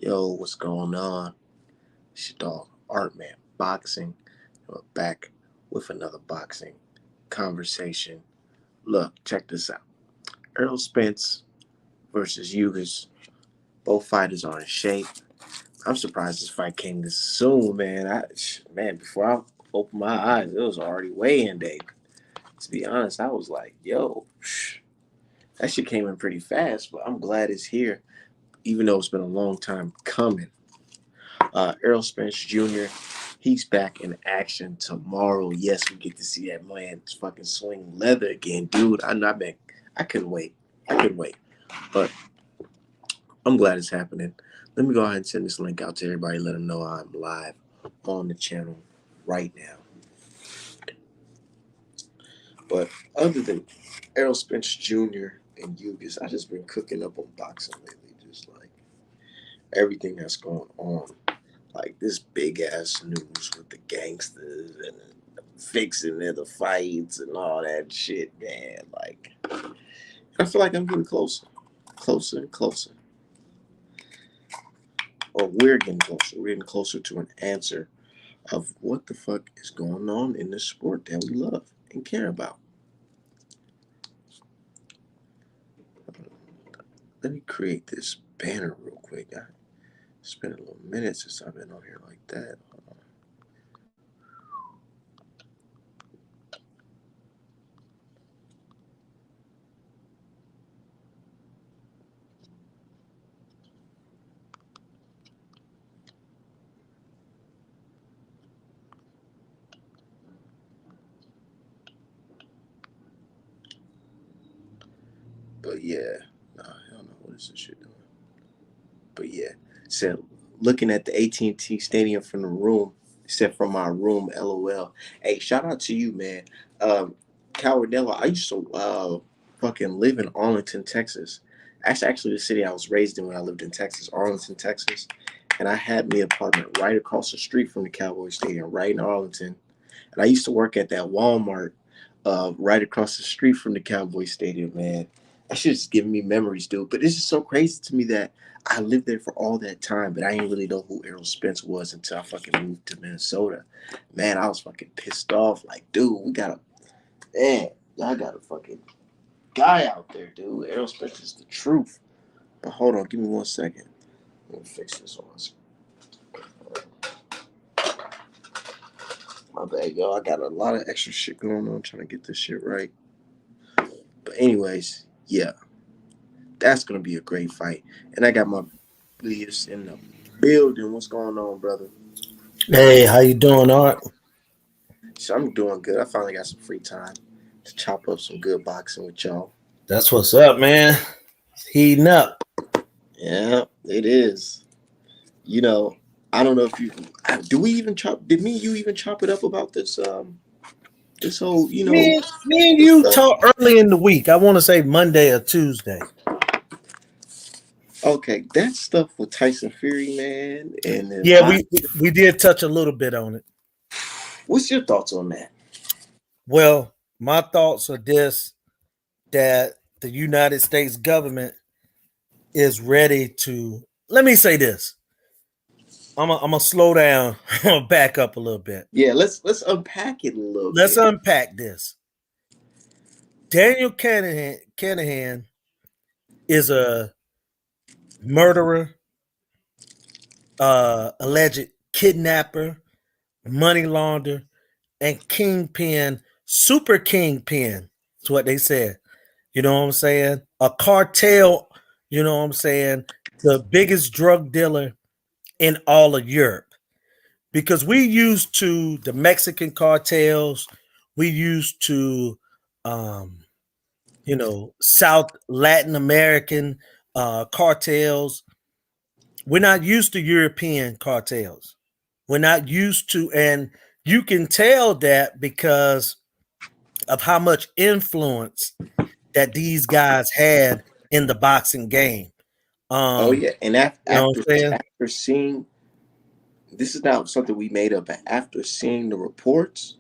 Yo, what's going on? It's your dog, Artman Boxing. We're back with another boxing conversation. Look, check this out. Earl Spence versus Ugas. Both fighters are in shape. I'm surprised this fight came this soon, man. Before I opened my eyes, it was already weigh-in day. To be honest, I was like, yo, that shit came in pretty fast, but I'm glad it's here, even though it's been a long time coming. Errol Spence Jr. He's back in action tomorrow. Yes, we get to see that man fucking swing leather again, dude. I couldn't wait. I couldn't wait. But I'm glad it's happening. Let me go ahead and send this link out to everybody. Let them know I'm live on the channel right now. But other than Errol Spence Jr. and Ugas, I just been cooking up on boxing lately. Just like everything that's going on. Like this big ass news with the gangsters and fixing the fights and all that shit, man. Like, I feel like I'm getting closer and closer. Or we're getting closer. We're getting closer to an answer of what the fuck is going on in this sport that we love and care about. Let me create this banner real quick. It's been a little minute since I've been on here like that. But yeah, I don't know what is this shit doing. But yeah, so looking at the AT&T Stadium from the room, except from my room, LOL. Hey, shout out to you, man. Cowardella, I used to fucking live in Arlington, Texas. That's actually the city I was raised in when I lived in Texas, Arlington, Texas. And I had me an apartment right across the street from the Cowboy Stadium, right in Arlington. And I used to work at that Walmart right across the street from the Cowboy Stadium, man. That shit just giving me memories, dude. But it's just so crazy to me that I lived there for all that time, but I didn't really know who Errol Spence was until I fucking moved to Minnesota. Man, I was fucking pissed off. Like, dude, y'all got a fucking guy out there, dude. Errol Spence is the truth. But hold on, give me 1 second. Let me fix this on my screen. My bad, yo. I got a lot of extra shit going on trying to get this shit right. But anyways, yeah. That's going to be a great fight. And I got my leaders in the building. What's going on, brother? Hey, how you doing, Art? So I'm doing good. I finally got some free time to chop up some good boxing with y'all. That's what's up, man. It's heating up. Yeah, it is. You know, I don't know if you do. We even chop? Did me and you even chop it up about this whole Me and this you stuff? talked early in the week. I want to say Monday or Tuesday. Okay, that stuff with Tyson Fury, man, and then Yeah, we did touch a little bit on it. what's your thoughts on that? Well, my thoughts are this: that the United States government is ready to. Let me say this. I'm gonna slow down. I'm gonna back up a little bit. Yeah, let's unpack it a little Let's bit. unpack this. Daniel Canahan is a murderer, alleged kidnapper, money launderer, and kingpin, super kingpin. That's what they said. You know what I'm saying? A cartel, you know what I'm saying? The biggest drug dealer in all of Europe. Because we used to the Mexican cartels, we used to South Latin American cartels. We're not used to European cartels. We're not used to, and you can tell that because of how much influence that these guys had in the boxing game. Oh yeah, and You know what I'm saying? after seeing this is not something we made up, but after seeing the reports,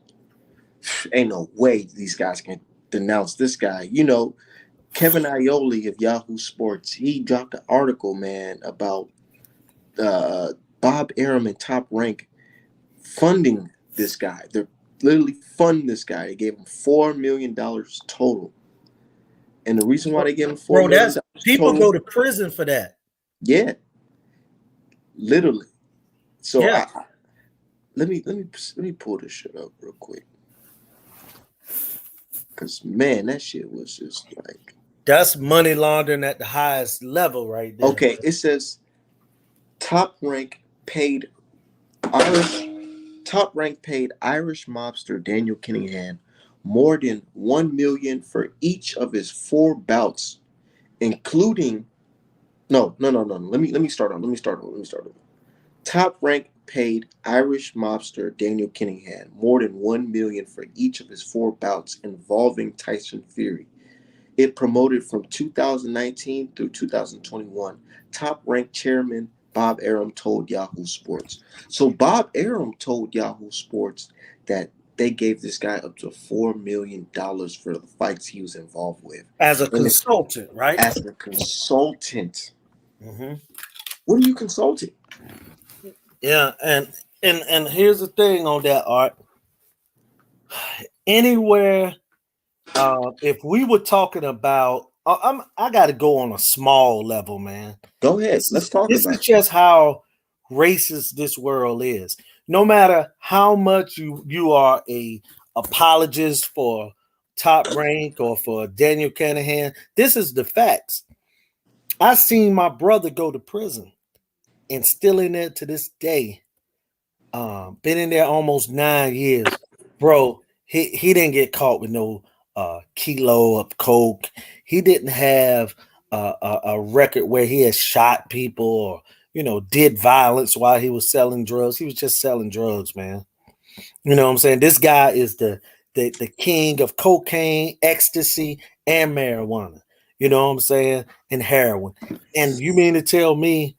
ain't no way these guys can denounce this guy. Kevin Iole of Yahoo Sports, he dropped an article, man, about Bob Arum and Top Rank funding this guy. They're literally funding this guy. They gave him $4 million total. And the reason why they gave him four Bro, million that's dollars people total, go to prison for that. yeah, literally. So Yeah. let me pull this shit up real quick. Cause man, that shit was just like, That's money laundering at the highest level right there. okay, it says Top Rank paid Irish Top Rank paid Irish mobster Daniel Kinahan more than 1 million for each of his 4 bouts, including no. Let me start on. Let me start over. Top Rank paid Irish mobster Daniel Kinahan more than 1 million for each of his 4 bouts involving Tyson Fury. It promoted from 2019 through 2021. Top Rank chairman Bob Arum told Yahoo Sports. So Bob Arum told Yahoo Sports that they gave this guy up to $4 million for the fights he was involved with. As a And consultant, right? as a consultant, Mm-hmm. what are you consulting? Yeah, and here's the thing on that, Art. Anywhere, if we were talking about, I got to go on a small level, man. Go ahead. This Let's is talk this about is it. just how racist this world is. No matter how much you are a apologist for Top Rank or for Daniel Kinahan, this is the facts. I seen my brother go to prison and still in there to this day. Been in there almost 9 years, bro. He didn't get caught with no kilo of coke. He didn't have a record where he has shot people or did violence while he was selling drugs. He was just selling drugs, man. You know what I'm saying? This guy is the king of cocaine, ecstasy, and marijuana. You know what I'm saying? And heroin. And you mean to tell me,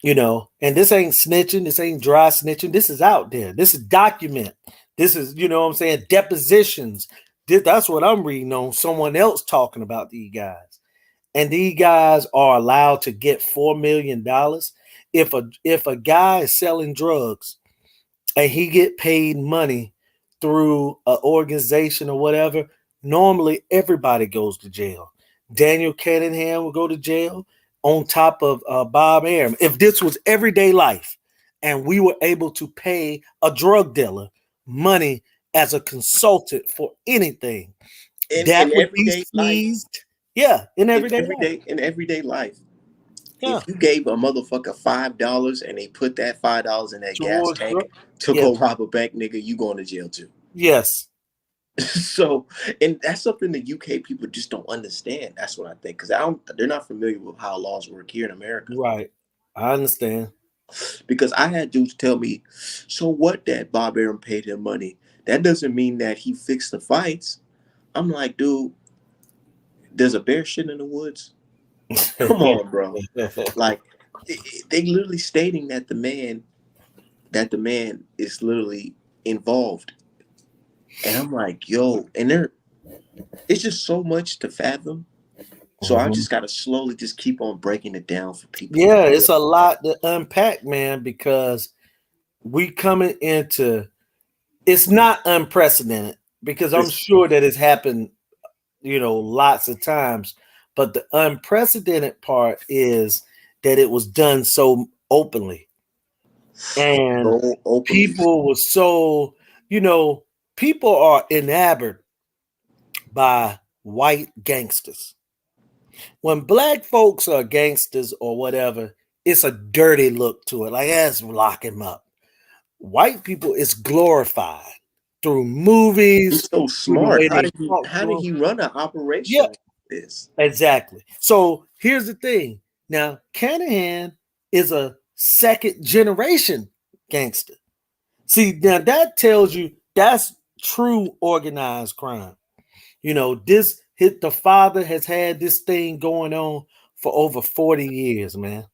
and this ain't snitching, this ain't dry snitching. This is out there. This is document. This is, what I'm saying, depositions. That's what I'm reading on someone else talking about these guys. And these guys are allowed to get $4 million. If a guy is selling drugs and he get paid money through an organization or whatever, normally everybody goes to jail. Daniel Cunningham will go to jail on top of Bob Arum. If this was everyday life and we were able to pay a drug dealer money as a consultant for anything, In that would be everyday life, seized. Yeah, in everyday life. in everyday life, Yeah. if you gave a motherfucker $5 and they put that $5 in that gas Towards tank drug. to Yeah. go rob a bank, nigga, you going to jail too. Yes. So, and that's something the UK people just don't understand. That's what I think, because they're not familiar with how laws work here in America. Right. I understand. Because I had dudes tell me, so what, that Bob Arum paid him money, that doesn't mean that he fixed the fights. I'm like, dude, there's a bear shit in the woods. Come on, bro. Like, they literally stating that the man is literally involved. And I'm like, yo, and it's just so much to fathom. So I Mhm. just gotta slowly just keep on breaking it down for people. Yeah, it's a lot to unpack, man, because we coming into it's not unprecedented because I'm It's sure that it's happened, lots of times. But the unprecedented part is that it was done so openly. And so openly. people were so, people are enamored by white gangsters. When black folks are gangsters or whatever, it's a dirty look to it. Like, let's lock him up. White people is glorified through He's movies, so through the smart. way they talk How to did him. he run an Yeah, operation like this? exactly. So here's the thing. Now, Canahan is a second generation gangster. See, now that tells you that's true organized crime. This hit the father has had this thing going on for over 40 years, man.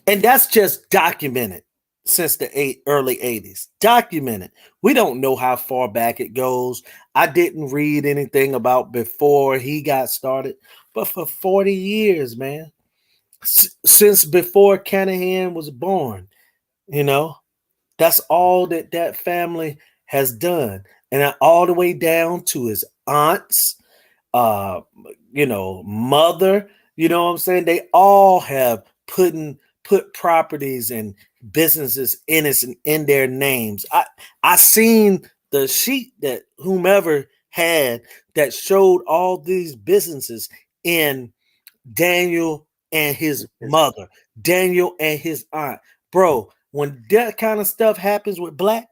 And that's just documented since the early 80s. Documented. We don't know how far back it goes. I didn't read anything about before he got started, but for 40 years, man. since before Canahan was born. You know, that's all that family has done, and all the way down to his aunts, uh, mother. You know what I'm saying? They all have put properties and businesses in their names. I seen the sheet that whomever had that showed all these businesses in Daniel and his mother, Daniel and his aunt. Bro, when that kind of stuff happens with black,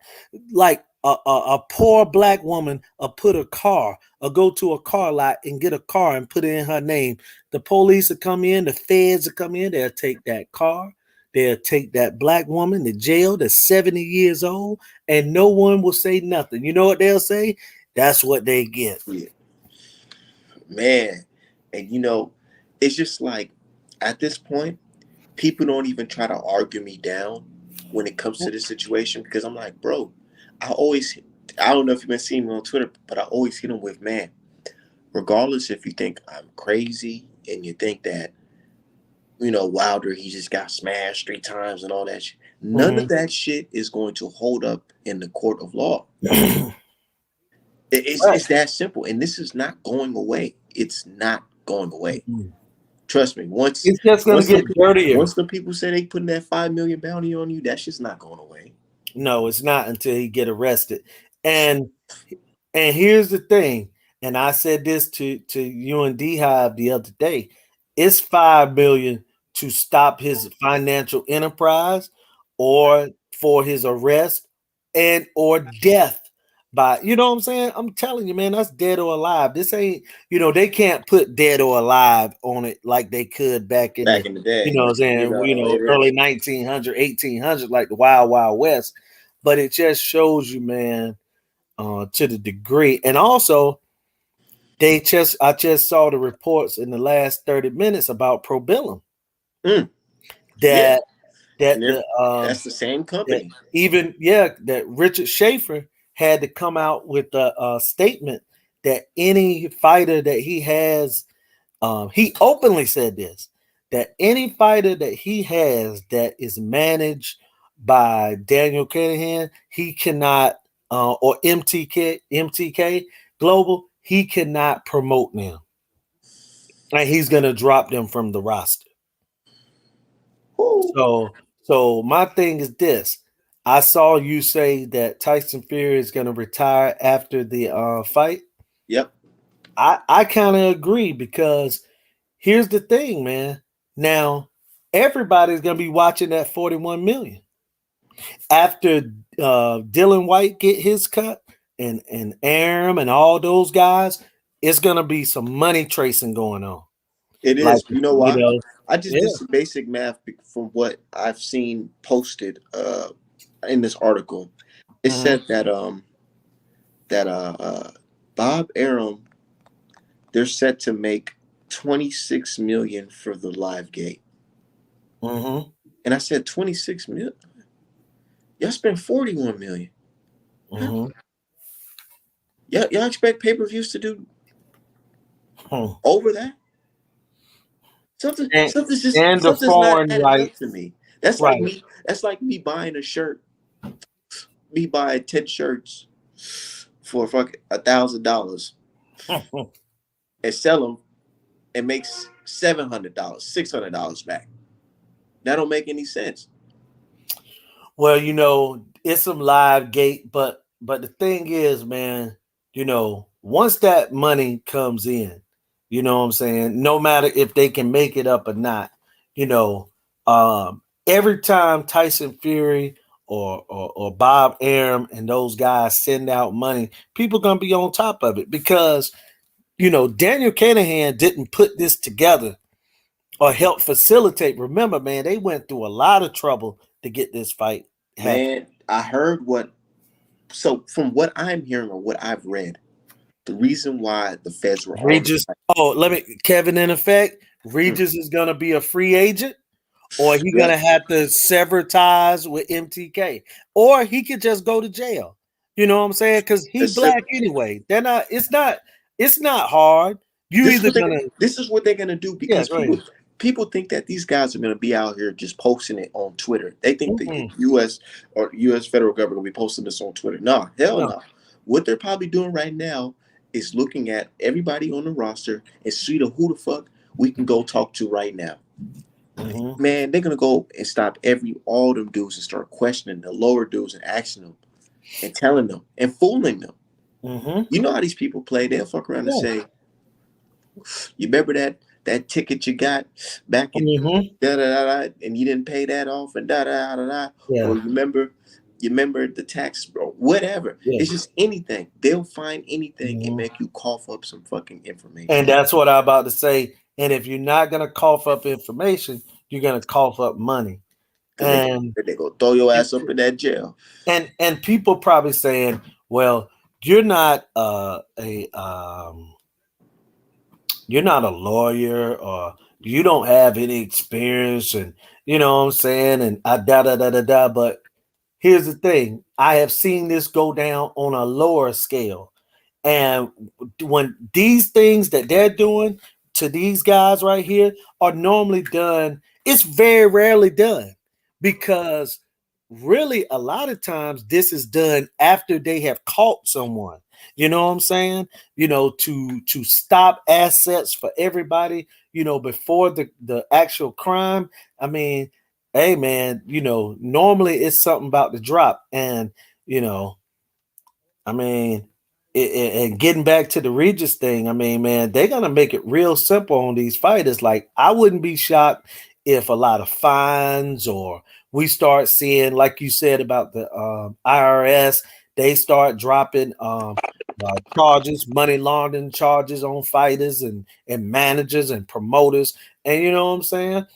like a poor black woman put a car or go to a car lot and get a car and put it in her name, the police will come in, the feds will come in, they'll take that car, they'll take that black woman to jail that's 70 years old, and no one will say nothing. You know what they'll say? That's what they get. Yeah. Man. And it's just like at this point, people don't even try to argue me down when it comes to this situation, because I'm like, bro, I don't know if you've been seeing me on Twitter, but I always hit them with, man, regardless if you think I'm crazy and you think that, Wilder, he just got smashed 3 times and all that shit. None of that shit is going to hold up in the court of law. It's that simple. And this is not going away. It's not going away. Trust me. It's just going to get dirtier. Once the people say they putting that $5 million bounty on you, that shit's not going away. No, it's not until he get arrested. And here's the thing, and I said this to you and D Hive the other day. It's $5 million to stop his financial enterprise, or for his arrest and or death. By, you know what I'm saying? I'm telling you, man, that's dead or alive. This ain't, they can't put dead or alive on it like they could back in the day. You know what I'm saying? Early 1900, 1800, like the Wild Wild West. But it just shows you, man, to the degree. And also, I just saw the reports in the last 30 minutes about Probillum. That's the same company. That Richard Schaefer had to come out with a statement that any fighter that he has, he openly said this, that any fighter that he has that is managed by Daniel Canahan, he cannot, or MTK Global, he cannot promote them. And he's going to drop them from the roster. Ooh. So my thing is this. I saw you say that Tyson Fury is going to retire after the fight. Yep. I kind of agree, because here's the thing, man. Now, everybody's going to be watching that 41 million. After Dylan White get his cut and Aram and all those guys, it's going to be some money tracing going on. It is. You know why? I just did some basic math from what I've seen posted in this article. It said that Bob Arum, they're set to make 26 million for the live gate. And I said 26 million. Y'all spent 41 million. Y'all expect pay-per-views to do over that? Something's not adding up to me. That's like me. That's like me buying a shirt. Me buying 10 shirts for $1,000 and sell them and makes $700, $600 back. That don't make any sense. Well, it's some live gate, but the thing is, man, once that money comes in, you know what I'm saying? No matter if they can make it up or not, every time Tyson Fury or Bob Arum and those guys send out money, people gonna be on top of it, because Daniel Canahan didn't put this together or help facilitate. Remember, man, they went through a lot of trouble to get this fight happen. Man, I heard so from what I'm hearing or what I've read, the reason why the feds were Kevin, in effect, Regis is gonna be a free agent, or he's gonna have to sever ties with MTK, or he could just go to jail. You know what I'm saying? Because he's black anyway. It's not hard. This is what they're gonna do, because people think that these guys are going to be out here just posting it on Twitter. They think the Mm-mm. U.S. or U.S. federal government will be posting this on Twitter. No, hell No. no. What they're probably doing right now is looking at everybody on the roster and see who the fuck we can go talk to right now. Mm-hmm. Man, they're gonna go and stop all them dudes and start questioning the lower dudes and asking them and telling them and fooling them. Mm-hmm. You know how these people play? They'll fuck around and Yeah. say, "You remember that ticket you got back in Mm-hmm. da da da da, and you didn't pay that off and da da da da," Yeah. or you remember the tax or whatever. Yeah. It's just anything. They'll find anything and Mm-hmm. make you cough up some fucking And information. that's what I'm about to say. And if you're not gonna cough up information, you're gonna cough up money. Cause And they go throw your ass up in that jail. and people probably saying, well, you're not you're not a lawyer, or you don't have any experience, and you know what I'm saying, and da da da da da. But here's the thing: I have seen this go down on a lower scale. And when these things that they're doing to these guys right here are normally done, it's very rarely done, because really a lot of times this is done after they have caught someone. You know what I'm saying? To stop assets for everybody, before the actual crime. I mean, hey man, normally it's something about to drop. And you know I mean, and getting back to the Regis thing, I mean, man, they're gonna make it real simple on these fighters. Like, I wouldn't be shocked if a lot of fines, or we start seeing, like you said about the IRS, they start dropping charges, money laundering charges on fighters and managers and promoters. And you know what I'm saying?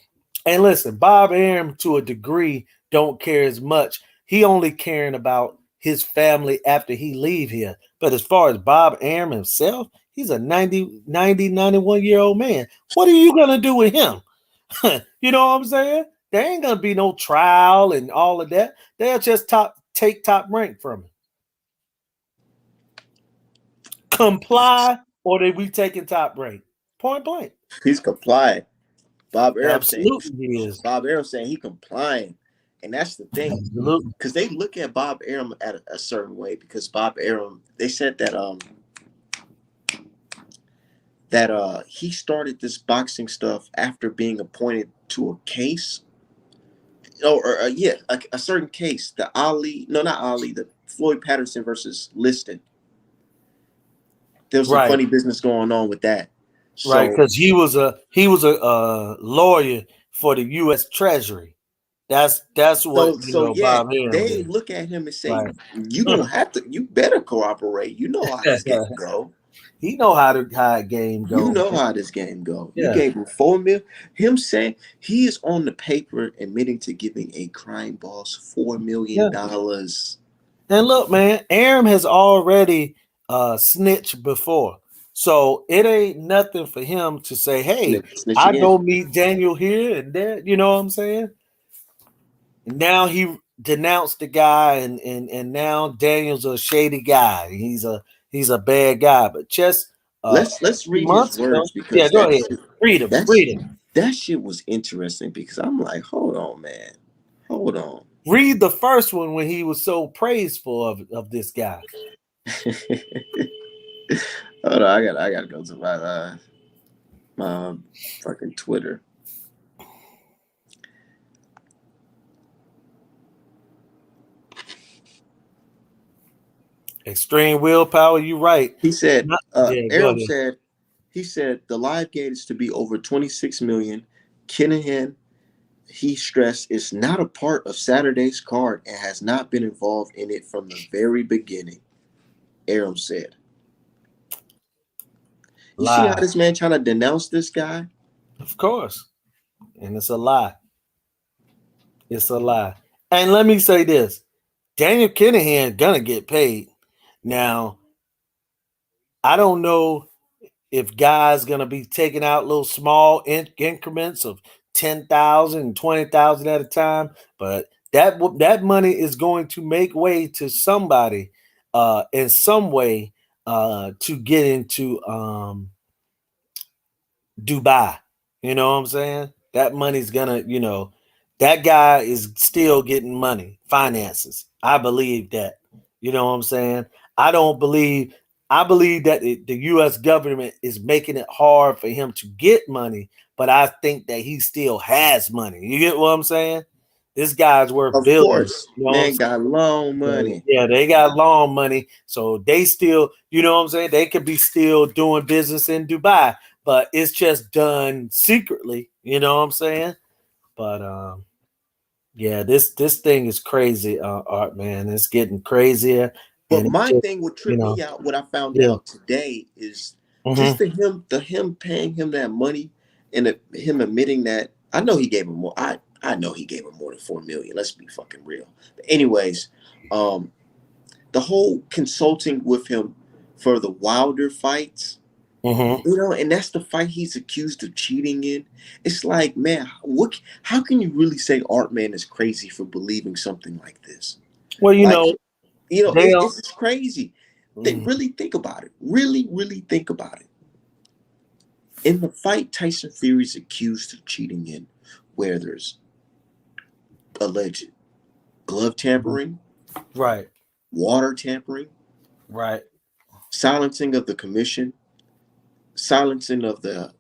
And listen, Bob Arum, to a degree, don't care as much. He only caring about his family after he leave here. But as far as Bob Arum himself, he's a 91-year-old man. What are you going to do with him? You know what I'm saying? There ain't going to be no trial and all of that. They'll just take top rank from him. Comply, or they we taking top rank. Point blank. He's complying. Bob Arum saying Absolutely he is. Bob Arum saying he complying, and that's the thing. Absolutely. Because they look at Bob Arum at a certain way. Because Bob Arum, they said that he started this boxing stuff after being appointed to a case, a certain case, the Ali, no, not Ali, the Floyd Patterson versus Liston. There was some Right. funny business going on with that. Right, So because he was a lawyer for the U.S. Treasury. That's what so yeah, Bob Arum they did. look at him and say, Right. "You gonna have to, you better cooperate. You know how this game go. He know how a game You go, know man. how this game go. You Yeah, gave him 4 million. Him saying he is on the paper admitting to giving a crime boss $4 million. yeah. And look, man, Arum has already snitched before, so it ain't nothing for him to say, "Hey, Snitch I again. go meet Daniel here and there." You know what I'm saying? Now he denounced the guy, and now Daniel's a shady guy. He's a bad guy. But just a Let's few read his months ago, words yeah, because go ahead, read him, that's read him, that shit was interesting because I'm like, hold on, man, hold on. read the first one when he was so praiseful of this guy. Hold on, I gotta go to my fucking Twitter. Extreme willpower. You right. He said, Yeah, go Aram ahead. said, he said the live gate is to be over 26 million. Kinahan, he stressed, is not a part of Saturday's card and has not been involved in it from the very beginning. Aram said. You see how Lie, this man trying to denounce this guy? of course, and it's a lie. It's a lie. And let me say this: Daniel Kinahan gonna get paid. Now, I don't know if guys gonna be taking out little small increments of 10,000, 20,000 at a time, but that money is going to make way to somebody in some way to get into Dubai. You know what I'm saying? that money's gonna, that guy is still getting money, finances. I believe that. You know what I'm saying? I don't believe. I believe that the U.S. government is making it hard for him to get money, but I think that he still has money. You get what I'm saying? This guy's worth Of billions. course, You know what I'm man saying? got loan So, money. yeah, they got long money, so they still, you know what I'm saying? They could be still doing business in Dubai, but it's just done secretly. You know what I'm saying? But yeah, this thing is crazy, Art man. It's getting crazier, But and it my just, thing would you trip know, me out. What I found yeah, out today is just hmm the him paying him that money and him admitting that I know he gave him more. I know he gave him more than 4 million. Let's be fucking real. But anyways, um, the whole consulting with him for the Wilder fights, hmm and that's the fight he's accused of cheating in. It's like, man, what? How can you really say Artman is crazy for believing something like this? Well, Like, they don't. it's just crazy. They Mhm. really think about it. Really, really think about it. In the fight Tyson Fury's accused of cheating in, where there's alleged glove tampering, Right, water tampering, right, silencing of the commission, silencing of the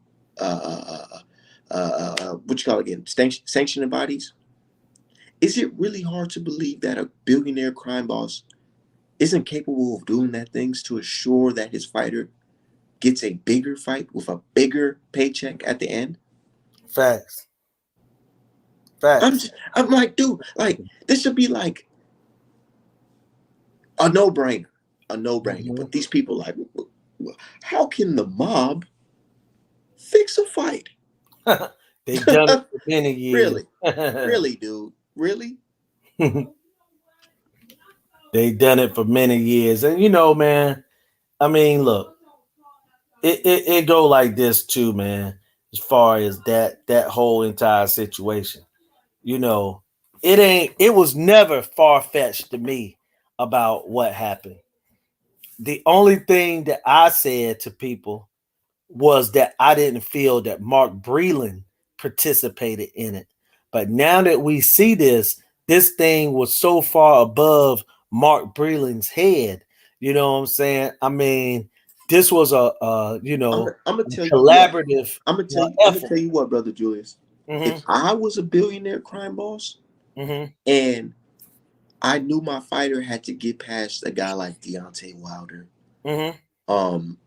what you call it again, sanctioning bodies. Is it really hard to believe that a billionaire crime boss isn't capable of doing that things to assure that his fighter gets a bigger fight with a bigger paycheck at the end? facts, I'm facts. just, I'm like, dude, like this should be like a no-brainer, a no-brainer. Mhm. But these people like, how can the mob fix a fight? They done it for many years. Really, really, dude, really. They done it for many years, and man. I mean, look, it go like this too, man. As far as that whole entire situation, you know, it was never far fetched to me about what happened. The only thing that I said to people was that I didn't feel that Mark Breland participated in it. But now that we see this thing was so far above Mark Breland's head. You know what I'm saying? I mean, this was I'm gonna a tell you what. collaborative I'm gonna effort. tell you what, brother Julius. If hmm I was a billionaire crime boss hmm and I knew my fighter had to get past a guy like Deontay Wilder, hmm um,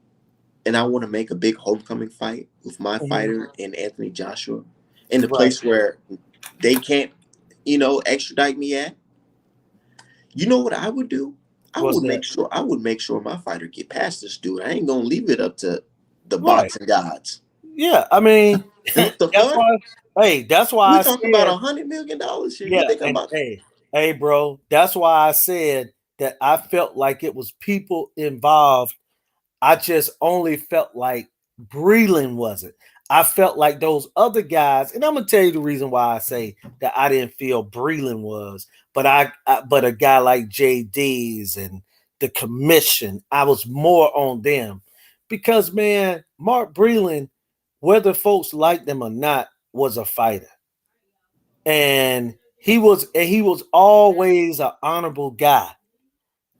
and I want to make a big homecoming fight with my hmm fighter and Anthony Joshua in the Right. place where they can't, extradite me at, you know what I would do? What's that? I would make sure my fighter get past this dude. I ain't gonna leave it up to the Right. boxing gods. Yeah. I mean, The that's fuck? why. Hey, that's why We I talking about said. $100 million here. You Yeah, think I'm and about? hey, bro, that's why I said that I felt like it was people involved. I just only felt like Breland wasn't. I felt like those other guys, and I'm gonna tell you the reason why I say that I didn't feel Breland was, but but a guy like JD's and the commission, I was more on them because man, Mark Breland, whether folks liked him or not, was a fighter and he was always an honorable guy,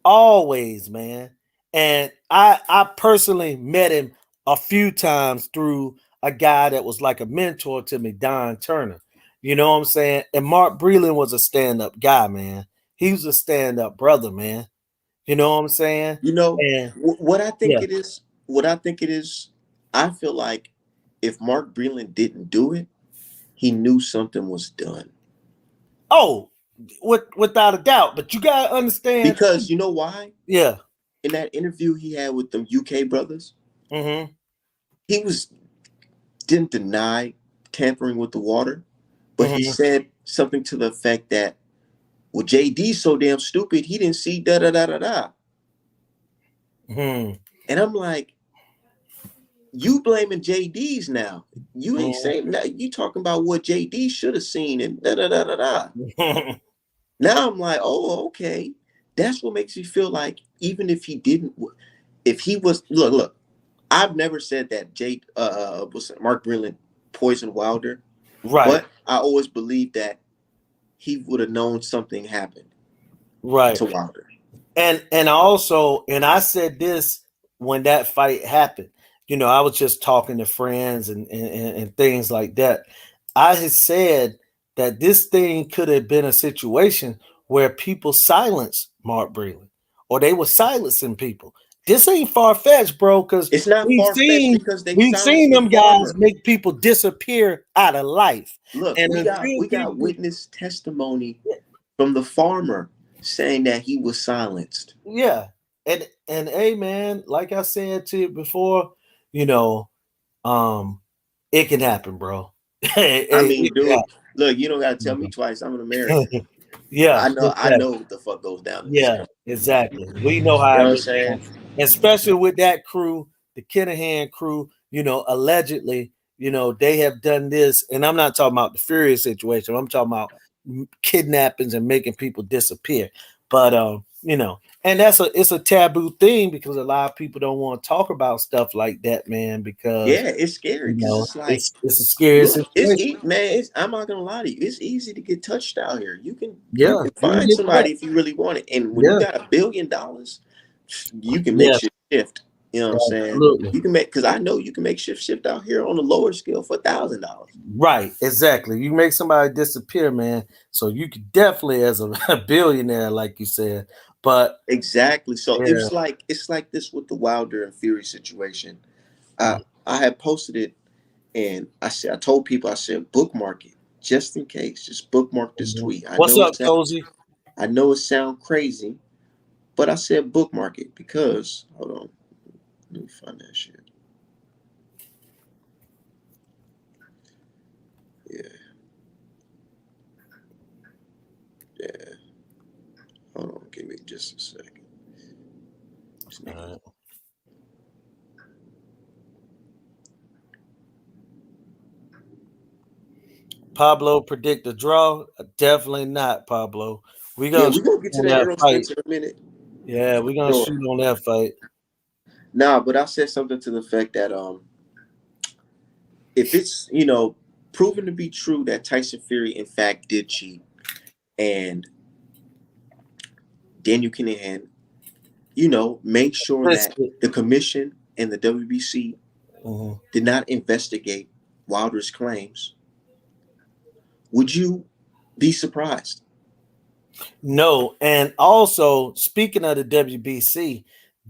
always, man. And I personally met him a few times through a guy that was like a mentor to me, Don Turner. You know what I'm saying? And Mark Breland was a stand-up guy, man. He was a stand-up brother, man. You know what I'm saying? You know And what I think yeah. it is. What I think it is. I feel like if Mark Breland didn't do it, he knew something was done. Oh, without a doubt. But you gotta understand. Because you know why? Yeah. In that interview he had with them UK brothers, Mm-hmm. he was didn't deny tampering with the water, but he Mm-hmm. said something to the effect that, well, JD's so damn stupid, he didn't see da da da da da. Mm-hmm. And I'm like, you blaming JD's now. You ain't Mm-hmm. saying that. You talking about what JD should have seen and da da da da da. Now I'm like, oh, okay. That's what makes me feel like even if he didn't, if he was look, I've never said that Mark Breland poisoned Wilder. Right. But I always believed that he would have known something happened Right. to Wilder. And also, and I said this when that fight happened. I was just talking to friends and things like that. I had said that this thing could have been a situation where people silenced Mark Breland, or they were silencing people. This ain't far fetched, bro, because It's not we've far fetched seen because they we've silenced seen the them guys farmer. make people disappear out of life, Look, and we got until we got people, witness testimony from the farmer saying that he was silenced. yeah, and hey, man, like I said to you before, you know, um, it can happen, bro. I It mean, can dude, look, you don't gotta tell me happen. twice. I'm an American. Yeah, I exactly. know what the fuck goes down in this Yeah, country. exactly. We know how You know it what I'm goes saying? down, especially with that crew, the Kinahan crew. Allegedly, they have done this, and I'm not talking about the Furious situation. I'm talking about kidnappings and making people disappear. But and it's a taboo thing because a lot of people don't want to talk about stuff like that, man. Because Yeah, it's scary because it's like, it's a scary look, situation. man. I'm not gonna lie to you. It's easy to get touched out here. You Yeah, can you can find get somebody caught. if you really want it. And when you Yeah, got $1 billion, you can make yeah, shit shift. You know what I'm saying? absolutely. You can make, because I know you can make shift out here on a lower scale for $1,000. Right, exactly. You make somebody disappear, man. So you could definitely, as a, a billionaire, like you said. But Exactly. So yeah, it's like this with the Wilder and Fury situation. I had posted it, and I told people, I said, bookmark it just in case. Just bookmark this mhm. tweet. What's up, Cozy? I know it sounds crazy, but I said bookmark it because, hold on, let me find that shit. Yeah, yeah. Hold on, give me just a second. This All nigga. right. Pablo predict a draw? Definitely not, Pablo. We're Yeah, gonna we shoot gonna get to on that that Earl fight. Spence in a minute. Yeah, we're gonna Sure. shoot on that fight. Nah, but I said something to the effect that if it's proven to be true that Tyson Fury in fact did cheat, and Daniel Kinahan, made sure that Biscuit. the commission and the WBC Mhm. did not investigate Wilder's claims, would you be surprised? No, and also speaking of the WBC,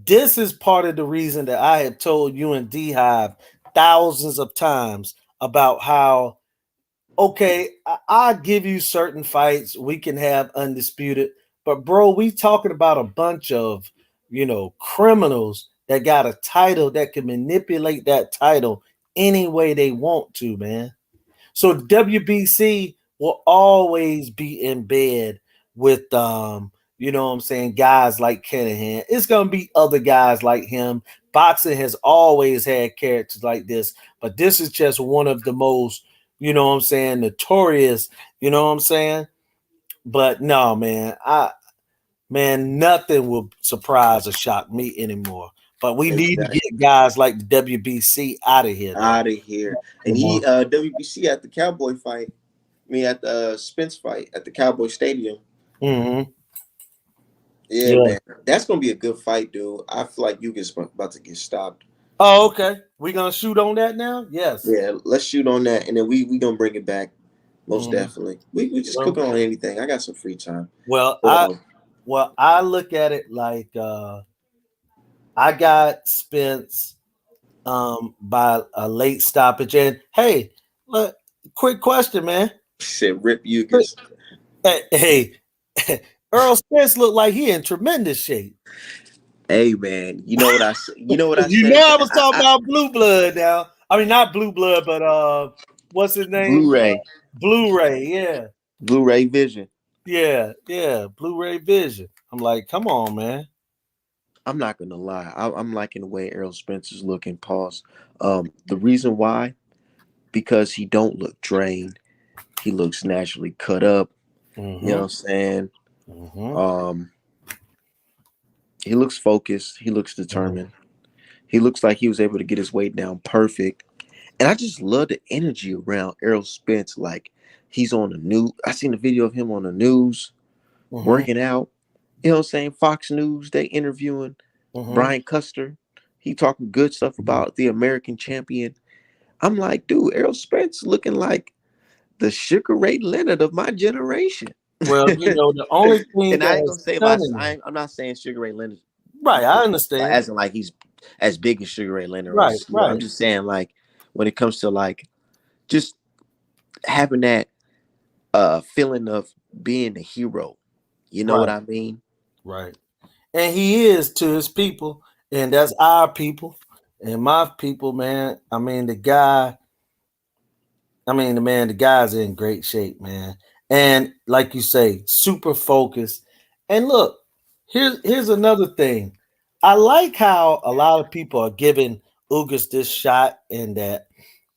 this is part of the reason that I have told you and D Hive thousands of times about how okay, I give you certain fights we can have undisputed, but bro, we talking about a bunch of criminals that got a title that can manipulate that title any way they want to, man. So WBC will always be in bed with what I'm saying, guys like Kinahan. It's gonna be other guys like him. Boxing has always had characters like this, but this is just one of the most, what I'm saying, notorious, you know what I'm saying? But no, man, nothing will surprise or shock me anymore. But we need to Exactly. get guys like the WBC out of here though. Out of here. And You he know? WBC at the Cowboy fight, I mean at the Spence fight at the Cowboy Stadium. Mm-hmm. Yeah, Yeah. man. That's gonna be a good fight, dude. I feel like Ugas about to get stopped. Oh, okay. We gonna shoot on that now? Yes. Yeah, let's shoot on that, and then we gonna bring it back. Most Mhm. definitely. We just Well, cooking on anything. I got some free time. well, But I well I look at it like I got Spence by a late stoppage. And hey, look, quick question, man. said rip Ugas. Hey, Earl Spence looked like he in tremendous shape. Hey man, you know what I said? You know what I You said, know I man? was talking about Blue Blood now. I mean not Blue Blood, but what's his name? Blu-ray, Blu-ray, yeah. Blu-ray Vision. Yeah, yeah, Blu-ray Vision. I'm like, come on, man. I'm not gonna lie. I'm liking the way Errol Spence is looking. Pause. The reason why, because he don't look drained. He looks naturally cut up. You know what Mm-hmm. I'm saying? Mm-hmm. Um, he looks focused. He looks Mm-hmm. determined. He looks like he was able to get his weight down perfect. And I just love the energy around Errol Spence. Like he's on the news. I seen a video of him on the news Mm-hmm. working out. You know what I'm saying? Fox News, they interviewing Mm-hmm. Brian Custer. He talking good stuff about the American champion. I'm like, dude, Errol Spence looking like the Sugar Ray Leonard of my generation. Well, you know, the only thing And I ain't that's gonna say stunning me, I'm not saying Sugar Ray Leonard right? I understand. as in like he's as big as Sugar Ray Leonard or Right, as, you know, I'm right, just saying like when it comes to like just having that feeling of being a hero. You know what right, I mean? right. And he is to his people, and that's our people and my people, man. I mean, the guy's in great shape, man. And like you say, super focused. And look, here's another thing. I like how a lot of people are giving Ugas this shot and that,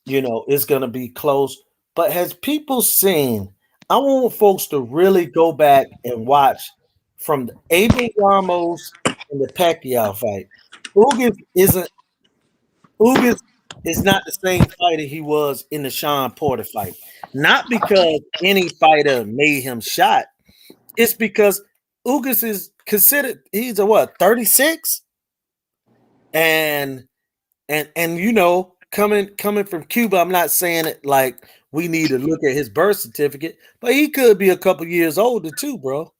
you know, it's gonna be close. But has people seen? I want folks to really go back and watch from the Abel Ramos and the Pacquiao fight. Ugas isn't Ugas is not the same fighter he was in the Sean Porter fight. Not because any fighter made him shot. It's because Ugas is considered he's a what 36 and and you know coming from Cuba. I'm not saying it like we need to look at his birth certificate, but he could be a couple years older too, bro.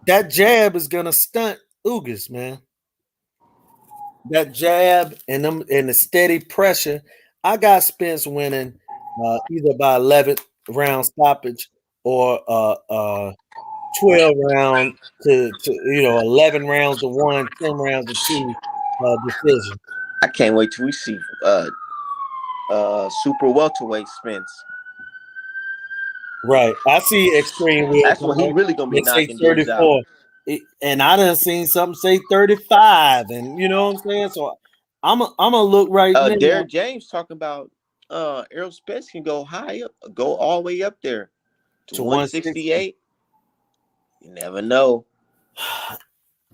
That jab is gonna stunt Ugas, man. That jab and them and the steady pressure. I got Spence winning either by 11th round stoppage or 12 round to 11 rounds to one, 10 rounds to two decision. I can't wait till we see super welterweight Spence. Right. I see Extreme Will That's come when he on really gonna be and say knocking dudes out. 34. And I done seen something say 35. And you know what I'm saying? So I'm a look right now Derek James talking about Errol Spence can go high up, go all the way up there to to 160. 168. You never know.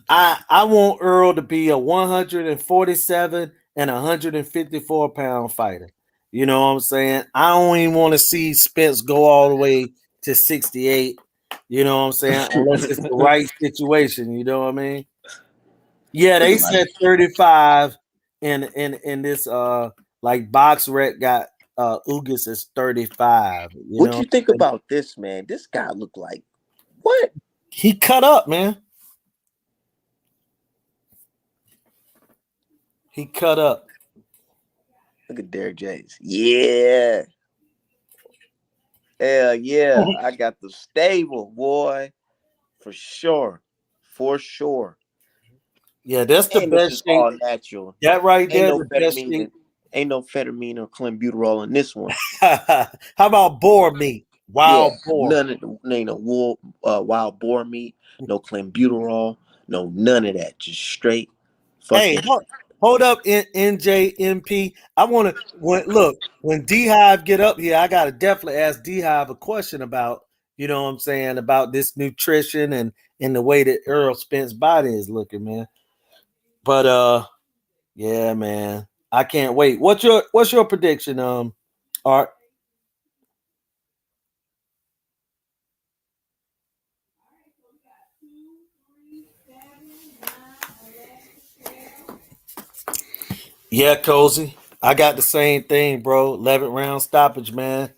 I want Earl to be a 147 and 154-pound fighter. You know what I'm saying? I don't even want to see Spence go all the way to 68. You know what I'm saying? Unless it's the right situation. You know what I mean? Yeah, they Looking like, said 35 in this like box rec got Ugas is 35. You what know, you think about this, man? This guy look like what? he cut up, man. He cut up. Look at Derek James. Yeah. Hell yeah. I got the stable, boy. For sure. For sure. Yeah, that's the And this best is shape. all natural. That right Ain't there, no the best fettermine shape. and ain't no fettermine or clenbuterol in this one. How about boar meat? Yeah, Wild boar. none of the ain't no wild boar meat, no clenbuterol, no none of that. Just straight Hey, fucking. hold up, NJMP. I want to look when D Hive get up here. I gotta definitely ask D Hive a question about what I'm saying about this nutrition and the way that Earl Spence body is looking, man. But yeah, man, I can't wait. What's your prediction, Art? Yeah, Cozy. I got the same thing, bro. 11th round stoppage, man.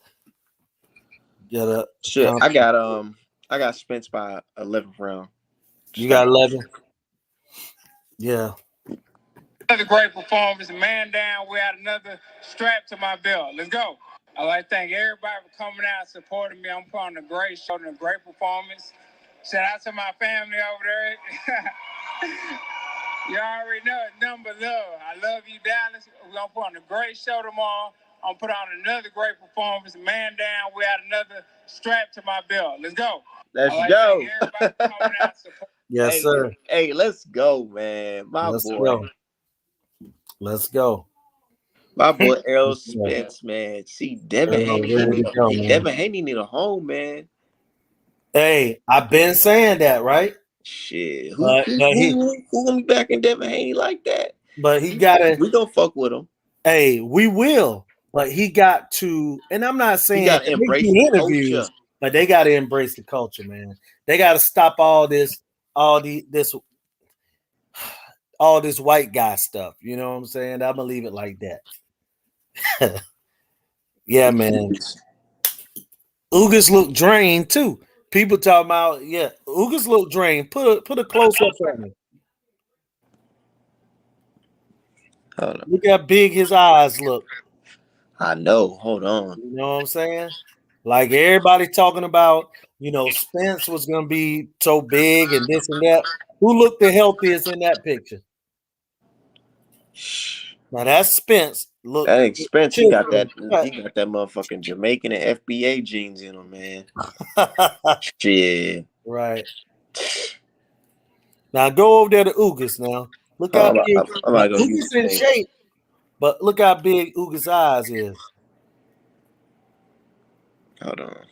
Get up. Shit, I got Spence by 11th round You got stoppage. 11. Yeah. Another great performance. Man down. We had another strap to my belt. Let's go. I'd like to thank everybody for coming out and supporting me. I'm putting on a great show and a great performance. Shout out to my family over there. You already know it's number love. I love you, Dallas. We're going to put on a great show tomorrow. I'm going to put on another great performance. Man down. We had another strap to my belt. Let's go. Let's I'd like go. to thank everybody for coming out and supporting. Yes, Hey, sir. hey, let's go, man. My Let's boy. go. Let's go. My boy Errol Let's go. Spence, man. See, Devin Earl, Haney ready to go, man. need a home, man. Hey, I've been saying that, right? Shit, who But who but he who, who gonna be back in Devin Haney like that? But he gotta. We gonna fuck with him. Hey, we will. But he got to, and I'm not He saying gotta they embrace do the interviews, culture. but they got to embrace the culture, man. They got to stop all this white guy stuff. You know what I'm saying? I'm gonna leave it like that. Yeah, man. Ugas look drained too. People talking about, yeah, Ugas look drained. Put a close up on him. Hold on. Look how big his eyes look. I know. Hold on. You know what I'm saying? Like everybody talking about, Spence was gonna be so big and this and that. Who looked the healthiest in that picture? Now that's Spence. Look, That Spence, he got that chiseled. motherfucking Jamaican and FBA genes in him, man. Shit. Right. Now go over there to Ugas now. Look how big. I'm Now, about to go use Ugas in this thing. shape, but look how big Ugas' eyes is. Hold on.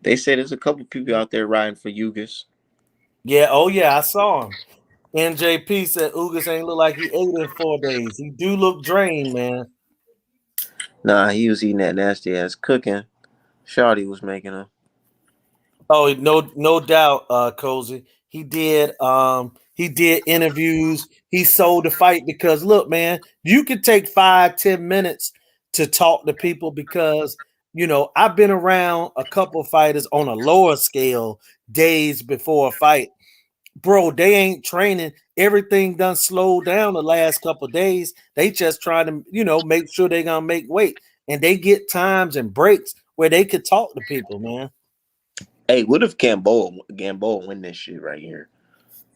They said there's a couple people out there riding for Ugas. Yeah, oh yeah, I saw him. NJP said Ugas ain't look like he ate in 4 days. He do look drained, man. Nah, he was eating that nasty ass cooking Shawty was making him. Oh, no doubt, Cozy. He did interviews. He sold the fight because look, man, you could take 5-10 minutes to talk to people because I've been around a couple fighters on a lower scale days before a fight. Bro, they ain't training. Everything done slowed down the last couple days. They just trying to, make sure they're gonna make weight. And they get times and breaks where they could talk to people, man. Hey, what if Gamboa win this shit right here?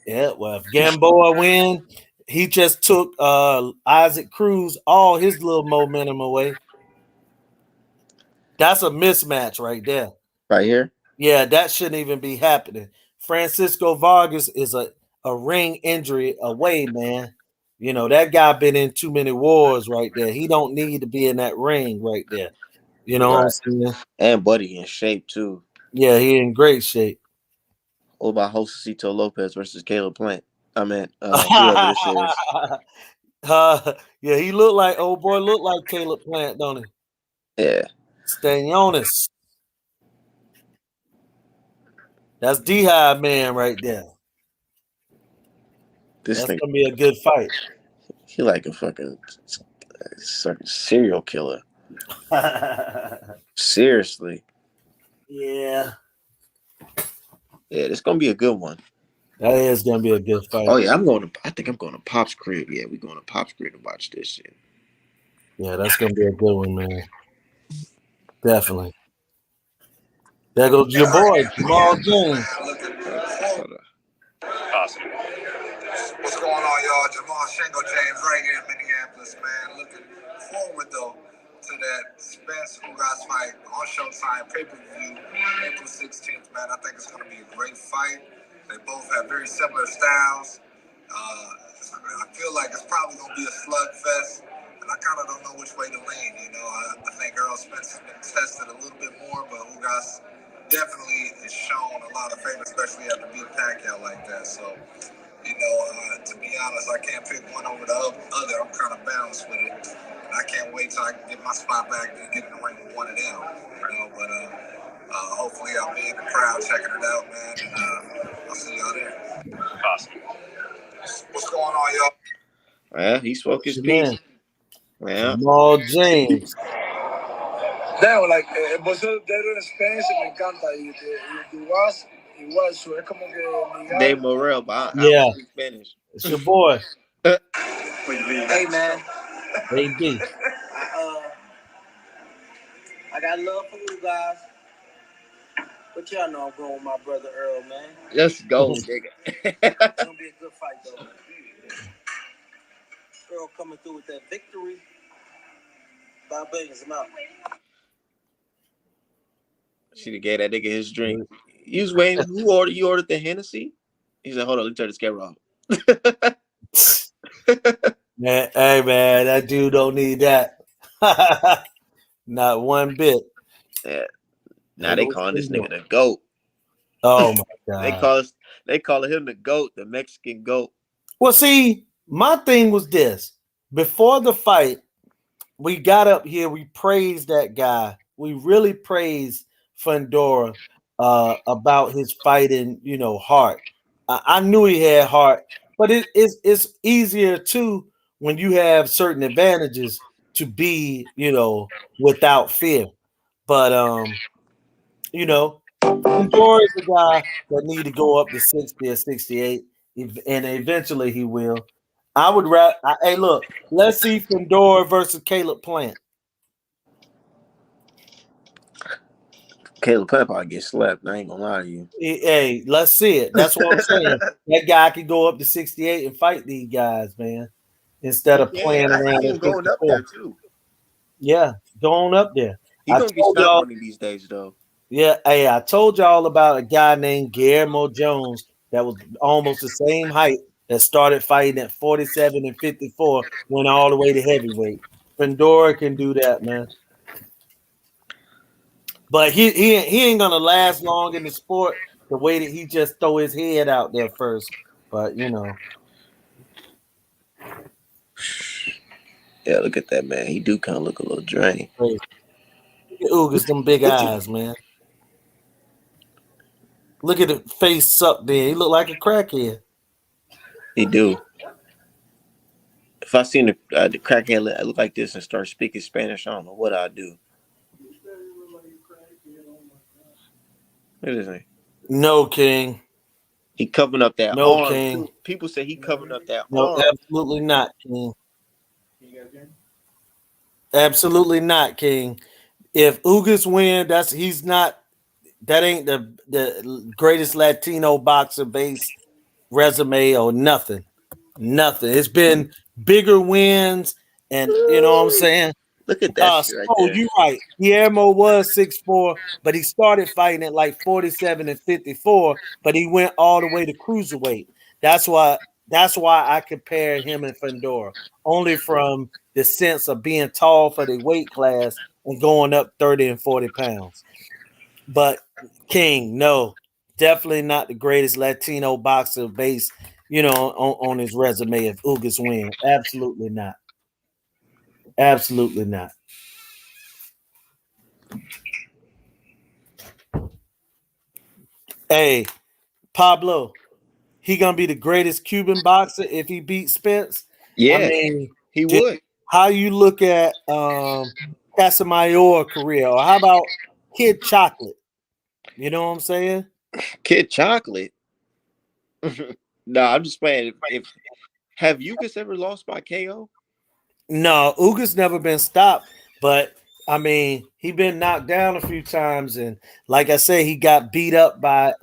Yeah, well, if Gamboa win, he just took Isaac Cruz all his little momentum away. That's a mismatch right there. Right here? Yeah, that shouldn't even be happening. Francisco Vargas is a ring injury away, man. That guy been in too many wars right there. He don't need to be in that ring right there. You know what I'm saying? And Buddy in shape too. Yeah, he in great shape. What about Josecito Lopez versus Caleb Plant? I mean, whoever this is. Yeah, he looked like looked like Caleb Plant, don't he? Yeah. Stanionis. That's D-High man right there. That's gonna be a good fight. He like a fucking serial killer. Seriously. Yeah. Yeah, it's gonna be a good one. That is gonna be a good fight. Oh yeah, I think I'm going to Pop's crib. Yeah, we're going to Pop's crib to watch this shit. Yeah, that's gonna be a good one, man. Definitely. There goes your boy, Jamal James. Awesome. What's going on, y'all? Jamal Shingo James right here in Minneapolis, man. Looking forward, though, to that Spence Ugas fight on Showtime pay-per-view April 16th, man. I think it's going to be a great fight. They both have very similar styles. I feel like it's probably going to be a slugfest, and I kind of don't know which way to lean. I think Earl Spence has been tested a little bit more, but Ugas definitely has shown a lot of favor, especially after beating Pacquiao like that. So, to be honest, I can't pick one over the other. I'm kind of balanced with it. And I can't wait till I can get my spot back and get in the ring with one of them. But hopefully I'll be in the crowd checking it out, man. And I'll see y'all there. Awesome. What's going on, y'all? Well, he spoke his piece. Yeah. Jamal James. Vosotros de Spence me encanta y Ugas igual su es como que Dave Morrell, but I yeah, don't speak Spanish. It's your boy. Hey man, AB. I got love for you guys, but y'all know I'm going with my brother Earl, man. Let's go, nigga. It's gonna be a good fight though. Earl coming through with that victory. Bob Biggins, I'm out. Should have gave that nigga his drink. You was waiting. You ordered the Hennessy? He said, "Hold on, let me turn this camera off." Man, hey man, that dude don't need that. Not one bit. Yeah. Now they calling this nigga the GOAT. Oh my god. They calling him the GOAT, the Mexican GOAT. Well, see, my thing was this. Before the fight, we got up here, we praised that guy. We really praised Fundora about his fighting, heart. I knew he had heart, but it's easier too when you have certain advantages to be, without fear. But Fundora is a guy that need to go up to 60 or 68, and eventually he will. I would rather. Hey, look, let's see Fundora versus Caleb Plant. Caleb Plant probably get slapped. I ain't gonna lie to you. Hey, let's see it. That's what I'm saying. That guy could go up to 68 and fight these guys, man, instead of playing I around see at him going 54. up there too. Yeah, going up there. He gonna get stopped one of these days, though. Yeah, hey, I told y'all about a guy named Guillermo Jones that was almost the same height that started fighting at 47 and 54, went all the way to heavyweight. Fundora can do that, man. But he ain't gonna last long in the sport the way that he just throw his head out there first. But Yeah, look at that, man. He do kind of look a little drained. look at Ugas, them big eyes, man. Look at the face up there. He look like a crackhead. He do. If I seen the crackhead look like this and start speaking Spanish, I don't know what I'd do. What is it? No, King. He covering up that No, arm. King. People say he covering up that No, arm. absolutely not, King. Absolutely not, King. If Ugas win, that ain't the greatest Latino boxer base resume or nothing. Nothing. It's been bigger wins, and you know what I'm saying? Look at that shit right there. You're right. Guillermo was 6'4", but he started fighting at like 47 and 54, but he went all the way to cruiserweight. That's why I compare him and Fundora, only from the sense of being tall for the weight class and going up 30 and 40 pounds. But King, no, definitely not the greatest Latino boxer based, on his resume if Ugas win. Absolutely not. Absolutely not. Hey, Pablo, he gonna be the greatest Cuban boxer if he beats Spence. Yeah, I mean, he would. How you look at Casamayor career, or how about Kid Chocolate? You know what I'm saying? Kid Chocolate. No, I'm just playing. If have Ugas ever lost by KO? No, Ugas never been stopped, but I mean, he been knocked down a few times, and like I said, he got beat up by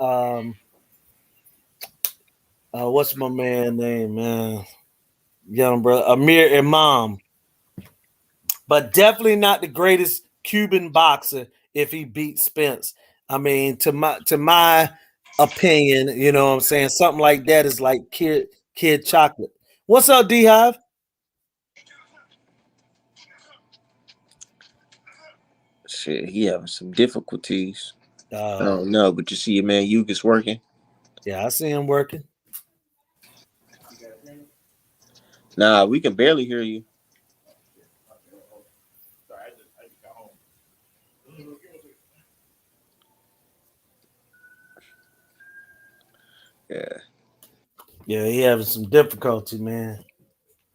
what's my man name, man? Young brother Amir Imam. But definitely not the greatest Cuban boxer if he beat Spence. I mean, to my opinion, you know what I'm saying? Something like that is like Kid Chocolate. What's up, D-Hive? Shit, he having some difficulties. I don't know, but you see your man Ugas working. Yeah, I see him working. Nah, we can barely hear you. Yeah. Yeah, he having some difficulty, man.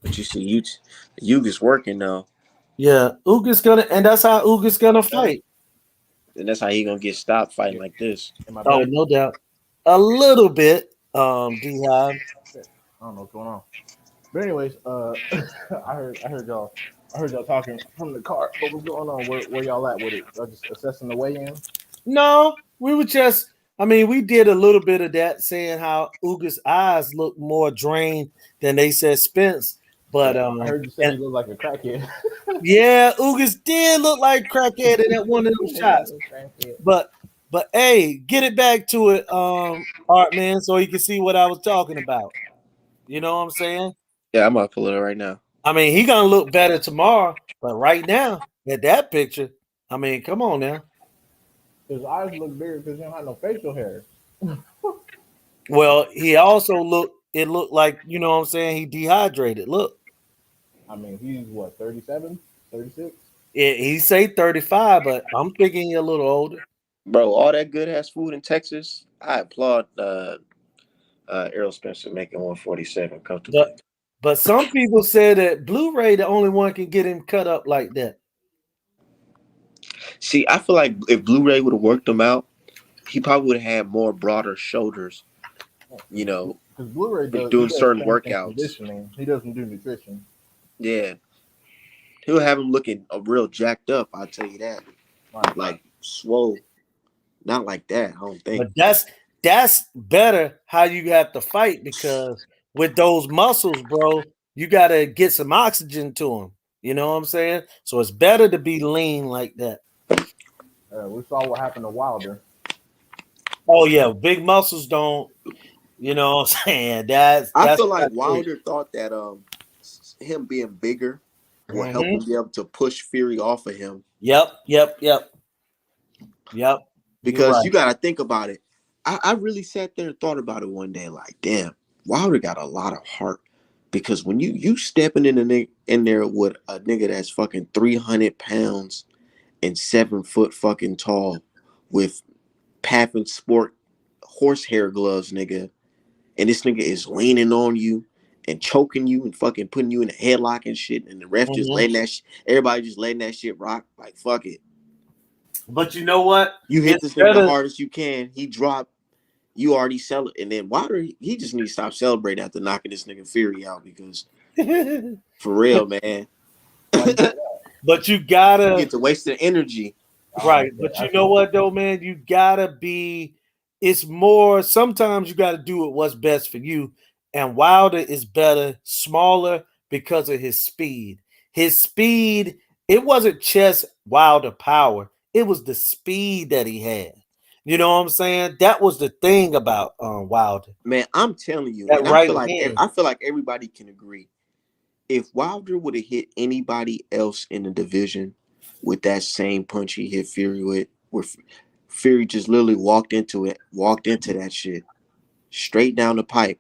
But you see, Ugas working now. Yeah, Ugas and that's how Ugas gonna fight. And that's how he gonna get stopped fighting like this. Oh, no doubt. A little bit, D-Hive. I don't know what's going on. But anyways, I heard y'all talking from the car. What was going on? Where y'all at with it? Y'all just assessing the weigh-in? No, we were just. I mean, we did a little bit of that, saying how Ugas' eyes look more drained than they said Spence. But I heard you say he looked like a crackhead. Yeah, Ugas did look like crackhead in that one of them shots. But hey, get it back to it, Art Man, so you can see what I was talking about. You know what I'm saying? Yeah, I'm gonna pull it right now. I mean, he gonna look better tomorrow, but right now, at that picture, I mean, come on now. His eyes look bigger because he don't have no facial hair. Well, he also looked. It looked like, you know what I'm saying, he dehydrated. Look, I mean, he's what, 37, 36? he say 35, but I'm thinking he a little older. Bro, all that good ass food in Texas, I applaud Errol Spence for making 147 But comfortably. but some people say that Blu-ray the only one can get him cut up like that. See, I feel like if Blu-ray would have worked him out, he probably would have had more broader shoulders, you know, Because Blu-ray for he doing does certain strength and workouts. conditioning. He doesn't do nutrition. Yeah. He'll have him looking real jacked up, I'll tell you that. Right. Like swole. Not like that, I don't think. But that's better how you have to fight, because with those muscles, bro, you got to get some oxygen to them. You know what I'm saying? So it's better to be lean like that. We saw what happened to Wilder. Oh yeah, big muscles don't. You know what I'm saying? I That's feel like not great. Wilder thought that him being bigger will help Mm-hmm. him be able to push Fury off of him. Yep. You're Because you right. gotta think about it. I really sat there and thought about it one day, like, damn, Wilder got a lot of heart. Because when you stepping in there with a nigga that's fucking 300 pounds and 7 foot fucking tall with Paffin Sport horsehair gloves, nigga, and this nigga is leaning on you and choking you and fucking putting you in a headlock and shit, and the ref just Mm-hmm. letting everybody just letting that shit rock, like, fuck it. But you know what? You hit It's this nigga the better. hardest you can, he dropped, you already sell it. And then Wilder, he just needs to stop celebrating after knocking this nigga Fury out, because for real, man, Why you say But you you gotta. get to wasting energy. that? Oh, Right. okay. But I you see know what what though, man? You gotta be, it's more, sometimes you gotta do it what's best for you. And Wilder is better, smaller, because of his speed. His speed, it wasn't just Wilder power, it was the speed that he had. You know what I'm saying? That was the thing about Wilder. Man, I'm telling you, That and right hand. I feel like everybody can agree. If Wilder would have hit anybody else in the division with that same punch he hit Fury with, where Fury just literally walked into that shit straight down the pipe.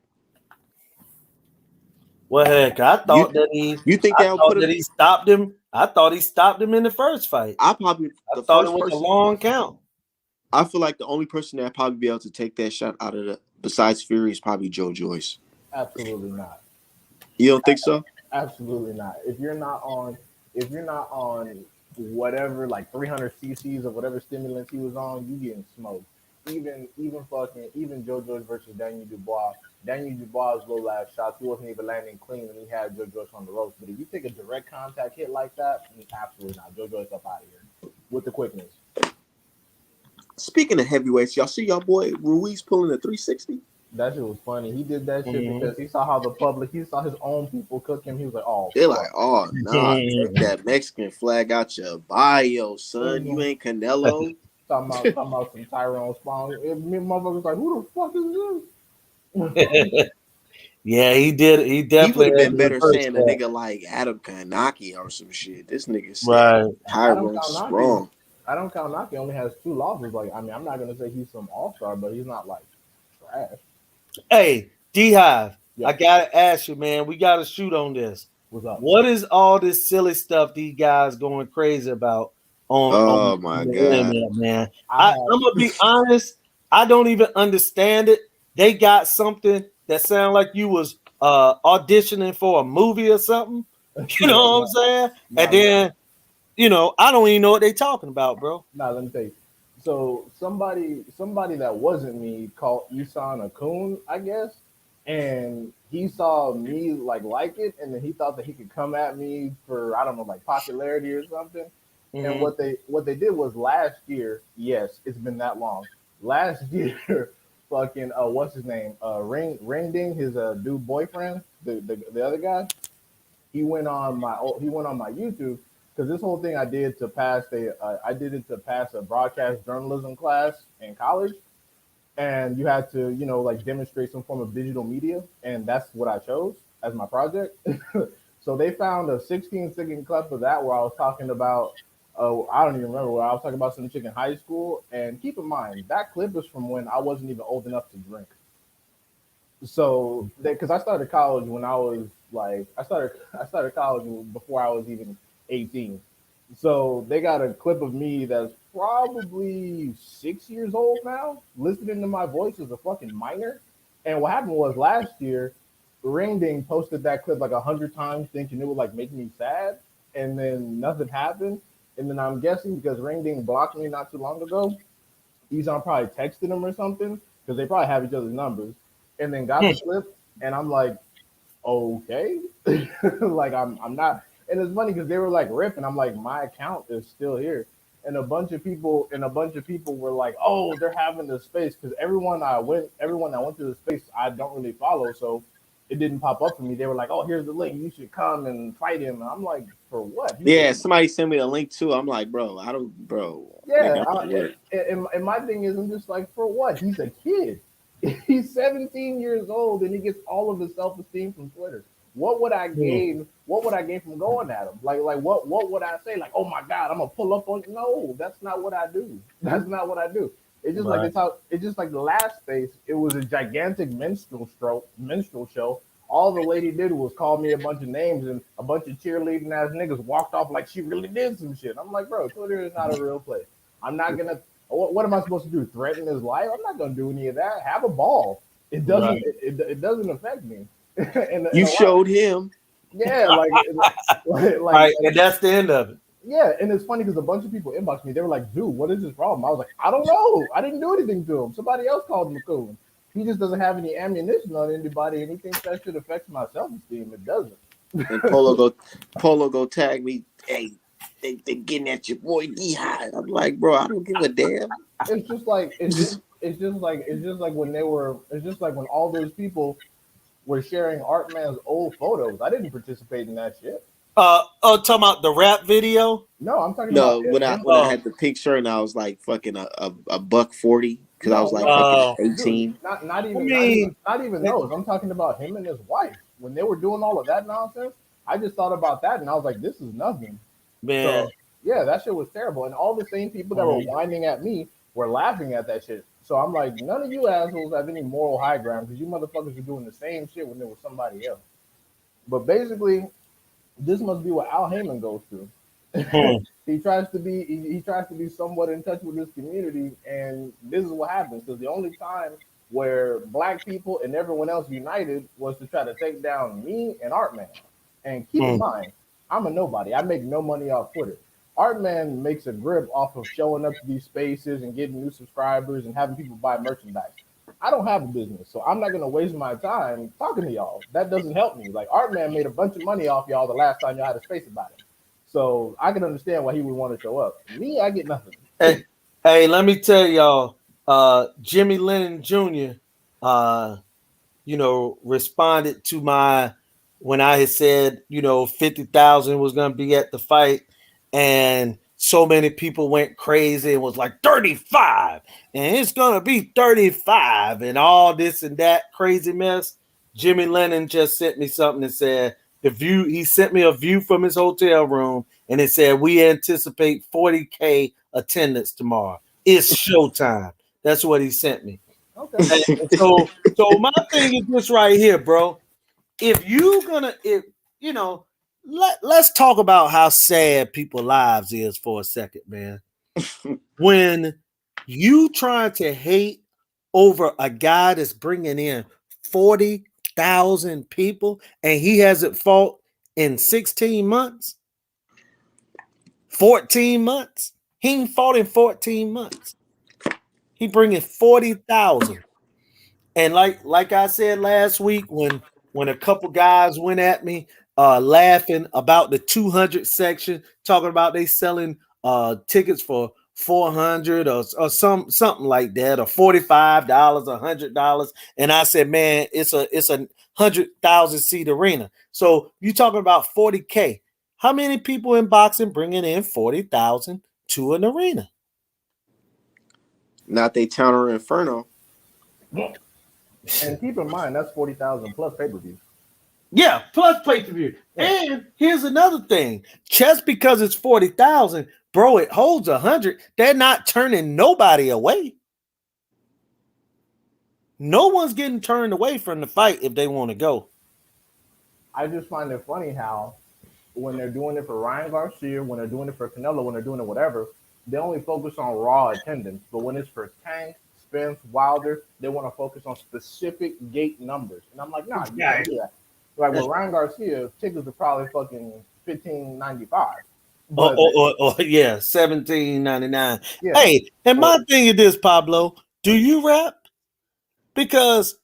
Well, heck, You you think I that would thought put that him? he stopped him. I thought he stopped him in the first fight. I probably I the thought it first was a person. long count. I feel like the only person that probably be able to take that shot out of the besides Fury is probably Joe Joyce. absolutely not. You don't think so? Absolutely not. If you're not on whatever, like 300 cc's of whatever stimulants he was on, you getting smoked. Even Joe Joyce versus Daniel Dubois. Daniel Dubois' low last shots, he wasn't even landing clean, and he had Joe Joyce on the ropes. But if you take a direct contact hit like that, absolutely not. Joe Joyce up out of here with the quickness. Speaking of heavyweights, y'all see y'all boy Ruiz pulling a 360? That shit was funny. He did that shit Mhm. because he saw how he saw his own people cook him. He was like, "Oh They're like, fuck." oh nah, take that Mexican flag out your bio, son. You ain't Canelo. Talking about some Tyrone Spong. Me motherfuckers like, who the fuck is this? Yeah, he did. He He would definitely have had been to better reverse saying a that. nigga like Adam Kanaki or some shit. This nigga said Right. Adam Tyrone Kaunaki, Strong. Adam Kaunaki only has 2 losses. Like, I mean, I'm not gonna say he's some all star, but he's not like trash. Hey, D Hive, I Yo, gotta ask you, man. We gotta shoot on this. what's up? What is all this silly stuff these guys going crazy about on Oh my the god. internet, man? I I'm gonna have be honest. I don't even understand it. They got something that sound like you was auditioning for a movie or something. You know yo, what I'm saying? And nah, then, I don't even know what they talking about, bro. let me tell you. So somebody that wasn't me called Isan a coon, I guess, and he saw me like it, and then he thought that he could come at me for, I don't know, like popularity or something. And Hmm. what they did was last year. Yes, it's been that long. Last year, fucking what's his name? Ring Ding, his dude boyfriend, the other guy. He went on my YouTube because this whole thing I did it to pass a broadcast journalism class in college, and you had to like demonstrate some form of digital media, and that's what I chose as my project. So they found a 16-second clip of that where I was talking about, I don't even remember, where I was talking about some chick in high school. And keep in mind that clip is from when I wasn't even old enough to drink. So because I started college when I was like I started college before I was even 18. So they got a clip of me that's probably 6 years old now, listening to my voice as a fucking minor. And what happened was last year, Ring Ding posted that clip like 100 times, thinking it would like make me sad, and then nothing happened. And then I'm guessing because Ring Ding blocked me not too long ago, he's on probably texting him or something because they probably have each other's numbers, and then got the clip. And I'm like, okay, like I'm not. And it's funny because they were like ripping. I'm like, my account is still here, and a bunch of people were like, oh, they're having this space because everyone that went to the space, I don't really follow, so it didn't pop up for me. They were like, oh, here's the link, you should come and fight him. And I'm like, for what? Yeah, somebody sent me the link too. I'm like, bro, I don't, bro. Yeah, and my thing is, I'm just like, for what? He's a kid. He's 17 years old, and he gets all of his self esteem from Twitter. What would I gain? What would I gain from going at him? Like what would I say? Like, oh my god, I'm gonna pull up on you. No, that's not what I do. That's not what I do. It's just like it's just like the last space. It was a gigantic minstrel show. All the lady did was call me a bunch of names, and a bunch of cheerleading ass niggas walked off like she really did some shit. I'm like, bro, Twitter is not a real place. I'm not gonna. What am I supposed to do? Threaten his life? I'm not gonna do any of that. Have a ball. It doesn't. Right. It doesn't affect me. and you showed him. Yeah, like right, and that's the end of it. Yeah, and it's funny because a bunch of people inboxed me. They were like, "Dude, what is his problem?" I was like, "I don't know. I didn't do anything to him. Somebody else called him a coon. He just doesn't have any ammunition on anybody, and he thinks that should affect my self-esteem. It doesn't." And Polo go tag me. Hey, they getting at your boy D High. I'm like, bro, I don't give a damn. It's just like when all those people were sharing Artman's old photos. I didn't participate in that shit. Talking about the rap video? No, I'm talking about when I had the pink shirt and I was like fucking a $140 because I was like fucking 18. Dude, not even those. I'm talking about him and his wife when they were doing all of that nonsense. I just thought about that and I was like, this is nothing, man. So, yeah, that shit was terrible, and all the same people that were whining at me were laughing at that shit. So I'm like, none of you assholes have any moral high ground because you motherfuckers are doing the same shit when there was somebody else. But basically, this must be what Al Heyman goes through. He tries to be somewhat in touch with his community, and this is what happens. Because the only time where black people and everyone else united was to try to take down me and Artman. And keep in mind, I'm a nobody. I make no money off Twitter. Artman makes a grip off of showing up to these spaces and getting new subscribers and having people buy merchandise. I don't have a business, so I'm not going to waste my time talking to y'all. That doesn't help me. Like, Artman made a bunch of money off y'all the last time y'all had a space about it. So I can understand why he would want to show up. Me, I get nothing. Hey, let me tell y'all, Jimmy Lennon Jr., responded to my, when I had said, 50,000 was going to be at the fight, and so many people went crazy and was like 35 and it's going to be 35 and all this and that crazy mess. Jimmy Lennon just sent me something that said he sent me a view from his hotel room and it said, we anticipate 40K attendance tomorrow. It's showtime. That's what he sent me. Okay. So my thing is this right here, bro. Let's talk about how sad people's lives is for a second, man. When you trying to hate over a guy that's bringing in 40,000 people and he hasn't fought in 16 months, 14 months. He ain't fought in 14 months. He bringing 40,000. And like I said last week, when a couple guys went at me, laughing about the 200 section, talking about they selling tickets for $400 or something like that, or $45, $100, and I said, man, it's a 100,000 seat arena. So you talking about 40K? How many people in boxing bringing in 40,000 to an arena? Not they Towner Inferno. And keep in mind that's 40,000 plus pay-per-view. Yeah, plus pay-per-view. Yeah. And here's another thing. Just because it's 40,000, bro, it holds 100. They're not turning nobody away. no one's getting turned away from the fight if they want to go. I just find it funny how when they're doing it for Ryan Garcia, when they're doing it for Canelo, when they're doing it whatever, they only focus on raw attendance. But when it's for Tank, Spence, Wilder, they want to focus on specific gate numbers. And I'm like, nah, you can't do that. Like with Ryan Garcia, tickets are probably fucking $15.95. But Yeah, $17.99. yeah, Hey, and my thing is this, Pablo. Do you rap? Because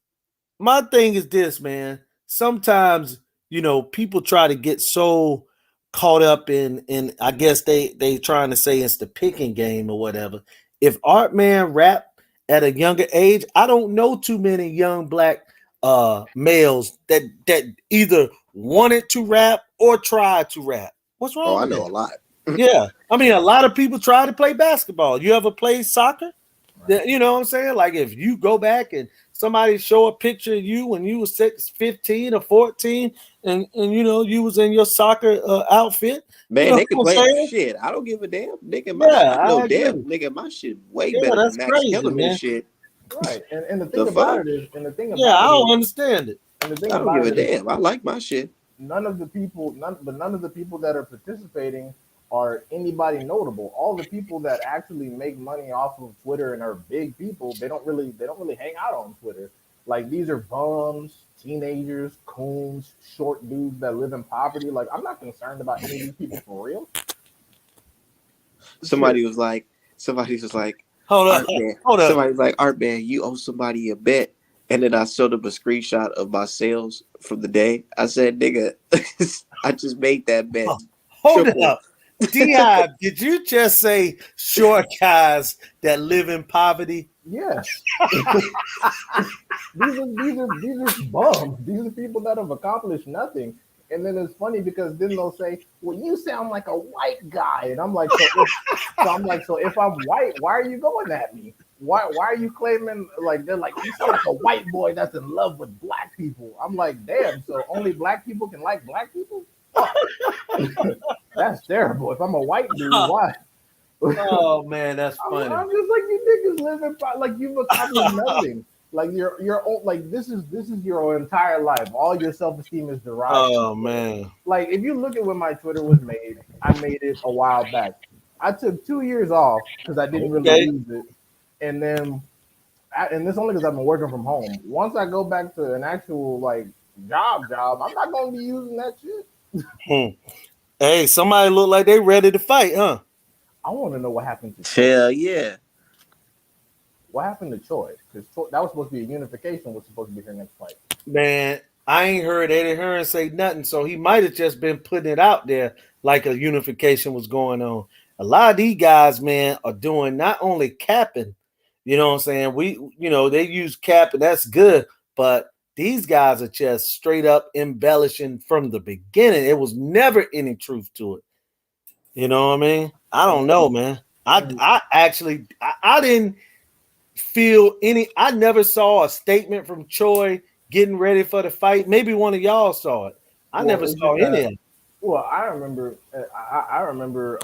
my thing is this, man. Sometimes, people try to get so caught up in I guess they trying to say it's the picking game or whatever. If Artman rap at a younger age, I don't know too many young black males that either wanted to rap or tried to rap. What's wrong Oh, I with know that? a lot. Yeah. I mean, a lot of people try to play basketball. You ever play soccer? right. You know what I'm saying? Like if you go back and somebody show a picture of you when you was 15 or 14 and you was in your soccer outfit. Man, You know they can what play I'm saying? shit. I don't give a damn. Nigga, Yeah, I know I damn. agree. Nigga, my shit way Yeah, better than that's Max crazy, Kellerman man. shit. Right. And the The thing fuck? about it is, and the thing Yeah, I about it don't is, understand it. and the thing I don't give about a it is, damn. I like my shit. none of the people that are participating are anybody notable. All the people that actually make money off of Twitter and are big people, they don't really hang out on Twitter. Like these are bums, teenagers, coons, short dudes that live in poverty. Like I'm not concerned about any of these people for real. Somebody Shit. was like, Hold up. Art man. Hold up. Somebody was like, Art man, you owe somebody a bet. And then I showed up a screenshot of my sales from the day. I said, nigga, I just made that bet. Hold Triple. up. D.I., did you just say short guys that live in poverty? Yes. these are bums. These are people that have accomplished nothing. And then it's funny because then they'll say, "Well, you sound like a white guy," and I'm like, so if I'm white, why are you going at me? Why are you claiming like they're like you sound like a white boy that's in love with black people? I'm like, damn. So only black people can like black people? That's terrible. If I'm a white dude, why? Oh man, that's funny. I'm just like you niggas live in like you've accomplished nothing. Like you're like this is your entire life. All your self esteem is derived. Oh man. Like if you look at when my Twitter was made, I made it a while back. I took 2 years off because I didn't really use it, and then and this only because I've been working from home. Once I go back to an actual like job, I'm not gonna be using that shit. Hey, somebody look like they ready to fight, huh? I want to know what happened to Choi. Hell yeah. What happened to Choi? Because that was supposed to be a unification. Was supposed to be her next fight. Man, I ain't heard Eddie Hearn say nothing, so he might have just been putting it out there like a unification was going on. A lot of these guys, man, are doing not only capping, you know what I'm saying? They use cap and that's good, but these guys are just straight up embellishing from the beginning. It was never any truth to it. You know what I mean? I don't know, man. I actually didn't feel any. I never saw a statement from Choi getting ready for the fight. Maybe one of y'all saw it. I never saw any of it. Well, I remember. I remember.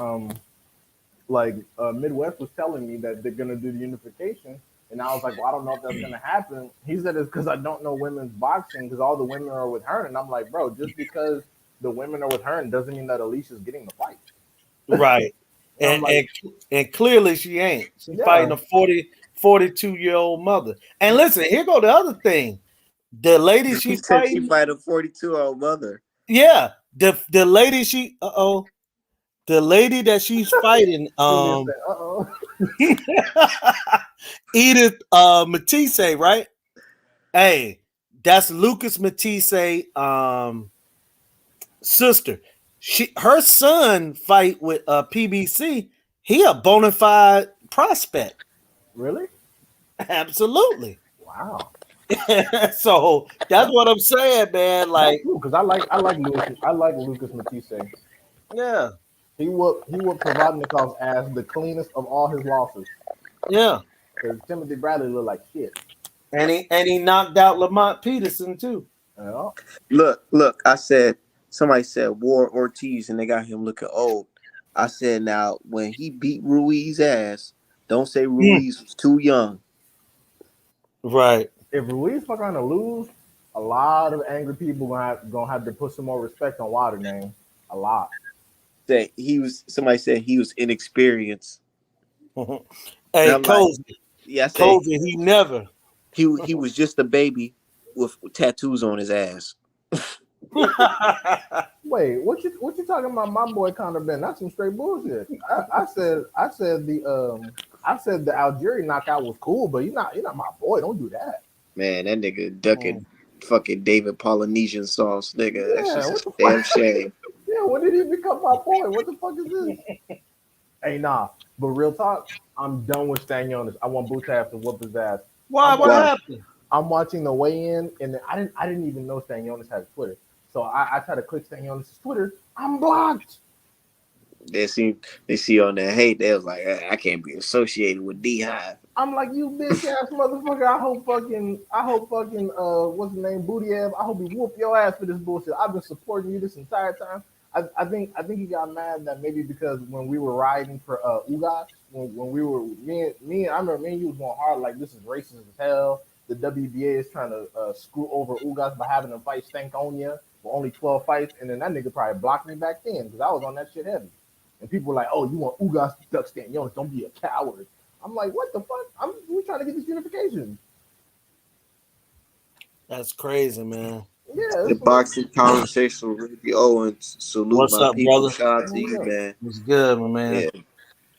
Midwest was telling me that they're gonna do the unification, and I was like, well, I don't know if that's gonna happen. He said it's because I don't know women's boxing because all the women are with her, and I'm like, bro, just because the women are with her doesn't mean that Alicia's getting the fight. Right. and clearly she ain't. She's fighting a 42-year-old mother. And listen, here go the other thing. The lady She she's said she fighting. fight a 42-year-old mother. Yeah. The lady the lady that she's fighting, Edith Matisse, right? Hey, that's Lucas Matisse sister. Her son fight with PBC. He a bona fide prospect. Really? Absolutely. Wow. So that's what I'm saying, man. Like, because I like Lucas Matisse. Yeah. He whooped Provodnikov's ass the cleanest of all his losses. Yeah. Because Timothy Bradley looked like shit. And he knocked out Lamont Peterson too. Yeah. Look, somebody said War Ortiz and they got him looking old. I said, now when he beat Ruiz's ass, don't say Ruiz was too young. Right. if Ruiz fuck around to lose, a lot of angry people gonna have to put some more respect on Wilder name. A lot. Somebody said he was inexperienced. And Hey, I'm like, Cozy, yeah, I say he never. he was just a baby with tattoos on his ass. Wait, what you talking about? My boy Conor Ben? That's some straight bullshit. I said the Algeria knockout was cool, but you're not my boy. Don't do that. Man, that nigga ducking fucking David Polynesian sauce, nigga. That's Yeah, just a what the fuck? damn shame. Yeah, when did he become my boy? What the fuck is this? Hey, nah. But real talk, I'm done with Stanionis. I want Butav to whoop his ass. Why? I'm What Why? happened? I'm watching the weigh-in, and I didn't even know Stanionis had a Twitter. So I try to click Stanionis' Twitter. I'm blocked. They see on that hate, they was like, I can't be associated with D Hive. I'm like, you bitch ass motherfucker. I hope fucking what's his name, Butiev. I hope he whoop your ass for this bullshit. I've been supporting you this entire time. I think he got mad that maybe because when we were riding for Ugas, when we were I remember me and you was going hard like this is racist as hell. The WBA is trying to screw over Ugas by having him fight Stankonia for only 12 fights, and then that nigga probably blocked me back then because I was on that shit heavy. And people were like, "Oh, you want Ugas to duck Stanionis? Don't be a coward." I'm like, "What the fuck? We're trying to get this unification." That's crazy, man. Yeah, The boxing conversation with Ricky Owens. Salute What's my up, people. brother? Shout out to you, man. What's good, my man? Yeah.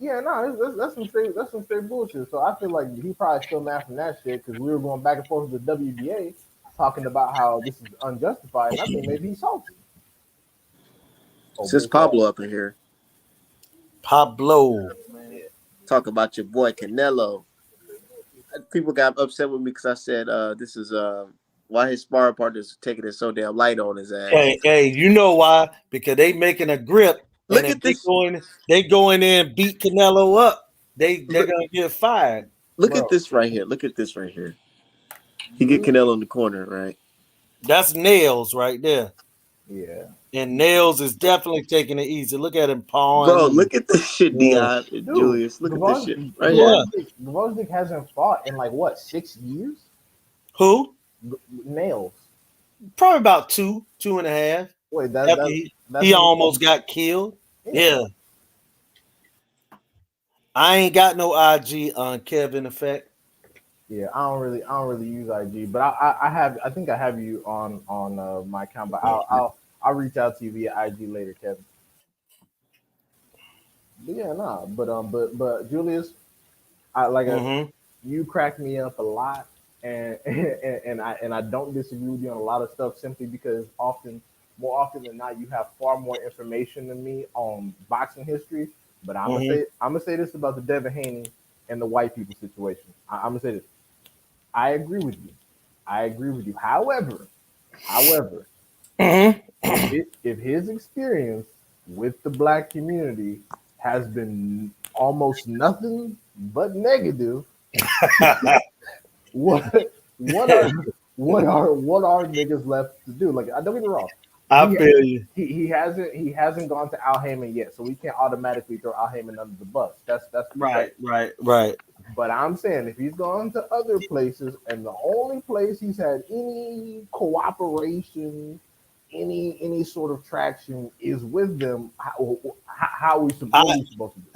yeah, no, that's some straight bullshit. So I feel like he probably still mad from that shit because we were going back and forth with the WBA talking about how this is unjustified, and I think maybe he's salty. Oh, Since bitch, yeah. Pablo up in here, Pablo. yeah. Talk about your boy Canelo. People got upset with me because I said this is why his sparring partners taking it so damn light on his ass. Hey, you know why? Because they making a grip, and Look if at this. they go in there and beat Canelo up, they're Look, gonna get fired. look at Bro. this right here. Look at this right here. He get Canelo in the corner, right? That's Nails right there. Yeah. And Nails is definitely taking it easy. Look at him Bro, pawing. And, look at this shit, yeah, Dion and Dude, Julius. Look at this shit right here. yeah. Gvozdyk hasn't fought in like what 6 years? Who? Nails. Probably about 2.5. Wait, After that's he when almost got killed. yeah. Yeah. I ain't got no IG on Kevin Effect. Yeah, I don't really use IG, but I think I have you on my account, but I'll reach out to you via IG later, Kevin. But yeah, nah, but Julius, Mm-hmm. you crack me up a lot, and and I don't disagree with you on a lot of stuff simply because more often than not, you have far more information than me on boxing history. But Mm-hmm. I'm gonna say this about the Devin Haney and the white people situation. I'm gonna say this. I agree with you. I agree with you. However, Mm-hmm. if his experience with the black community has been almost nothing but negative, what what are what are niggas left to do? Like, don't get me wrong, I he feel you. he hasn't gone to Al Heyman yet, so we can't automatically throw Al Heyman under the bus. That's Right. But I'm saying if he's gone to other places and the only place he's had any cooperation, any sort of traction is with them, what are we supposed to do?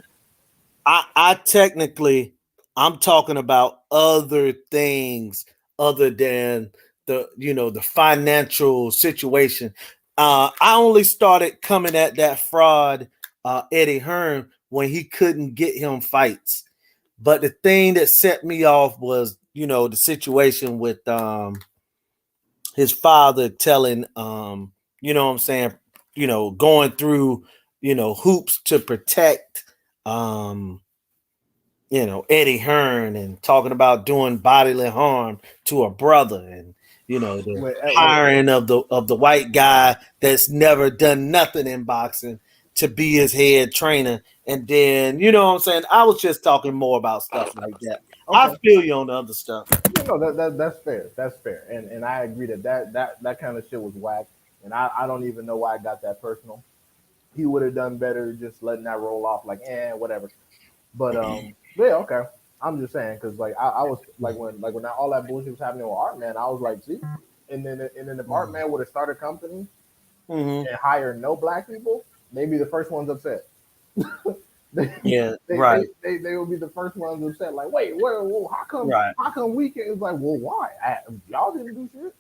I technically I'm talking about other things other than the financial situation. I only started coming at that fraud Eddie Hearn when he couldn't get him fights. But the thing that set me off was, the situation with his father telling what I'm saying, going through, hoops to protect um Eddie Hearn and talking about doing bodily harm to a brother and the Wait, hiring of the white guy that's never done nothing in boxing to be his head trainer. And then, what I'm saying? I was just talking more about stuff like that. I okay. feel you on the other stuff. No, that's fair. That's fair. And I agree that kind of shit was whack. And I don't even know why I got that personal. He would have done better just letting that roll off like, whatever. But yeah, okay. I'm just saying because like I was like when all that bullshit was happening with Artman, I was like, see, and then if Artman would have started a company Mm-hmm. and hired no black people, they'd be the first ones upset. they, Yeah, they, right, they, they, they would be the first ones upset. Like, wait, whoa, right, how come we can't? It's like, well, why? Y'all didn't do shit.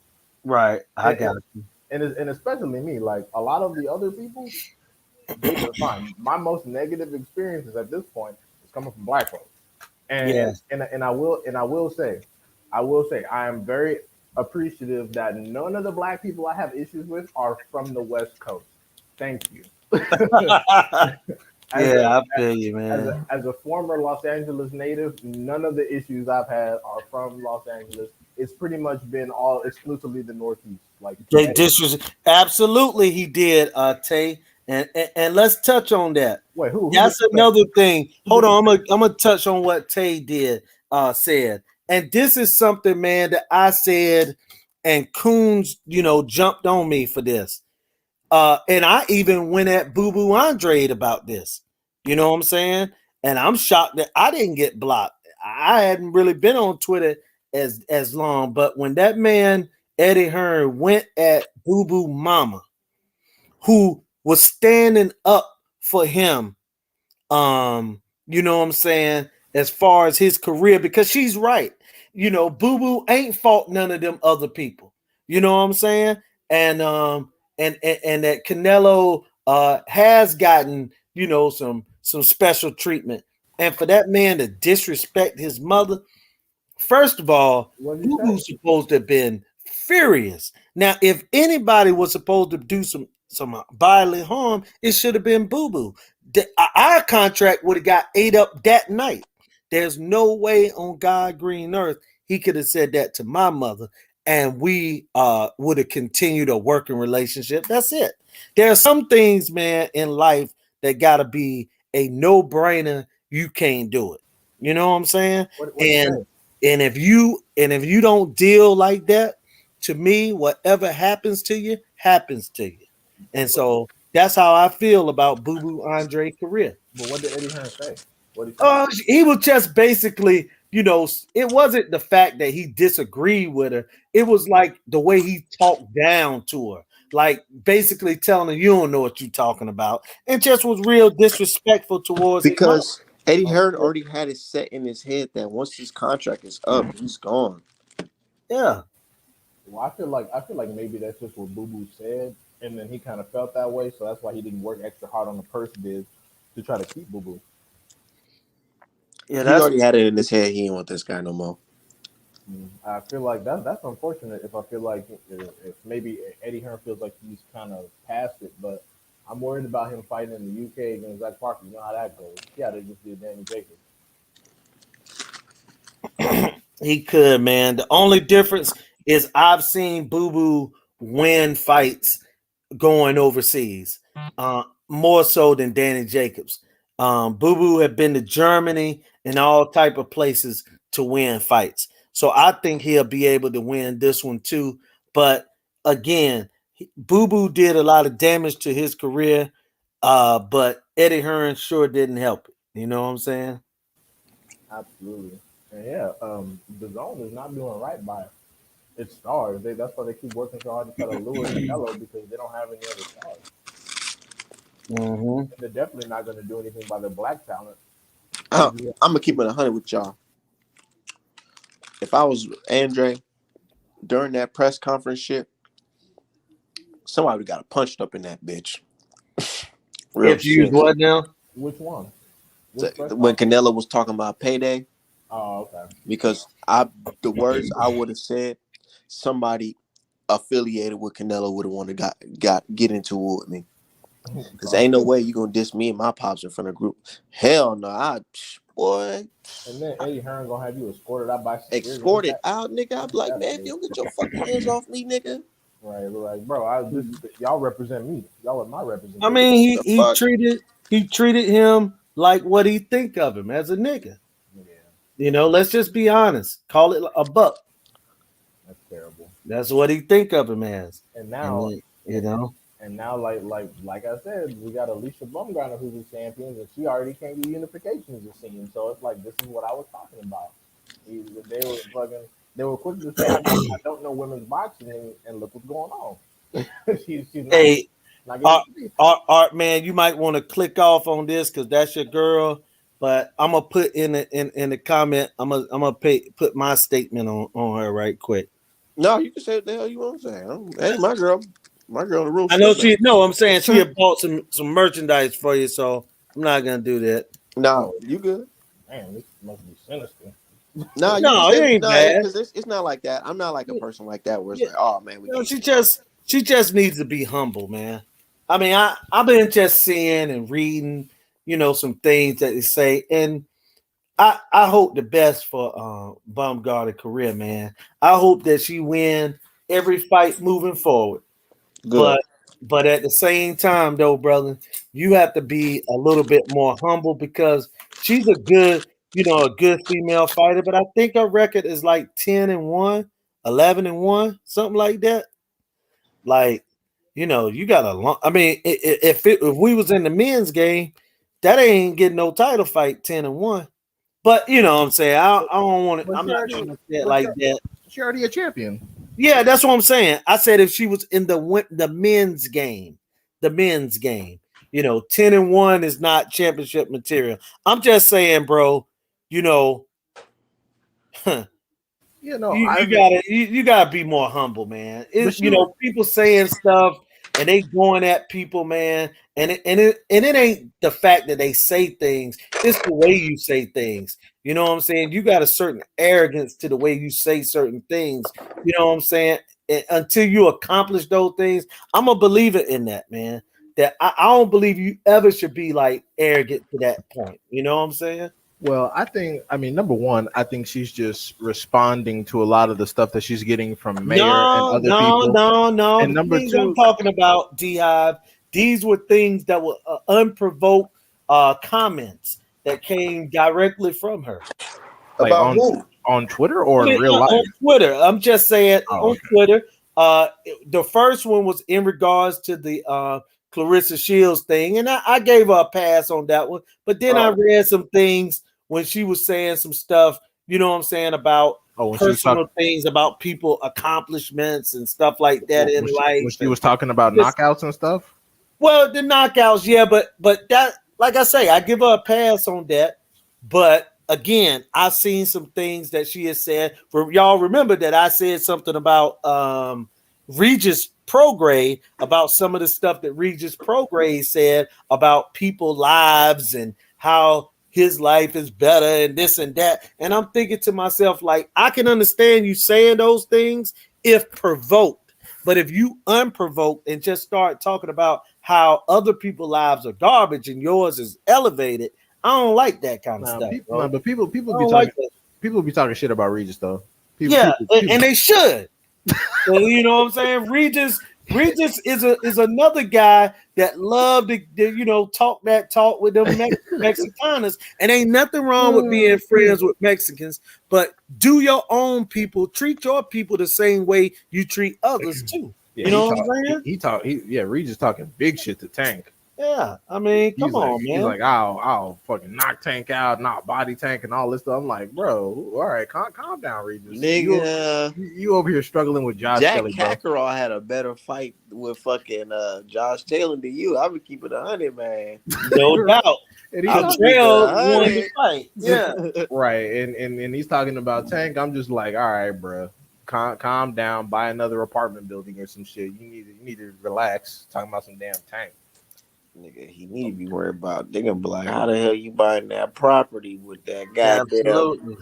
right. I And, got you. and especially me, like a lot of the other people, they were fine. My most negative experiences at this point is coming from black folks. And Yeah. I will say, I am very appreciative that none of the black people I have issues with are from the West Coast. Thank you. as a Yeah, I feel you, man. as a former Los Angeles native, none of the issues I've had are from Los Angeles. It's pretty much been all exclusively the Northeast. Like, They absolutely he did, Tay. And let's touch on that. wait, who That's disrespect? another thing. Who Hold on, disrespect? I'm gonna touch on what Tay did said. And this is something, man, that I said, and Coons, jumped on me for this. And I even went at Boo Boo Andre about this. You know what I'm saying? And I'm shocked that I didn't get blocked. I hadn't really been on Twitter as long, but when that man Eddie Hearn went at Boo Boo Mama, who was standing up for him, you know what I'm saying, as far as his career, because she's right. Boo Boo ain't fought none of them other people. You know what I'm saying? And that Canelo has gotten, some special treatment. And for that man to disrespect his mother, first of all, What did he Boo say? Boo's supposed to have been furious. Now, if anybody was supposed to do some bodily harm, it should have been Boo Boo. Our contract would have got ate up that night. There's no way on God green earth he could have said that to my mother, and we would have continued a working relationship. That's it. There are some things, man, in life that gotta be a no-brainer. You can't do it. You know what I'm saying? What did he And say? if you don't deal like that, to me, whatever happens to you, happens to you. And But, so that's how I feel about Boo Boo Andre career. but what did Eddie Hearn say? What did he say? He was just basically, it wasn't the fact that he disagreed with her. It was like the way he talked down to her, like basically telling her you don't know what you're talking about, and just was real disrespectful towards his mother. Because Eddie Oh, Hearn already had it set in his head that once his contract is up, he's gone. Yeah. well, I feel like maybe that's just what Boo Boo said, and then he kind of felt that way, so that's why he didn't work extra hard on the purse bid to try to keep Boo Boo. Yeah, He that's already had it in his head. He didn't want this guy no more. I feel like that's unfortunate. If I feel like if maybe Eddie Hearn feels like he's kind of past it, but I'm worried about him fighting in the UK against Zach Parker. You know how that goes. Yeah, they just did Danny Jacobs. he could, man. The only difference is I've seen Boo Boo win fights going overseas, more so than Danny Jacobs. Boo Boo had been to Germany and all type of places to win fights, so I think he'll be able to win this one too. But again, Boo Boo did a lot of damage to his career, but Eddie Hearn sure didn't help it. You know what I'm saying? Absolutely. And yeah, the zone is not doing right by its stars. That's why they keep working so hard to try to lure Canelo because they don't have any other stars. Mm-hmm. And they're definitely not going to do anything by their black talent. I'm gonna keep it 100 with y'all. If I was Andre during that press conference shit, somebody got punched up in that bitch. Real If you use shit. what now? Which one? Which press When conference? Canelo was talking about payday, Oh, okay. because the words I would have said, somebody affiliated with Canelo would have wanted to get into it with me. Cause So ain't no I way you gonna diss me and my pops in front of group. Hell no, boy, and then Eddie Hearn gonna have you escorted out by security. escorted out, nigga. I'd be like, That's man, if you don't get your fucking hands off me, nigga. right. Like, bro, y'all represent me. Y'all are my I representation. mean, he The he fuck? treated he treated him like what he think of him as a nigga. Yeah, Let's just be honest. Call it a buck. that's terrible. That's what he think of him as. And And now, then, and, And now, like I said, we got Alicia Bumgarner who's the champion, and she already came to unification as a scene. So it's like this is what I was talking about. They were fucking. They were quick to say, I don't know women's boxing, and look what's going on. she's not, Hey, not Art, getting Art, man, you might want to click off on this because that's your girl. But I'm gonna put in the comment. I'm gonna put my statement on her right quick. No, you can say what the hell you want to say. Hey, my girl in the room. I know she. No, I'm saying she had bought some merchandise for you, so I'm not gonna do that. No, you good. Man, this must be sinister. No, you can No, say it ain't no bad. because it's not like that. I'm not like a person like that where it's Yeah. like, oh man, we No, can't. she just needs to be humble, man. I mean, I've been just seeing and reading, some things that they say, and I hope the best for Baumgartner career, man. I hope that she win every fight moving forward. Good. But at the same time, though, brother, you have to be a little bit more humble because she's a good female fighter. But I think her record is like 10-1, 11-1, something like that. Like, you got a long. I mean, if we was in the men's game, that ain't getting no title fight 10-1. But you know what I'm saying. I don't want it. But I'm she not already, trying to say it but like that. she already a champion. Yeah, that's what I'm saying. I said if she was in the men's game, 10-1 is not championship material. I'm just saying, bro. You know, you gotta be more humble, man. But she was, People saying stuff and they going at people, man. And it ain't the fact that they say things; it's the way you say things. You know what I'm saying? You got a certain arrogance to the way you say certain things. You know what I'm saying? And until you accomplish those things, I'm a believer in that, man. That I don't believe you ever should be like arrogant to that point. You know what I'm saying? well, I mean, number one, I think she's just responding to a lot of the stuff that she's getting from Mayor and No, other no, people. no, no. And The number things I'm two, talking about, D-Hive, these were things that were unprovoked comments that came directly from her. like About who? on Twitter I or in mean, real on life. Twitter. I'm just saying Oh, on okay. Twitter. The first one was in regards to the Clarissa Shields thing, and I gave her a pass on that one. But then I read some things when she was saying some stuff, you know what I'm saying, about Oh, when she was personal talking, things, about people accomplishments and stuff like that in when life. she And was talking about just, knockouts and stuff. well, the knockouts, yeah, but that, like I say, I give her a pass on that. But again, I've seen some things that she has said. For y'all, remember that I said something about Regis Prograde, about some of the stuff that Regis Prograde said about people lives and how his life is better and this and that. And I'm thinking to myself, like, I can understand you saying those things if provoked. But if you unprovoked and just start talking about how other people's lives are garbage and yours is elevated, I don't like that kind of Nah, stuff, bro. but people I be don't like talking that. people be talking shit about Regis though. Yeah, People and they should. So, you know what I'm saying? Regis is another guy that love to talk that talk with them Mexicanos, and ain't nothing wrong with being friends with Mexicans, but do your own people, treat your people the same way you treat others too. Yeah, You know what I'm saying? Regis talking big shit to Tank. Yeah, I mean, come on, He's man. like, I'll fucking knock Tank out, knock body Tank, and all this stuff. I'm like, bro, all right, calm down, Regis. Nigga, You over here struggling with Josh Jack Kelly, bro. Kakarot had a better fight with fucking Josh Taylor than you. I would keep it 100, man. No doubt. And he's I would talking, keep it Trail won the 100. fight. Yeah. right, and he's talking about Tank. I'm just like, all right, bro, calm down, buy another apartment building or some shit. You need to relax. Talking about some damn Tank. Nigga, he need to be worried about. They gonna be like, how the hell you buying that property with that goddamn? Absolutely.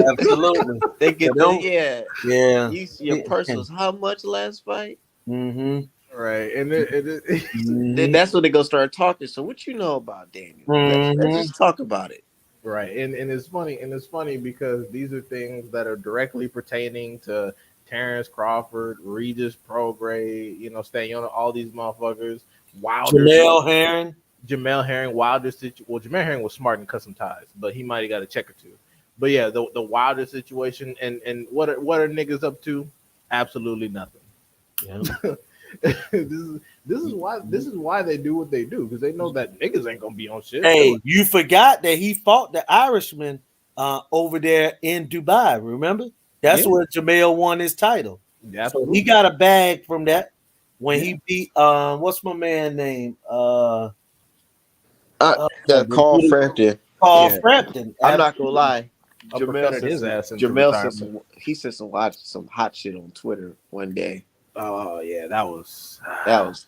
Absolutely. They get But the don't, yeah. yeah. Your purse was how much last fight? Mm-hmm. Right, and Then that's when they gonna start talking. So what you know about Daniel? Let's just talk about it. right, and it's funny because these are things that are directly pertaining to Terrence Crawford, Regis Prograde, Staniona, all these motherfuckers. Wilder, Jamel Herring, Wilder situation. Well, Jamel Herring was smart in custom ties, but he might have got a check or two. But yeah, the Wilder situation and what are niggas up to? Absolutely nothing. Yeah. This is why they do what they do, because they know that niggas ain't gonna be on shit. Hey, you forgot that he fought the Irishman over there in Dubai. Remember? That's where Jamel won his title. So he got a bag from that when he beat what's my man name? Carl Frampton. Carl Frampton. I'm not gonna lie. Jamel said some hot shit on Twitter one day. Oh yeah, that was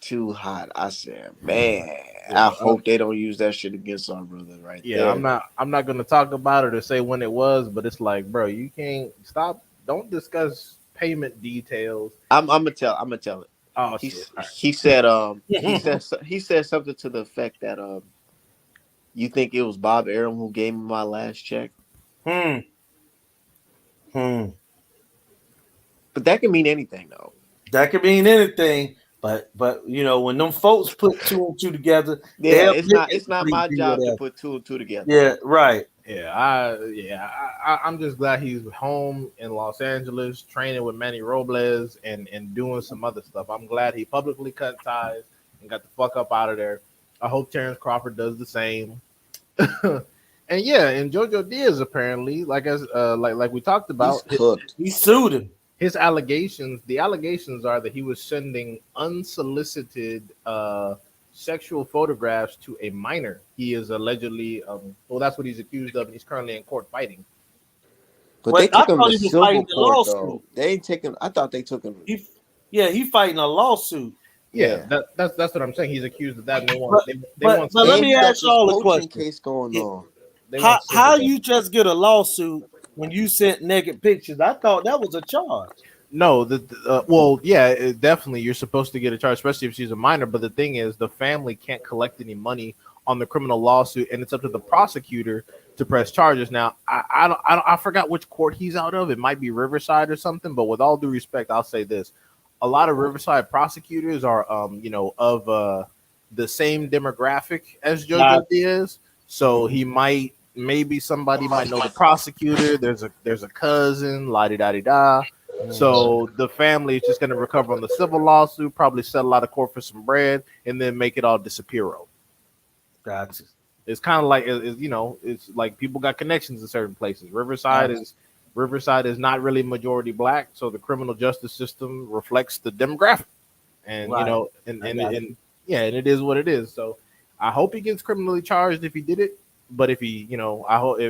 too hot. I said, man, I hope they don't use that shit against our brother there. Yeah, I'm not gonna talk about it or say when it was, but it's like, bro, you can't stop. Don't discuss payment details. I'm gonna tell it. Oh, he said he said something to the effect that you think it was Bob Arum who gave me my last check? But that can mean anything, though. That could mean anything, but you know, when them folks put two and two together, it's not my job to put two and two together. Yeah, right. I'm just glad he's home in Los Angeles, training with Manny Robles and doing some other stuff. I'm glad he publicly cut ties and got the fuck up out of there. I hope Terrence Crawford does the same. And Jojo Diaz apparently, like we talked about, he sued him. The allegations are that he was sending unsolicited sexual photographs to a minor. He is allegedly, that's what he's accused of, and he's currently in court fighing. But they took him to civil court, though. They ain't taking. I thought they took him. He fighting a lawsuit. Yeah, that's what I'm saying. He's accused of that. And but let me ask y'all a question. Case going on. How you just get a lawsuit when you sent naked pictures? I thought that was a charge. No, definitely you're supposed to get a charge, especially if she's a minor. But the thing is, the family can't collect any money on the criminal lawsuit, and it's up to the prosecutor to press charges. Now, I forgot which court he's out of. It might be Riverside or something. But with all due respect, I'll say this: a lot of Riverside prosecutors are, of the same demographic as Jojo Diaz. So maybe somebody might know the prosecutor. There's a cousin, la-di-da-di-da. So the family is just going to recover on the civil lawsuit, probably settle out of court for some bread, and then make it all disappear. Gotcha. It's kind of like, it's like people got connections in certain places. Riverside is not really majority black, so the criminal justice system reflects the demographic, and and it is what it is. So I hope he gets criminally charged if he did it. But if he, I hope,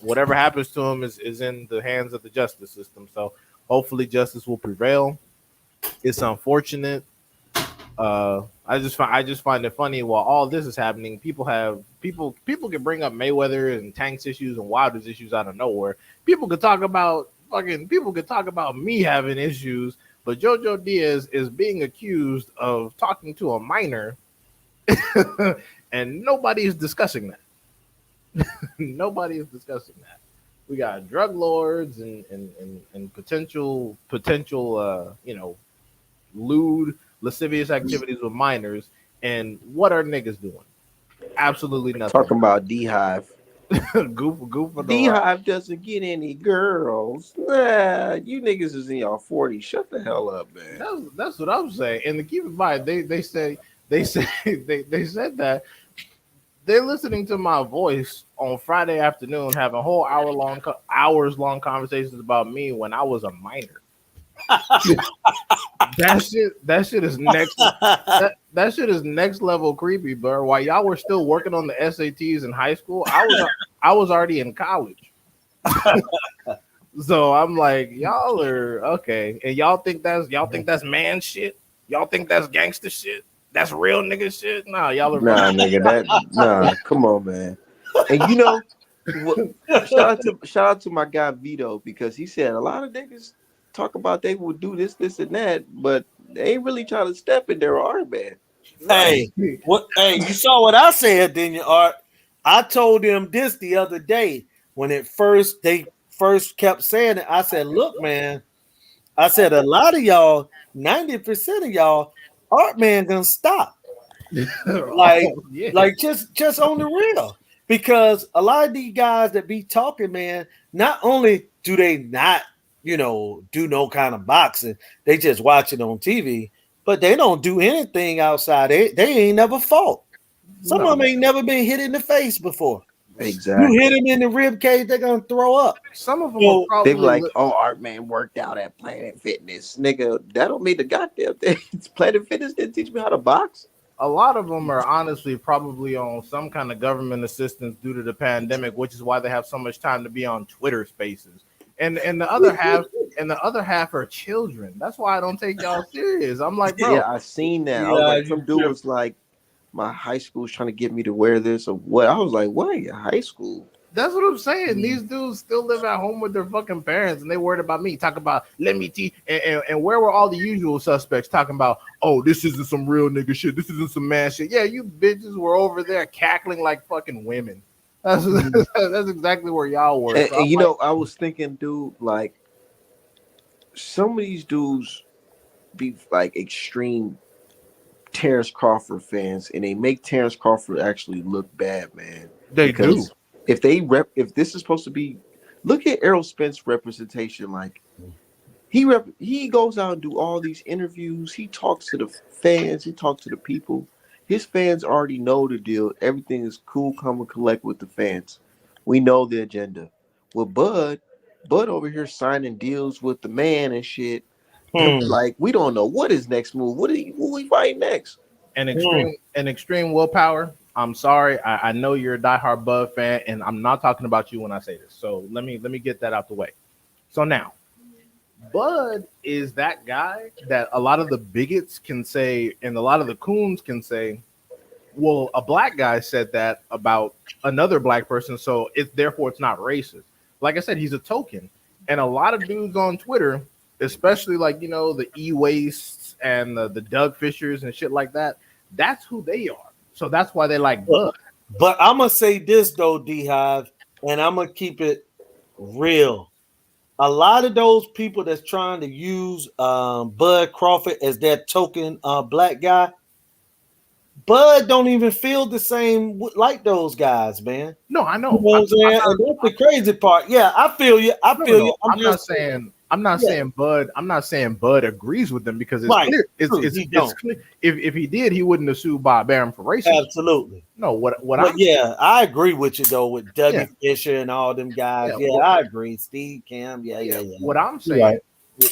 whatever happens to him is in the hands of the justice system. So hopefully justice will prevail. It's unfortunate. I just find it funny while all this is happening, people can bring up Mayweather and Tank's issues and Wilder's issues out of nowhere. People could talk about me having issues, but Jojo Diaz is being accused of talking to a minor, and nobody is discussing that. Nobody is discussing that. We got drug lords and potential lewd, lascivious activities with minors. And what are niggas doing? Absolutely nothing. Talking about D-Hive. goof. D-Hive doesn't get any girls. Nah, you niggas is in your 40s. Shut the hell up, man. That's what I'm saying. And to keep in mind, they said that they're listening to my voice on Friday afternoon, having whole hours long conversations about me when I was a minor. that shit is next. That shit is next level creepy, bro. While y'all were still working on the SATs in high school, I was already in college. So I'm like, y'all are okay, and y'all think that's man shit. Y'all think that's gangster shit. That's real nigga shit. Nah, y'all are nigga. Come on, man. And shout out to my guy Vito, because he said a lot of niggas talk about they will do this, and that, but they ain't really trying to step in their art, man. Hey, you saw what I said, didn't you, Art? I told them this the other day when they first kept saying it. I said, look, man. I said a lot of y'all, 90% of y'all, Art Man gonna stop. like just on the real. Because a lot of these guys that be talking, man, not only do they not, do no kind of boxing, they just watch it on TV. but they don't do anything outside. They ain't never fought. Some No. of them ain't never been hit in the face before. Exactly. You hit them in the rib cage, they're gonna throw up. Some of them So, are They be probably like, "Oh, Art Man worked out at Planet Fitness, nigga." That don't mean the goddamn thing. Planet Fitness didn't teach me how to box. a lot of them are honestly probably on some kind of government assistance due to the pandemic, which is why they have so much time to be on Twitter Spaces. And the other half are children. That's why I don't take y'all serious. I'm like, bro, Yeah, I seen that. I was yeah, like, you some dude was like, "My high school's trying to get me to wear this or what?" I was like, "What? Your high school?" that's what I'm saying. These dudes still live at home with their fucking parents, and they worried about me. Talk about let me teach, and where were all the usual suspects talking about? Oh, this isn't some real nigga shit. This isn't some man shit. Yeah, you bitches were over there cackling like fucking women. That's that's exactly where y'all were. And, So and I'm you like, know, I was thinking, dude, like some of these dudes be like extreme Terrence Crawford fans, and they make Terrence Crawford actually look bad, man. they do. Because if this is supposed to be, look at Errol Spence representation. Like he goes out and do all these interviews. He talks to the fans. He talks to the people. His fans already know the deal. Everything is cool, come and collect with the fans. We know the agenda. With Bud over here signing deals with the man and shit. Hmm. Like we don't know what his next move. Who we fight next? And Hmm. extreme willpower. I'm sorry. I know you're a diehard Bud fan, and I'm not talking about you when I say this. So let me get that out the way. So now, Bud is that guy that a lot of the bigots can say, and a lot of the coons can say, well, a black guy said that about another black person, so it's not racist. Like I said, he's a token, and a lot of dudes on Twitter, especially like the e-wastes and the Doug Fishers and shit like that, that's who they are. So that's why they like But, Bud. but I'm gonna say this though, D Hive, and I'm gonna keep it real. A lot of those people that's trying to use Bud Crawford as that token black guy, Bud don't even feel the same like those guys, man. No, I You know know. what I'm, I'm I'm saying? not. And that's the crazy part. Yeah, I feel you. I No, feel you. no, I'm I'm not just saying. I'm not yeah, saying Bud. I'm not saying Bud agrees with them because it's right. clear. True, he It's don't. clear. If he did, he wouldn't have sued Bob Arum for racism. Absolutely. No, what But I'm yeah, I agree with you though with yeah Dougie Fisher and all them guys. yeah Yeah, I agree. Steve Cam. Yeah, yeah, yeah. yeah. What I'm You're right.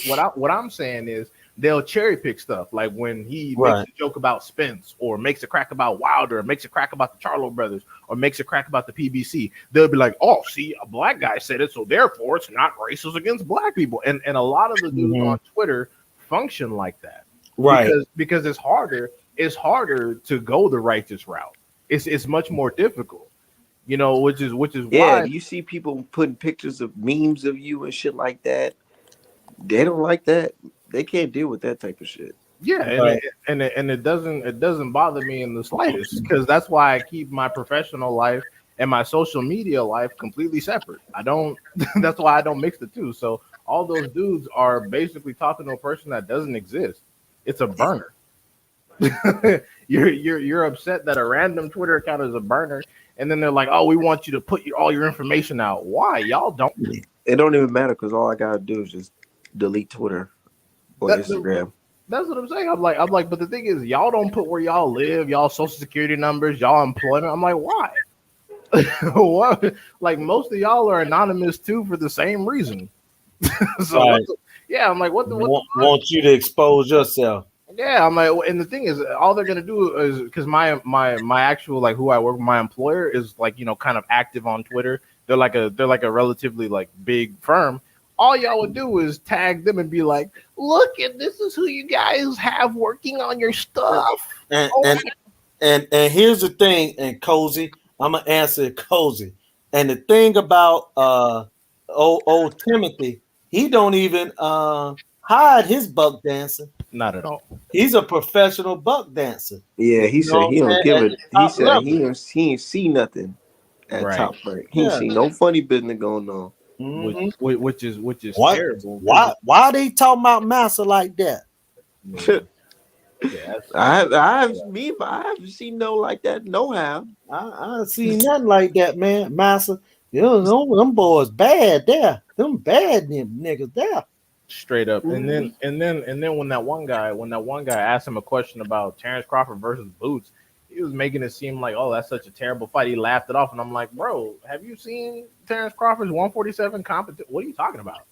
saying, what I'm saying is they'll cherry pick stuff like when he makes Right. a joke about Spence or makes a crack about Wilder, or makes a crack about the Charlo brothers, or makes a crack about the PBC. They'll be like, "Oh, see, a black guy said it, so therefore it's not racist against black people." And a lot of the dudes Mhm. on Twitter function like that Right. because it's harder to go the righteous route. It's much more difficult, which is Yeah, why if you see people putting pictures of memes of you and shit like that, they don't like that. They can't deal with that type of shit. yeah, and Right. it doesn't bother me in the slightest because that's why I keep my professional life and my social media life completely separate. I don't. That's why I don't mix the two. So all those dudes are basically talking to a person that doesn't exist. It's a burner. You're upset that a random Twitter account is a burner, and then they're like, "Oh, we want you to put all your information out." Why y'all don't? It don't even matter because all I gotta do is just delete Twitter or That, that- Instagram. that's what I'm saying. I'm like, but the thing is, y'all don't put where y'all live, y'all social security numbers, y'all employment. I'm like, why? What? Like most of y'all are anonymous too for the same reason. So Right. yeah, I'm like, what the fuck? Want you to expose yourself. Yeah, I'm like, and the thing is, all they're gonna do is because my actual like who I work with, my employer is like kind of active on Twitter. They're like a relatively like big firm. All y'all would do is tag them and be like, "Look, and this is who you guys have working on your stuff." And Oh, and and here's the thing, and Cozy, I'm gonna answer it Cozy. And the thing about old Timothy, he don't even hide his buck dancing. not at all. He's a professional buck dancer. Yeah, he You know said what he I'm don't saying? give At it. the He top said level. he ain't see nothing at Right. top rank. He ain't Yeah. see no funny business going on. which Mm-hmm. which is What? terrible because Why they talking about massa like that? yeah, yeah, I haven't seen no like that. No how. I ain't seen nothing like that, man. Massa, you know them boys bad there. Them bad niggas there. Straight up. And then when that one guy asked him a question about Terrence Crawford versus Boots, he was making it seem like, oh, that's such a terrible fight. He laughed it off, and I'm like, bro, have you seen Terrence Crawford's 147 competition? What are you talking about?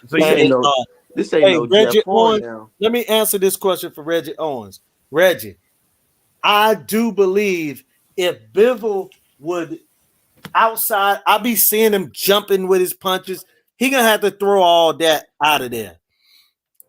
So This you ain't Hey, no, this ain't hey, no Jeff Reggie Horn Owens, now. let me answer this question for Reggie Owens. Reggie, I do believe if Bivol would outside, I be seeing him jumping with his punches. He gonna have to throw all that out of there.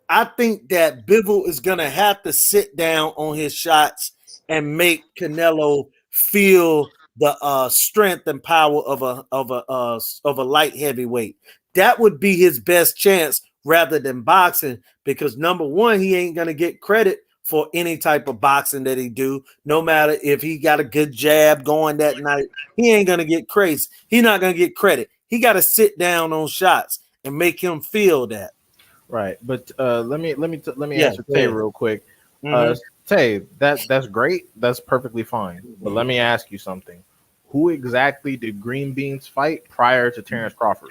I think that Bivol is gonna have to sit down on his shots and make Canelo feel the strength and power of a light heavyweight. That would be his best chance rather than boxing, because number one, he ain't gonna get credit for any type of boxing that he do. No matter if he got a good jab going that night, he ain't gonna get crazy. He's not gonna get credit. He got to sit down on shots and make him feel that. right. But let me Yeah, answer Tay yeah. real quick. Mhm. Tay, that's great. That's perfectly fine. But let me ask you something. Who exactly did Green Beans fight prior to Terrence Crawford?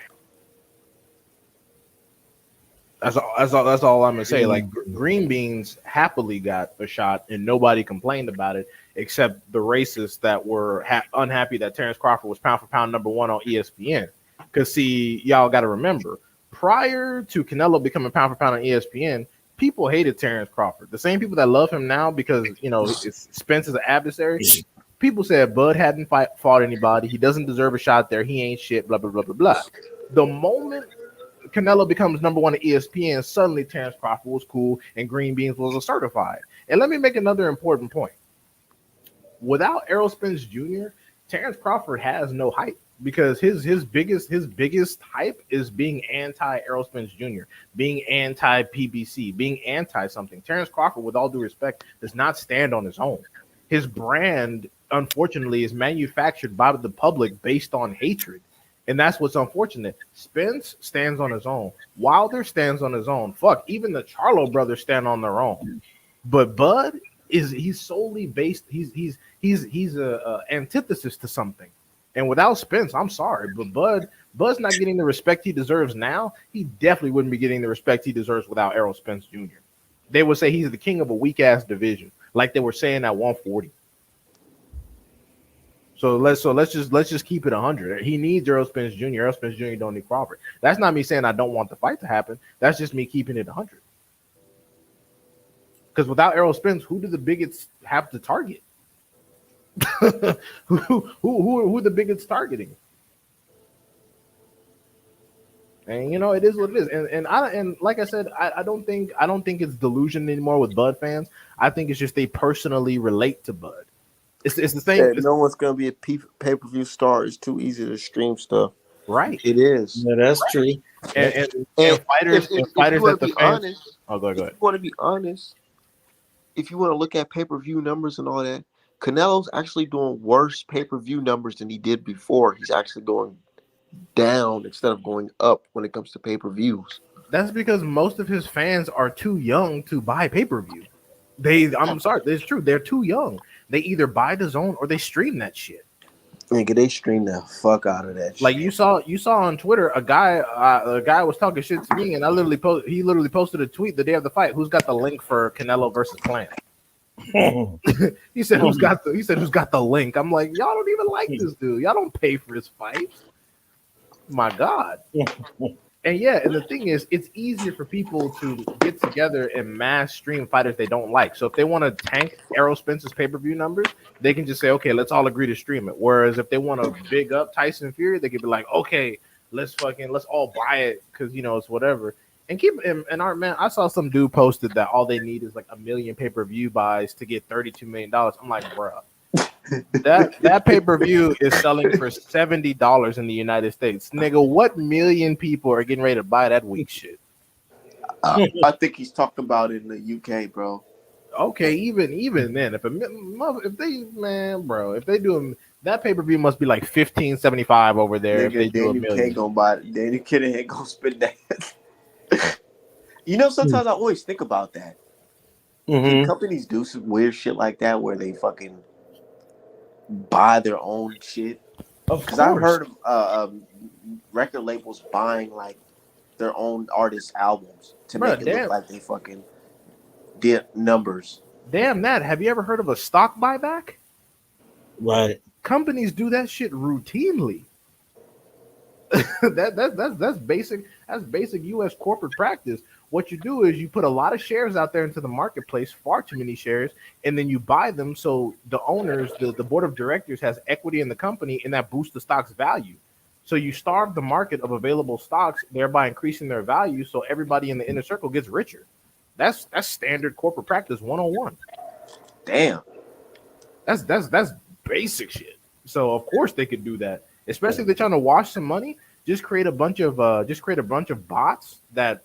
That's all I'm gonna say. Like Green Beans happily got a shot, and nobody complained about it except the racists that were unhappy that Terrence Crawford was pound for pound number one on ESPN. Because see, y'all got to remember, prior to Canelo becoming pound for pound on ESPN, people hated Terrence Crawford. The same people that love him now because Spence is an adversary. People said Bud hadn't fought anybody. He doesn't deserve a shot there. He ain't shit. Blah blah blah blah blah. The moment Canelo becomes number one at ESPN, suddenly Terrence Crawford was cool and Green Beans was a certified. And let me make another important point. Without Errol Spence Jr., Terrence Crawford has no hype because his biggest hype is being anti Errol Spence Jr., being anti PBC, being anti something. Terrence Crawford, with all due respect, does not stand on his own. His brand, unfortunately, is manufactured by the public based on hatred. And that's what's unfortunate. Spence stands on his own. Wilder stands on his own. Fuck, even the Charlo brothers stand on their own. But Bud he's solely based. He's a antithesis to something. And without Spence, I'm sorry, but Bud's not getting the respect he deserves now. He definitely wouldn't be getting the respect he deserves without Errol Spence Jr. They would say he's the king of a weak ass division, like they were saying at 140. So let's just keep it 100. He needs Errol Spence Jr. Errol Spence Jr. don't need Crawford. That's not me saying I don't want the fight to happen. That's just me keeping it 100. Because without Errol Spence, who do the bigots have to target? who are the bigots targeting? And it is what it is. And like I said, I don't think it's delusion anymore with Bud fans. I think it's just they personally relate to Bud. It's the same. No one's gonna be a pay-per-view star. It's too easy to stream stuff. Right. It is. Yeah, that's true. And fighters if and you fighters want that to the be fans. honest, Oh, go ahead. if you want to be honest, if you want to look at pay-per-view numbers and all that, Canelo's actually doing worse pay-per-view numbers than he did before. He's actually going down instead of going up when it comes to pay-per-views. That's because most of his fans are too young to buy pay-per-view. I'm sorry, it's true. They're too young. They either buy the zone or they stream that shit. Nigga, they stream the fuck out of that Like shit. you saw on Twitter, a guy was talking shit to me, and he literally posted a tweet the day of the fight. Who's got the link for Canelo versus Plant? He said who's got the link? I'm like, y'all don't even like this dude. Y'all don't pay for his fights. My God. And yeah, and the thing is, it's easier for people to get together and mass stream fighters they don't like. So if they want to tank Errol Spence's pay-per-view numbers, they can just say, okay, let's all agree to stream it. Whereas if they want to big up Tyson Fury, they could be like, okay, let's all buy it because it's whatever. And Art, man, I saw some dude posted that all they need is like 1 million pay-per-view buys to get $32 million. I'm like, bruh. That pay-per-view is selling for $70 in the United States. Nigga, what million people are getting ready to buy that weak shit? I think he's talking about it in the UK, bro. Okay, even then, if they do that pay-per-view must be like $15.75 over there. Nigga, if they do $1 million, gonna buy it. Daniel Kid ain't gonna spend that. Sometimes I always think about that. Can companies do some weird shit like that where they fucking buy their own shit? Because I've heard of record labels buying like their own artists' albums to Bro, make it look like they fucking did numbers. damn that. Have you ever heard of a stock buyback? Right. Companies do that shit routinely. That's basic. That's basic U.S. corporate practice. What you do is you put a lot of shares out there into the marketplace, far too many shares, and then you buy them. So the owners, the board of directors, has equity in the company, and that boosts the stock's value. So you starve the market of available stocks, thereby increasing their value. So everybody in the inner circle gets richer. That's standard corporate practice 101. Damn. That's basic shit. So of course they could do that, especially if they're trying to wash some money. Just create a bunch of bots that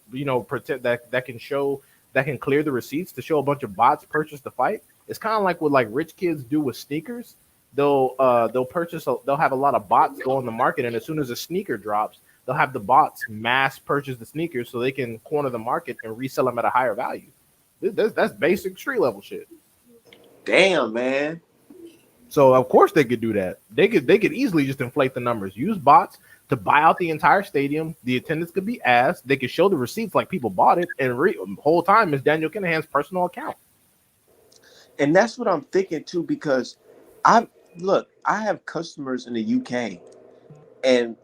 protect that can clear the receipts to show a bunch of bots purchase the fight. It's kind of like what like rich kids do with sneakers. They'll have a lot of bots go on the market, and as soon as a sneaker drops, they'll have the bots mass purchase the sneakers so they can corner the market and resell them at a higher value. That's basic street level shit. Damn, man. So of course they could do that. They could easily just inflate the numbers. Use bots to buy out the entire stadium. The attendance could be asked. They could show the receipts like people bought it, and the whole time is Daniel Kinahan's personal account. And that's what I'm thinking too, because I have customers in the UK, and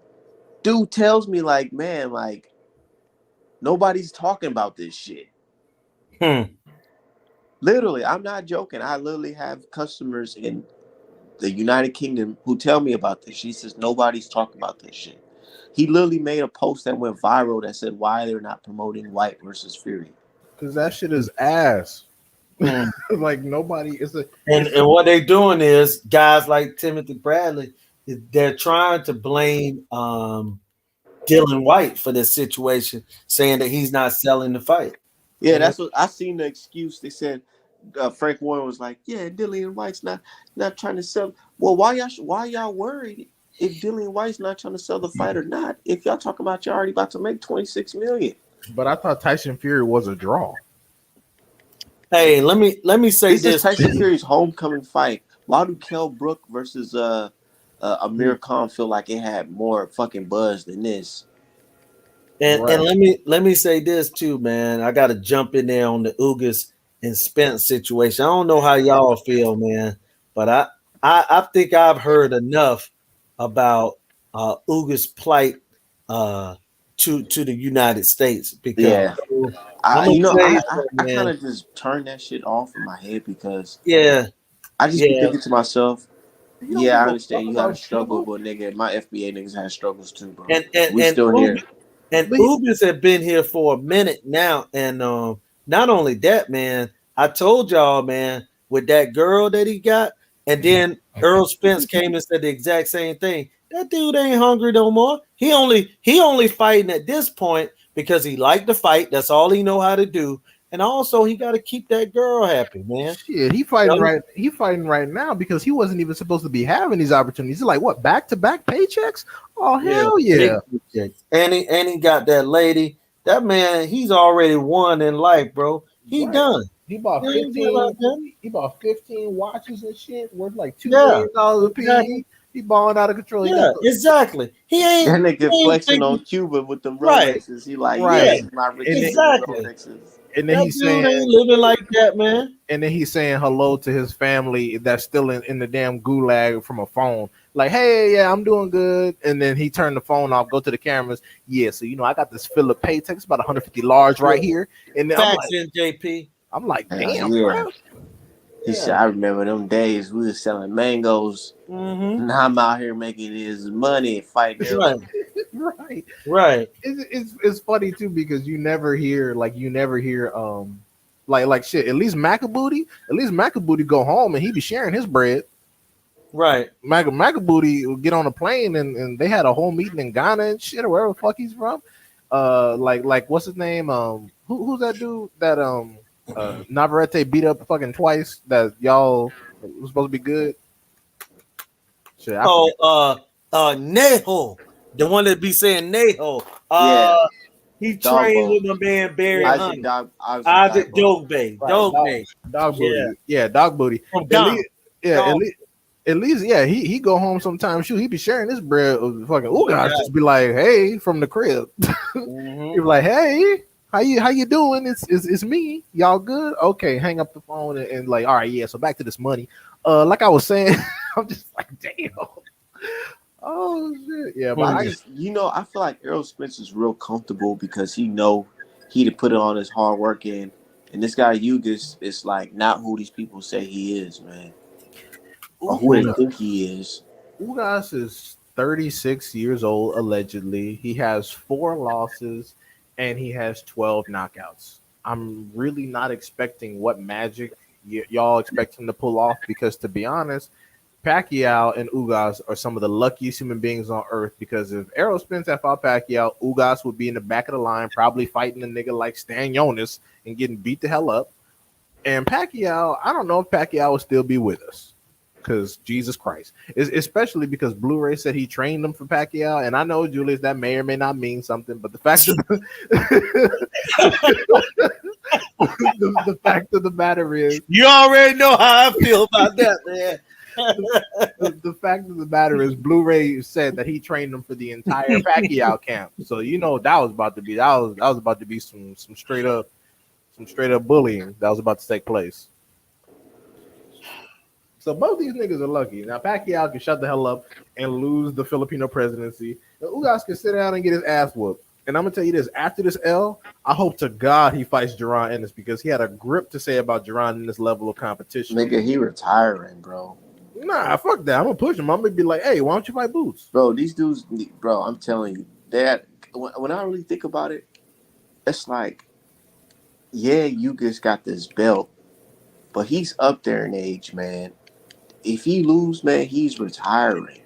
dude tells me like, man, like nobody's talking about this shit. Literally, I'm not joking. I literally have customers in the United Kingdom who tell me about this. She says nobody's talking about this shit. He literally made a post that went viral that said why they're not promoting White versus Fury. Because that shit is ass. Like nobody is and what they doing is guys like Timothy Bradley, they're trying to blame Dylan White for this situation, saying that he's not selling the fight. Yeah, that's what I seen. The excuse they said. Frank Warren was like, "Yeah, Dillian White's not trying to sell." Well, why y'all worried if Dillian White's not trying to sell the fight or not? If y'all talking about you're already about to make $26 million. But I thought Tyson Fury was a draw. Hey, let me say this. Is Tyson Fury's homecoming fight. Why do Kell Brook versus Amir Khan feel like it had more fucking buzz than this? And let me say this too, man. I got to jump in there on the Ugas and Spence situation. I don't know how y'all feel, man, but I think I've heard enough about Ugas' plight to the United States, because I kind of just turned that shit off in my head, because I just be thinking to myself, I understand you have a struggle, but nigga, my FBA niggas had struggles too, bro. And we still here. And Ugas have been here for a minute now, and not only that, man, I told y'all, man, with that girl that he got, and then Earl Spence came and said the exact same thing. That dude ain't hungry no more. He only fighting at this point because he liked to fight. That's all he know how to do. And also he got to keep that girl happy, man. Shit, he fighting right. He fighting right now because he wasn't even supposed to be having these opportunities. He's like, what, back-to-back paychecks? Oh hell yeah! And he got that lady. That man, he's already won in life, bro. He done. He bought 15. He bought 15 watches and shit worth like $2 million a piece. Exactly. He balling out of control. Exactly. He ain't. That nigga flexing on Cuba with the Rolexes. He like, my exactly. And then he's saying, ain't living like that, man. And then he's saying hello to his family that's still in the damn gulag from a phone. Like, hey, yeah, I'm doing good. And then he turned the phone off, go to the cameras. Yeah, so I got this Philip Paytex, it's about 150 large right here. And then JP. I'm like, damn, bro. He said, I remember them days we was selling mangoes. Mm-hmm. Now I'm out here making his money fighting. Right. It's funny too, because you never hear like shit. At least Macabooty go home and he be sharing his bread. Right. Macabooty would get on a plane and they had a whole meeting in Ghana and shit, or wherever the fuck he's from. Like what's his name? Who's that dude that Navarrete beat up fucking twice, that y'all was supposed to be good? Shit, Neho, the one that be saying Neho. He trained with my man Barry Hunt. Isaac Dog Booty. Yeah, Dog Booty. From Ghana. At least, yeah, he go home sometimes. Shoot, he be sharing this bread with fucking Oh, Ugas. yeah. Just be like, hey, from the crib. Mhm. He be like, hey, how you doing? It's me. Y'all good? Okay, hang up the phone and like, all right, yeah. So back to this money. Like I was saying, I'm just like, damn. Oh shit, yeah. But I I just, I feel like Errol Spence is real comfortable because he'd put it on his hard work in, and this guy Ugas is like not who these people say he is, man, or who they think he is. Ugas is 36 years old, allegedly. He has 4 losses and he has 12 knockouts. I'm really not expecting what magic y'all expect him to pull off because, to be honest, Pacquiao and Ugas are some of the luckiest human beings on earth because if Errol Spence had fought Pacquiao, Ugas would be in the back of the line, probably fighting a nigga like Stan Jonas and getting beat the hell up. And Pacquiao, I don't know if Pacquiao will still be with us because Jesus Christ, especially because Blu-ray said he trained him for Pacquiao, and I know Julius that may or may not mean something, but the fact of the fact of the matter is, You already know how I feel about that, man. the fact of the matter is, Blu-ray said that he trained him for the entire Pacquiao camp, so that was about to be that was about to be some straight up bullying that was about to take place. So both these niggas are lucky. Now Pacquiao can shut the hell up and lose the Filipino presidency. And Ugas can sit down and get his ass whooped. And I'm gonna tell you this: after this L, I hope to God he fights Jaron Ennis because he had a grip to say about Jaron in this level of competition. Nigga, he retiring, bro. Nah, fuck that. I'm gonna push him. I'm gonna be like, hey, why don't you fight Boots? Bro, these dudes, bro. I'm telling you, that when I really think about it, it's like, yeah, you just got this belt, but he's up there in age, man. If he lose, man, he's retiring.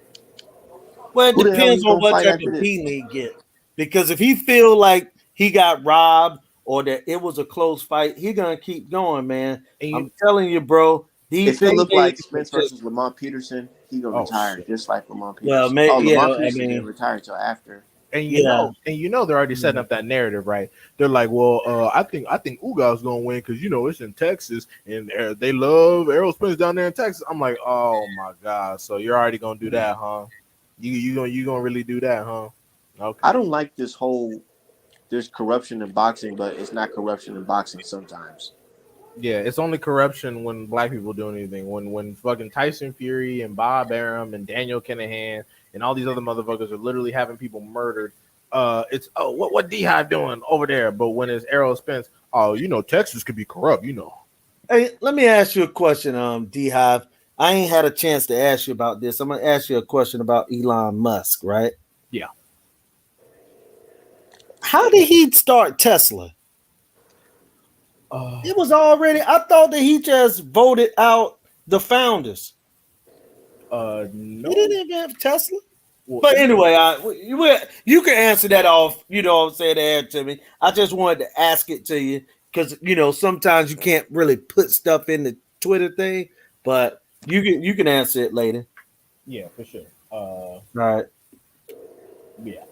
Well, it Who the hell he depends on gonna what fight type after of this? beating he get. Because if he feel like he got robbed or that it was a close fight, he gonna keep going, man. I'm telling you, bro. These If it looked paydays like are Spence just versus Lamont Peterson, he gonna Oh retire shit. just like Lamont well, Peterson. Oh, yeah. Lamont I Peterson didn't mean, retire until after. And yeah. they're already setting up that narrative, right? They're like, well, I think Ugas gonna win because it's in Texas and they love Errol Spence down there in Texas. I'm like, oh my god, so you're already gonna do that, huh? You gonna really do that, huh? Okay. I don't like this whole there's corruption in boxing, but it's not corruption in boxing sometimes. Yeah, it's only corruption when black people do anything. When fucking Tyson Fury and Bob Arum and Daniel Kinahan and all these other motherfuckers are literally having people murdered. It's what D Hive doing over there? But when it's Errol Spence, oh Texas could be corrupt, Hey, let me ask you a question, D Hive. I ain't had a chance to ask you about this. I'm gonna ask you a question about Elon Musk, right? Yeah. How did he start Tesla? It was already. I thought that he just voted out the founders. He No. didn't even have Tesla. Well, But anyway, you can answer that off. You know what I'm saying? Add to me. I just wanted to ask it to you because sometimes you can't really put stuff in the Twitter thing, but you can answer it later. yeah, for sure. All right. Yeah.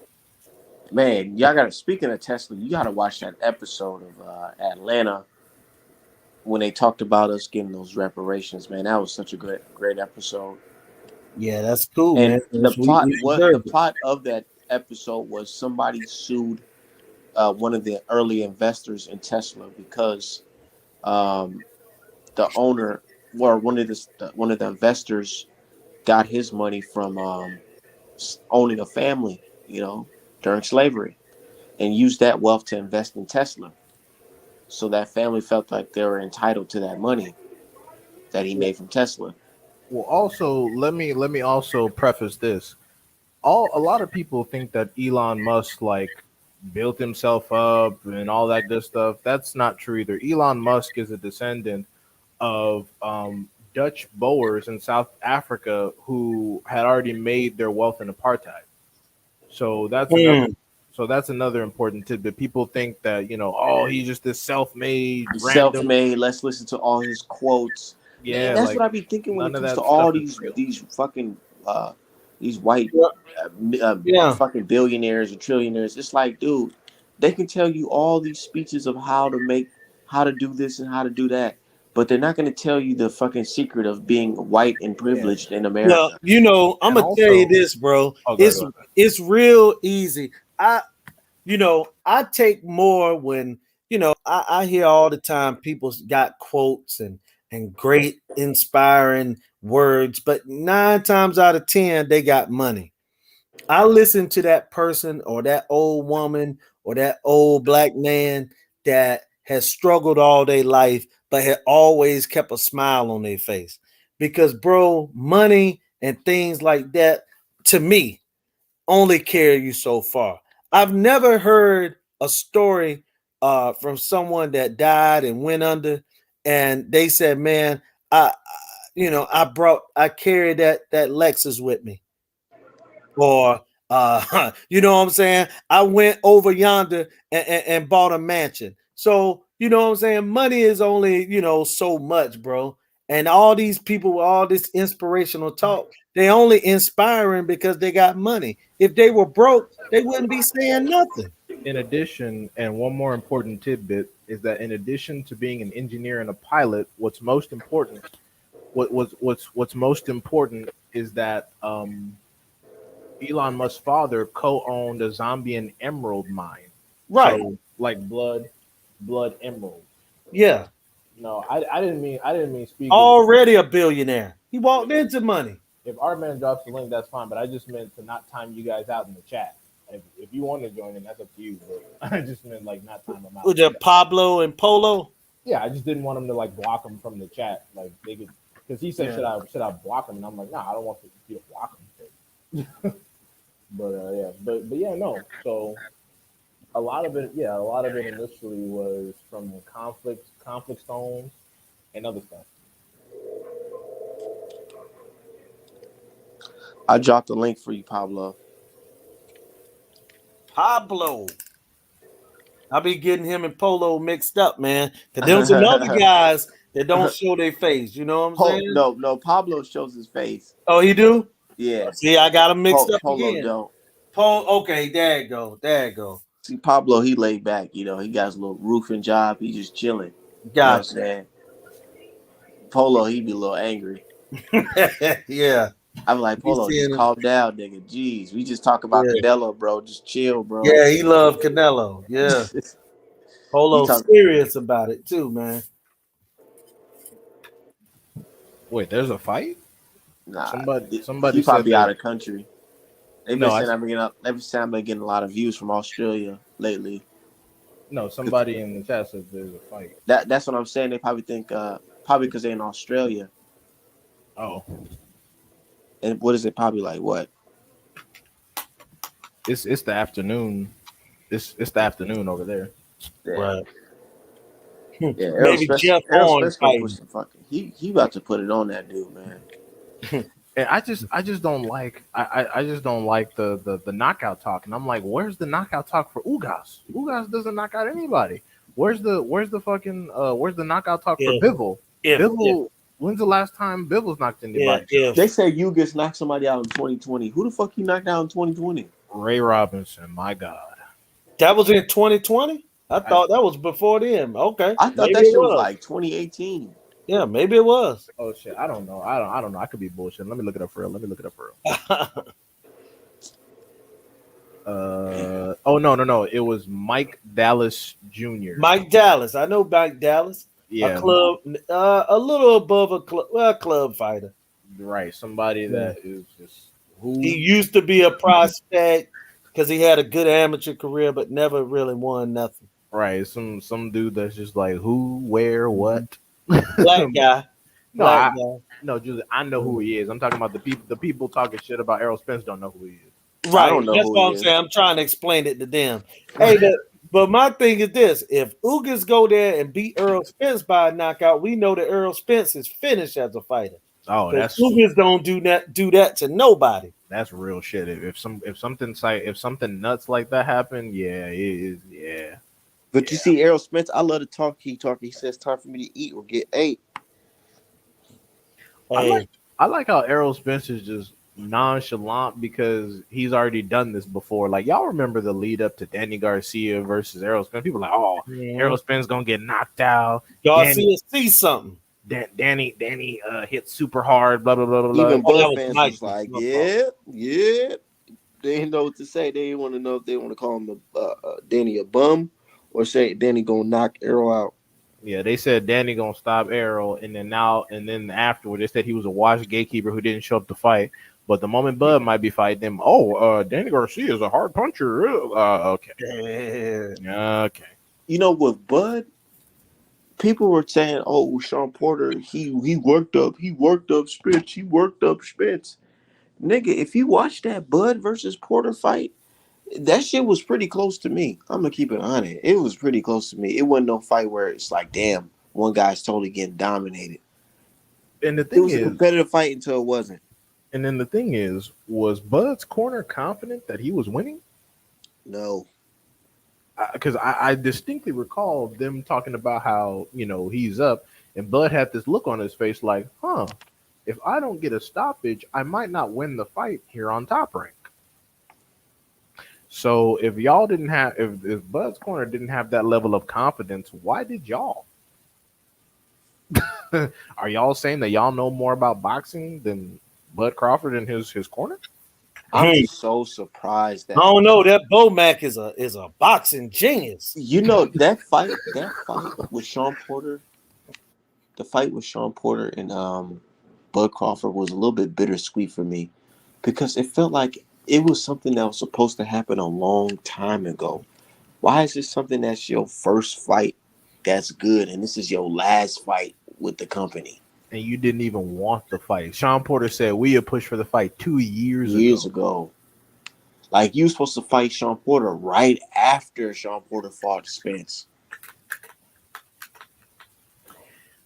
Man, y'all gotta speaking of Tesla, you gotta watch that episode of Atlanta when they talked about us getting those reparations, man. That was such a great episode. Yeah, that's cool, man. And the plot, We what the deserve it. plot of that episode was somebody sued one of the early investors in Tesla because um, the owner or one of the investors got his money from owning a family, during slavery, and used that wealth to invest in Tesla. So that family felt like they were entitled to that money that he made from Tesla. Well, also let me also preface this. A lot of people think that Elon Musk like built himself up and all that good stuff. That's not true either. Elon Musk is a descendant of Dutch Boers in South Africa who had already made their wealth in apartheid. So that's another. Hmm. So that's another important tidbit. People think that oh, he's just this self-made He's random. self-made. Let's listen to all his quotes. Man, Yeah, that's like what I be thinking when it none of comes to that all stuff is these real. these fucking these white Yeah. fucking billionaires or trillionaires. It's like, dude, they can tell you all these speeches of how to do this and how to do that, but they're not going to tell you the fucking secret of being white and privileged in Well, America. you know, I'm And gonna tell you also, this, bro. oh, go ahead. It's real easy. I take more when I hear all the time people got quotes and great inspiring words, but 9 times out of 10 they got money. I listen to that person or that old woman or that old black man that has struggled all their life, but had always kept a smile on their face. Because, bro, money and things like that, to me, only carry you so far. I've never heard a story from someone that died and went under, and they said, "Man, I carried that Lexus with me," or you know what I'm saying? I went over yonder and bought a mansion. So, you know what I'm saying? Money is only, so much, bro. And all these people with all this inspirational talk, they only inspiring because they got money. If they were broke, they wouldn't be saying nothing. In addition, and one more important tidbit is that in addition to being an engineer and a pilot, what's most important is that Elon Musk's father co-owned a Zambian emerald mine. Right. So like blood emerald. Yeah. No, I didn't mean speak. Already a billionaire. He walked into money. If Artman drops the link, that's fine. But I just meant to not time you guys out in the chat. If you want to join in, that's up to you. But I just meant like not time them out. With the Pablo and Polo. Yeah, I just didn't want them to like block them from the chat. Like they could, because he said, should I block them? And I'm like, nah, I don't want you to block them. but yeah, no. So a lot of it initially was from conflict stones and other stuff. I dropped the link for you, Pablo. I be getting him and Polo mixed up, man. Cause there's some other guys that don't show their face. You know what I'm saying? No, Pablo shows his face. Oh, he do? Yeah. See, I got him mixed up Polo again. don't. Okay, there you go. See, Pablo, he laid back. He got his little roofing job. He just chilling. Gotcha. You know what I'm saying? Polo, he be a little angry. Yeah. I'm like, Polo, just calm down, nigga. Jeez, we just talk about Canelo, bro. Just chill, bro. Yeah, he loved Canelo. Yeah. Polo's serious about it too, man. Wait, there's a fight? Nah, somebody he probably said out of country. They've been saying I've been getting a lot of views from Australia lately. No, somebody in the chat said there's a fight. That's what I'm saying. They probably think probably because they're in Australia. Oh. And what is it? Probably like what? It's the afternoon. It's the afternoon over there. Yeah. Right. Yeah, maybe Jeff Horn fucking. He about to put it on that dude, man. And I just don't like I just don't like the knockout talk. And I'm like, where's the knockout talk for Ugas? Ugas doesn't knock out anybody. Where's the knockout talk for Bivol? Bivol. When's the last time Bivol's knocked anybody? They say Ugas knocked somebody out in 2020. Who the fuck he knocked out in 2020? Ray Robinson. My God. That was in 2020. I thought that was before then. Okay. I thought that shit was like 2018. Yeah, maybe it was. Oh shit, I don't know. I don't know. I could be bullshit. Let me look it up for real. Oh no. It was Mike Dallas Jr. Mike Dallas. I know Mike Dallas. Yeah. A club, a little above a club fighter. Right. Somebody that is just he used to be a prospect because he had a good amateur career, but never really won nothing. Right. Some dude that's just like who, where, what. Black guy. No, Julie, I know who he is. I'm talking about the people talking shit about Errol Spence don't know who he is. Right. That's what I'm saying. I'm trying to explain it to them. Hey, but my thing is this: if Ugas go there and beat Errol Spence by a knockout, we know that Errol Spence is finished as a fighter. Oh, that's Ugas don't do that to nobody. That's real shit. If something nuts like that happen, yeah, it is. Yeah. But you see, Errol Spence, I love to talk. He says, "Time for me to eat or get ate." I like how Errol Spence is just nonchalant because he's already done this before. Like y'all remember the lead up to Danny Garcia versus Errol Spence? People are like, oh, Errol Spence gonna get knocked out. Garcia see something. Danny hit super hard, blah blah blah blah blah. Even Oh, that Bud was fans Mike. was like, yeah. They didn't know what to say. They didn't want to know if they want to call him Danny a bum or say Danny gonna knock Arrow out. Yeah, they said Danny gonna stop Arrow, and then afterward they said he was a washed gatekeeper who didn't show up to fight. But the moment Bud might be fighting him, Danny Garcia is a hard puncher. Okay, okay. You know, with Bud, people were saying, "Oh, Sean Porter, he worked up Spence, he worked up Spence." Nigga, if you watch that Bud versus Porter fight, that shit was pretty close to me. I'm gonna keep it honest. It was pretty close to me. It wasn't no fight where it's like, damn, one guy's totally getting dominated. And the It thing was a is, competitive fight until it wasn't. and then the thing is, was Bud's corner confident that he was winning? No. Because I distinctly recall them talking about how he's up, and Bud had this look on his face like, huh, if I don't get a stoppage, I might not win the fight here on Top Rank. So if y'all didn't have, if Bud's corner didn't have that level of confidence, why did y'all? Are y'all saying that y'all know more about boxing than Bud Crawford and his corner? I'm so surprised that I don't know. That Bomac is a boxing genius. you know that fight with Sean Porter, the fight with Sean Porter and Bud Crawford was a little bit bittersweet for me because it felt like it was something that was supposed to happen a long time ago. Why is this something that's your first fight that's good and this is your last fight with the company? And you didn't even want the fight. Sean Porter said we had pushed for the fight 2 years ago. Like you were supposed to fight Sean Porter right after Sean Porter fought Spence.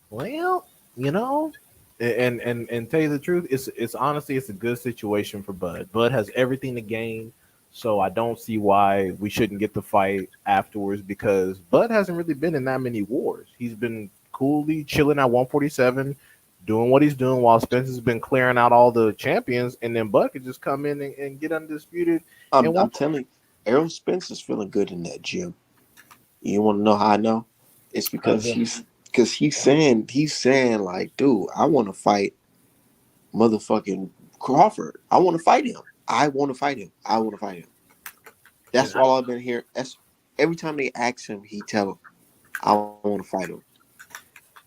Well, and tell you the truth, it's honestly it's a good situation for Bud. Bud has everything to gain, so I don't see why we shouldn't get the fight afterwards because Bud hasn't really been in that many wars. He's been coolly chilling at 147, doing what he's doing while Spence has been clearing out all the champions, and then Bud could just come in and get undisputed. I'm telling you, Errol Spence is feeling good in that gym. You want to know how I know? It's because he's saying like, dude, I want to fight motherfucking Crawford. I want to fight him. I want to fight him. That's all I've been hearing. That's every time they ask him, he tell them, I want to fight him.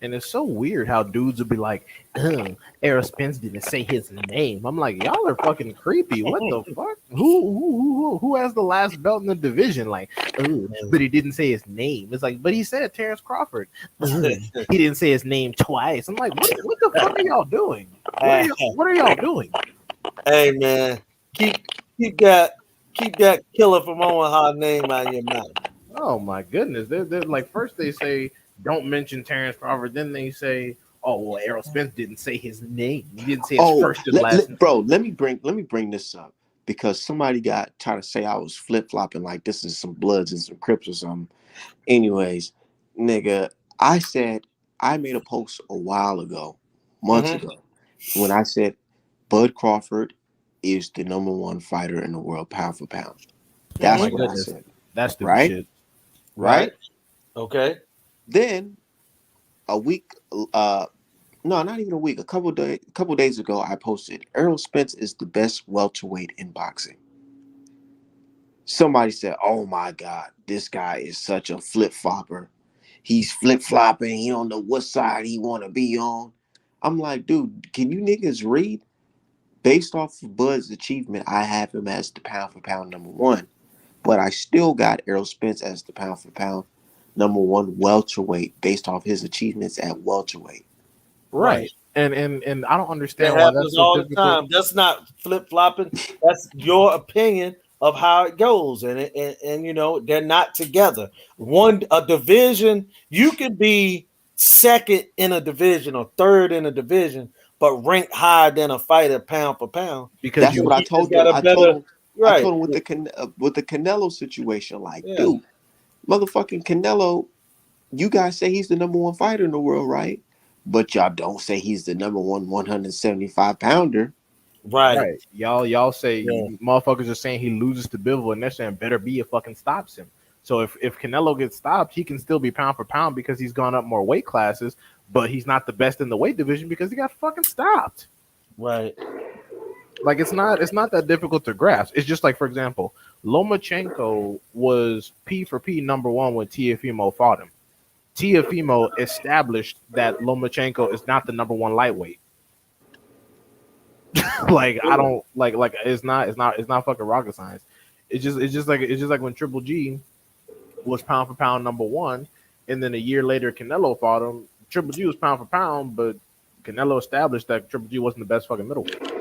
And it's so weird how dudes would be like, Errol Spence didn't say his name. I'm like, y'all are fucking creepy. What the fuck? Who has the last belt in the division? Like, but he didn't say his name. It's like, but he said Terrence Crawford. He didn't say his name twice. I'm like, what the fuck are y'all doing? What are y'all doing? Hey man, keep that killer from Omaha name out of your mouth. Oh my goodness. They're like first they say don't mention Terrence Crawford, then they say, oh well, Errol Spence didn't say his name. He didn't say his first and last name. Bro, let me bring this up because somebody got trying to say I was flip-flopping like this is some Bloods and some Crips or something. Anyways, nigga, I made a post a while ago, months ago, when I said Bud Crawford is the number one fighter in the world pound for pound. That's what I said. That's stupid right? shit. Right? Okay. Then a week, no, not even a week, a couple days ago, I posted Errol Spence is the best welterweight in boxing. Somebody said, oh my God, this guy is such a flip-flopper. He's flip-flopping. He don't know what side he want to be on. I'm like, dude, can you niggas read? Based off of Bud's achievement, I have him as the pound for pound number one. But I still got Errol Spence as the pound for pound number one welterweight based off his achievements at welterweight. Right. And I don't understand that why happens that's so all difficult. the time. That's not flip-flopping. That's your opinion of how it goes. And they're not together. A division, you could be second in a division or third in a division, but rank higher than a fighter pound for pound. Because that's what I told them. I told him with the Canelo situation, like, dude, motherfucking Canelo, you guys say he's the number one fighter in the world, right? But y'all don't say he's the number 175 pounder. Right. Y'all say motherfuckers are saying he loses to Bivol and they're saying better be if fucking stops him. So if Canelo gets stopped, he can still be pound for pound because he's gone up more weight classes. but he's not the best in the weight division because he got fucking stopped. Right. Like it's not that difficult to grasp. It's just like, for example, Lomachenko was P for P number one when Teofimo fought him. Teofimo established that Lomachenko is not the number one lightweight. Like I don't like it's not fucking rocket science. It's just like when Triple G was pound for pound number one, and then a year later Canelo fought him. Triple G was pound for pound, but Canelo established that Triple G wasn't the best fucking middleweight.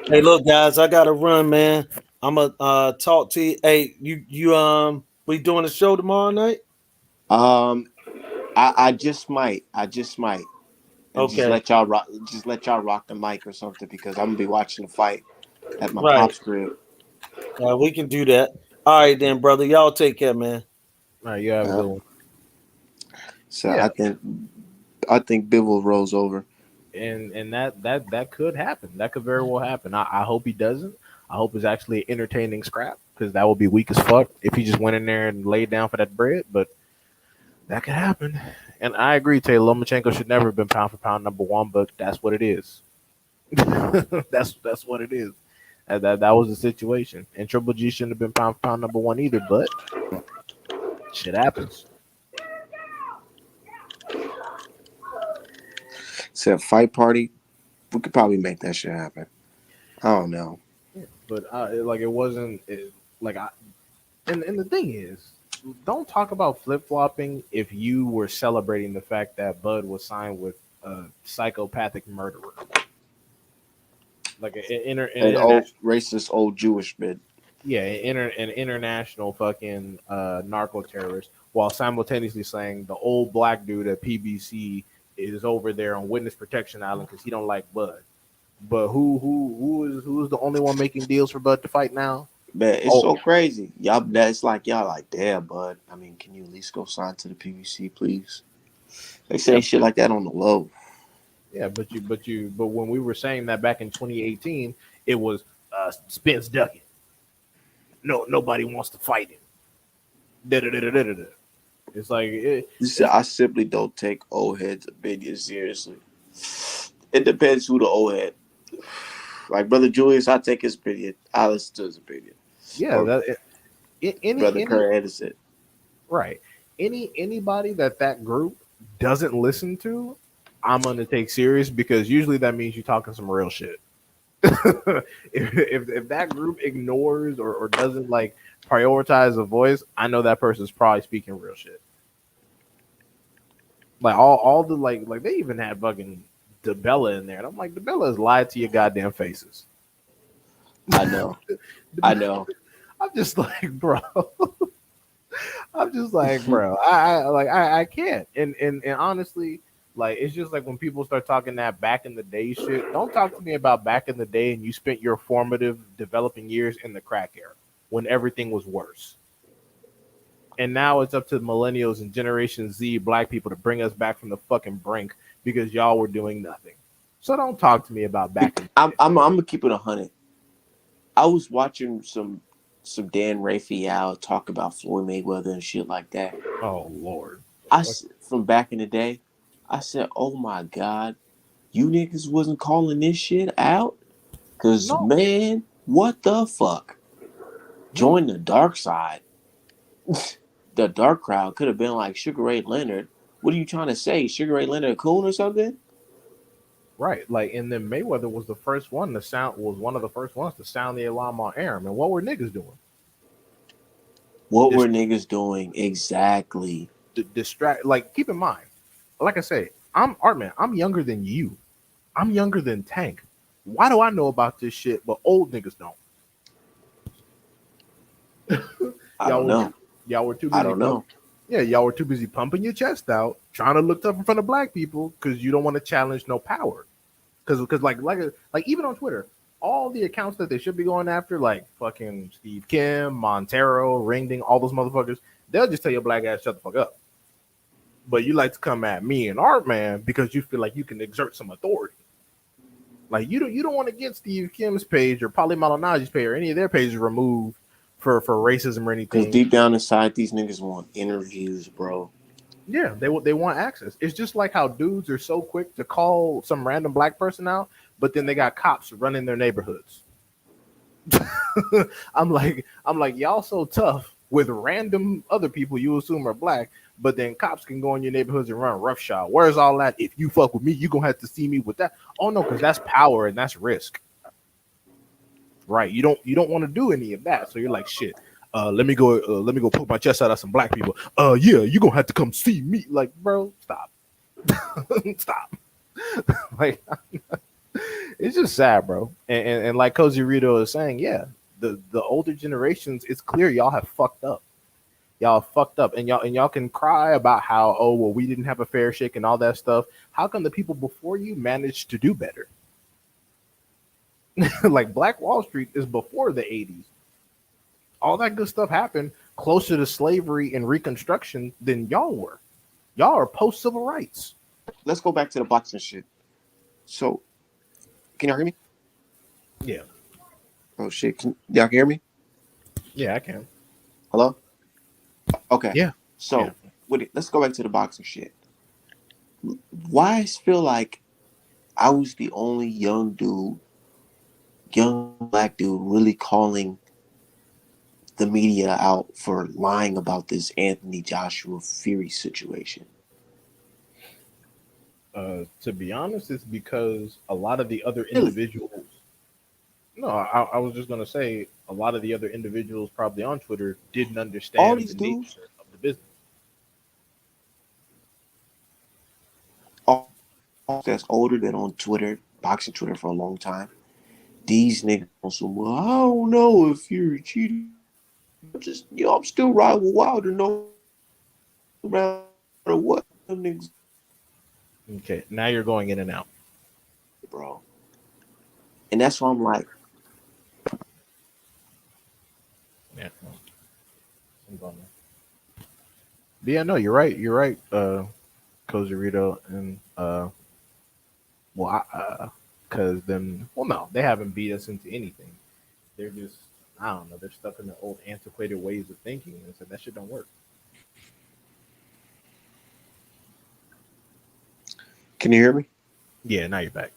Hey, look, guys, I gotta run, man. I'm gonna talk to you. Hey, we doing a show tomorrow night? I just might. And Okay. just let y'all rock the mic or something because I'm gonna be watching the fight at my Right. pop's crib. We can do that. All right, then, brother. Y'all take care, man. All right, you have a good one. So yeah. I think Bivol rolls over. And that could happen. That could very well happen. I hope he doesn't. I hope it's actually an entertaining scrap because that would be weak as fuck if he just went in there and laid down for that bread. But that could happen. And I agree, Taylor. Lomachenko should never have been pound for pound number one, but that's what it is. that's what it is. That was the situation. And Triple G shouldn't have been pound for pound number one either, but shit happens. So fight party, we could probably make that shit happen. I don't know. Yeah, but it wasn't and the thing is, don't talk about flip-flopping if you were celebrating the fact that Bud was signed with a psychopathic murderer. Like an old racist old Jewish bit. Yeah, an international fucking narco terrorist, while simultaneously saying the old black dude at PBC is over there on witness protection island because he don't like Bud. But who's the only one making deals for Bud to fight now? Man, it's so crazy. Y'all like, damn, Bud. I mean, can you at least go sign to the PBC, please? They say shit like that on the low. Yeah, but when we were saying that back in 2018, it was Spence ducking. No, nobody wants to fight him. Da-da-da-da-da-da. It's like I simply don't take old heads' opinion seriously. It depends who the old head. Like Brother Julius, I take his opinion. I listen to his opinion. Yeah, Brother Kurt Anderson. Right. Anybody that group doesn't listen to, I'm gonna take serious because usually that means you're talking some real shit. if that group ignores or doesn't like prioritize a voice, I know that person's probably speaking real shit. Like all the like they even had fucking DeBella in there, and I'm like, DeBella has lied to your goddamn faces. I know. I'm just like, bro. I can't. And honestly, like it's just like when people start talking that back in the day shit. Don't talk to me about back in the day and you spent your formative developing years in the crack era when everything was worse. And now it's up to millennials and Generation Z black people to bring us back from the fucking brink because y'all were doing nothing. So don't talk to me about back in the day. I'm gonna keep it 100. I was watching some Dan Raphael talk about Floyd Mayweather and shit like that. Oh Lord! From back in the day, I said, "Oh my God, you niggas wasn't calling this shit out, cause man, what the fuck? Join the dark side. The dark crowd could have been like Sugar Ray Leonard. What are you trying to say? Sugar Ray Leonard a coon or something?" Right, like, and then Mayweather was one of the first ones to sound the alarm on air. And what were niggas doing? What were niggas doing exactly? Distract. Like, keep in mind, like I say, I'm Artman. I'm younger than you. I'm younger than Tank. Why do I know about this shit, but old niggas don't? I don't know. Y'all were too busy. I don't know. Yeah, y'all were too busy pumping your chest out, trying to look tough in front of black people because you don't want to challenge no power. Because like even on Twitter, all the accounts that they should be going after, like fucking Steve Kim, Montero, Ringding, all those motherfuckers, they'll just tell your black ass shut the fuck up. But you like to come at me and Artman because you feel like you can exert some authority. Like you don't want to get Steve Kim's page or Polly Malinaji's page or any of their pages removed for racism or anything. Because deep down inside, these niggas want interviews, bro. Yeah, they want access. It's just like how dudes are so quick to call some random black person out, but then they got cops running their neighborhoods. I'm like y'all so tough with random other people you assume are black, but then cops can go in your neighborhoods and run roughshod. Where's all that? If you fuck with me, you gonna have to see me with that. Oh no, because that's power and that's risk, right? You don't want to do any of that, so you're like shit. Let me go poke my chest out at some black people. Yeah, you gonna have to come see me. Like, bro, stop, stop. Like, it's just sad, bro. And like Cozy Rito is saying, yeah, the older generations, it's clear y'all have fucked up. Y'all fucked up, and y'all can cry about how, oh well, we didn't have a fair shake and all that stuff. How come the people before you managed to do better? Like Black Wall Street is before the 80s. All that good stuff happened closer to slavery and Reconstruction than y'all were. Y'all are post civil rights. Let's go back to the boxing shit. So, can y'all hear me? Yeah, Oh shit, y'all hear me? yeah, I can. Hello? Okay. Yeah, yeah. So, let's go back to the boxing shit. Why I feel like I was the only young black dude, really calling the media out for lying about this Anthony Joshua Fury situation. To be honest, it's because a lot of the other Really? individuals. No, I was just gonna say a lot of the other individuals probably on Twitter didn't All understand these the dudes, nature of the business. all that's older than on Twitter, boxing Twitter for a long time, these niggas also, well, I don't know if Fury cheated. Just, I'm still riding with Wilder no matter what. Them niggas, Okay, now you're going in and out. bro. And that's why I'm like, Yeah, I'm going there. But yeah, no, you're right. You're right, Cozy Rito, and well, because then, well, no, they haven't beat us into anything. They're just, I don't know, they're stuck in the old antiquated ways of thinking, and so that shit don't work. can you hear me? Yeah, now you're back.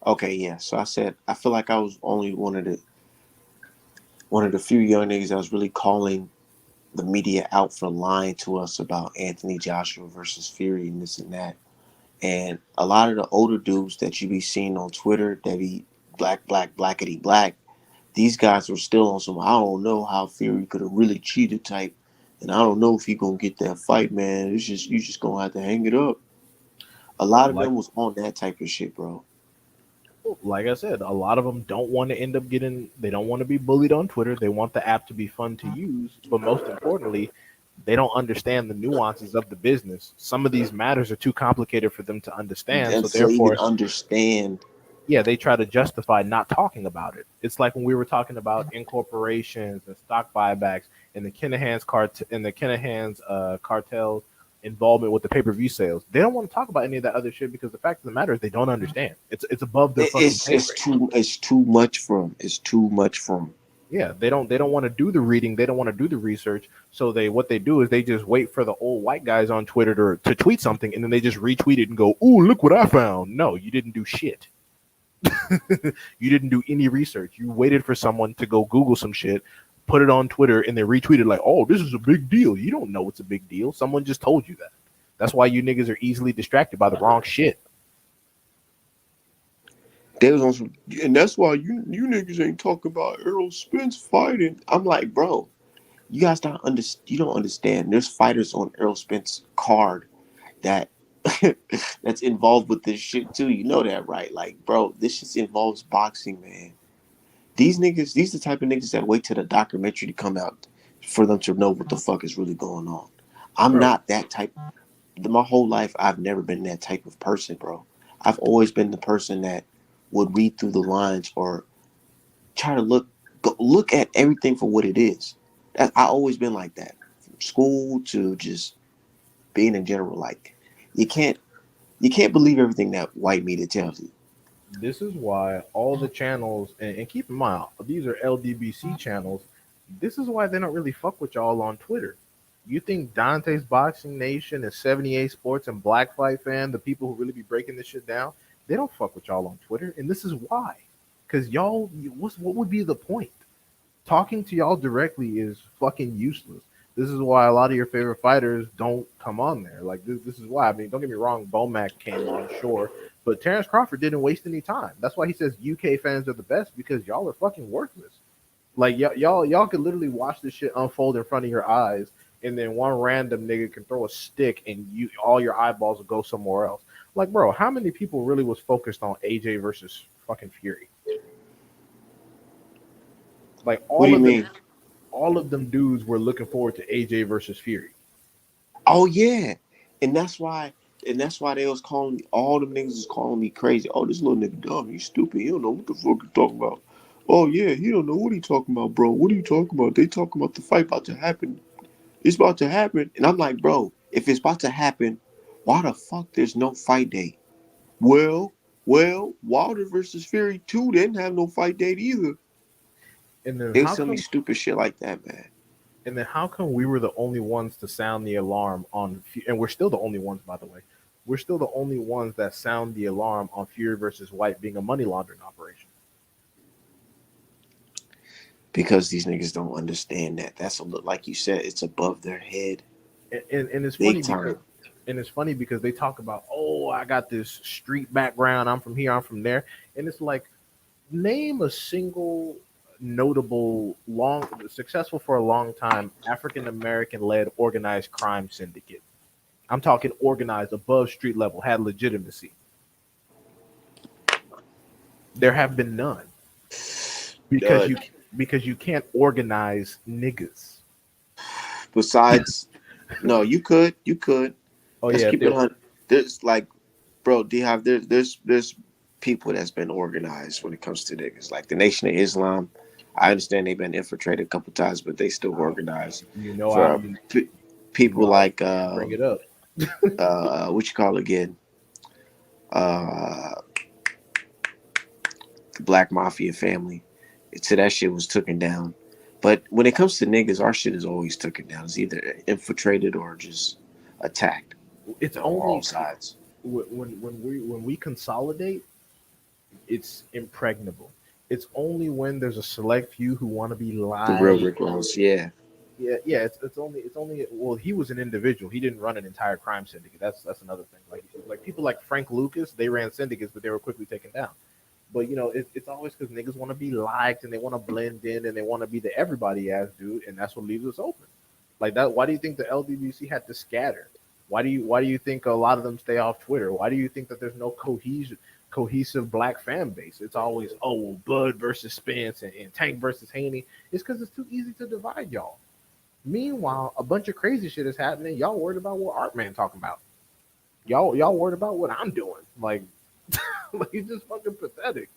Okay, yeah. So I said I feel like I was only one of the few young niggas that was really calling the media out for lying to us about Anthony Joshua versus Fury and this and that. And a lot of the older dudes that you be seeing on Twitter that be blackety black, these guys were still on some I don't know how Fury could have really cheated type. And I don't know if he gonna get that fight, man. It's just you just gonna have to hang it up. A lot of Like, them was on that type of shit, bro. like I said, a lot of them don't want to end up getting. They don't want to be bullied on Twitter. They want the app to be fun to use, but most importantly, they don't understand the nuances of the business. Some of these matters are too complicated for them to understand. And So to even therefore, understand, yeah, they try to justify not talking about it. It's like when we were talking about incorporations and stock buybacks and the Kinahan's cartel involvement with the pay-per-view sales. They don't want to talk about any of that other shit because the fact of the matter is they don't understand. It's above their fucking pay grade. it's too much for them. It's too much for them. Yeah, they don't want to do the reading. They don't want to do the research. So what they do is they just wait for the old white guys on Twitter to tweet something, and then they just retweet it and go, "Ooh, look what I found." No, you didn't do shit. You didn't do any research. You waited for someone to go Google some shit, put it on Twitter, and they retweeted like, "Oh, this is a big deal." You don't know it's a big deal. Someone just told you that. That's why you niggas are easily distracted by the wrong shit. They was on some, and that's why you niggas ain't talking about Errol Spence fighting. I'm like, bro, you guys you don't understand. There's fighters on Errol Spence card that that's involved with this shit too. You know that, right? Like, bro, this just involves boxing, man. These niggas, these the type of niggas that wait till the documentary to come out for them to know what the fuck is really going on. I'm Bro, not that type. My whole life, I've never been that type of person, bro. I've always been the person that would read through the lines or try to look at everything for what it is. I always been like that, from school to just being in general. Like, you can't you can't believe everything that white media tells you. this is why all the channels, and keep in mind, these are LDBC channels. This is why they don't really fuck with y'all on Twitter. You think Dante's Boxing Nation and 78 Sports and Black Fight Fan, the people who really be breaking this shit down, they don't fuck with y'all on Twitter, and this is why. Because y'all, what would be the point? Talking to y'all directly is fucking useless. This is why a lot of your favorite fighters don't come on there. Like this is why. I mean, don't get me wrong, Bomac came on, sure, but Terrence Crawford didn't waste any time. That's why he says UK fans are the best because y'all are fucking worthless. Like y'all could literally watch this shit unfold in front of your eyes, and then one random nigga can throw a stick, and you all your eyeballs will go somewhere else. Like, bro, how many people really was focused on AJ versus fucking Fury? Like What do you mean? all of them dudes were looking forward to AJ versus Fury. Oh yeah, and that's why they was calling me. All them niggas was calling me crazy. Oh, this little nigga dumb. He stupid. He don't know what the fuck he talking about. Oh yeah, he don't know what he talking about, bro. What are you talking about? They talking about the fight about to happen. It's about to happen, and I'm like, bro, if it's about to happen, why the fuck there's no fight date? Well, Wilder versus Fury 2 didn't have no fight date either. And then They how was telling me come stupid shit like that, man. we were the only ones to sound the alarm on, and we're still the only ones, by the way. We're still the only ones that sound the alarm on Fury versus White being a money laundering operation. Because these niggas don't understand that. That's a look, like you said, it's above their head, And it's big funny because time. they talk about, oh, I got this street background, I'm from here, I'm from there, and it's like, name a single notable long successful for a long time African American led organized crime syndicate. I'm talking organized above street level, had legitimacy. There have been none because Uh, you can't organize niggas. Besides, no, you could. Oh Let's yeah, if keep they, it on. There's like, bro, do you have there's people that's been organized when it comes to niggas. Like the Nation of Islam. I understand they've been infiltrated a couple times, but they still organized. you know I For you, you people know I like bring it up. what you call it again? Uh the Black Mafia family. So that shit was taken down. But when it comes to niggas, our shit is always taken down. It's either infiltrated or just attacked It's on all only sides. when we consolidate, it's impregnable. It's only when there's a select few who want to be The real live. Rick Ross, yeah. Yeah. It's only. Well, he was an individual. He didn't run an entire crime syndicate. That's another thing. Like people like Frank Lucas, they ran syndicates, but they were quickly taken down. But it's always because niggas want to be liked and they want to blend in and they want to be the everybody ass dude, and that's what leaves us open. Like that. Why do you think the LDBC had to scatter? Why do you think a lot of them stay off Twitter? Why do you think that there's no cohesive black fan base? It's always, oh, well, Bud versus Spence and Tank versus Haney. It's because it's too easy to divide y'all. Meanwhile, a bunch of crazy shit is happening. Y'all worried about what Artman talking about. Y'all worried about what I'm doing. Like, like it's just fucking pathetic.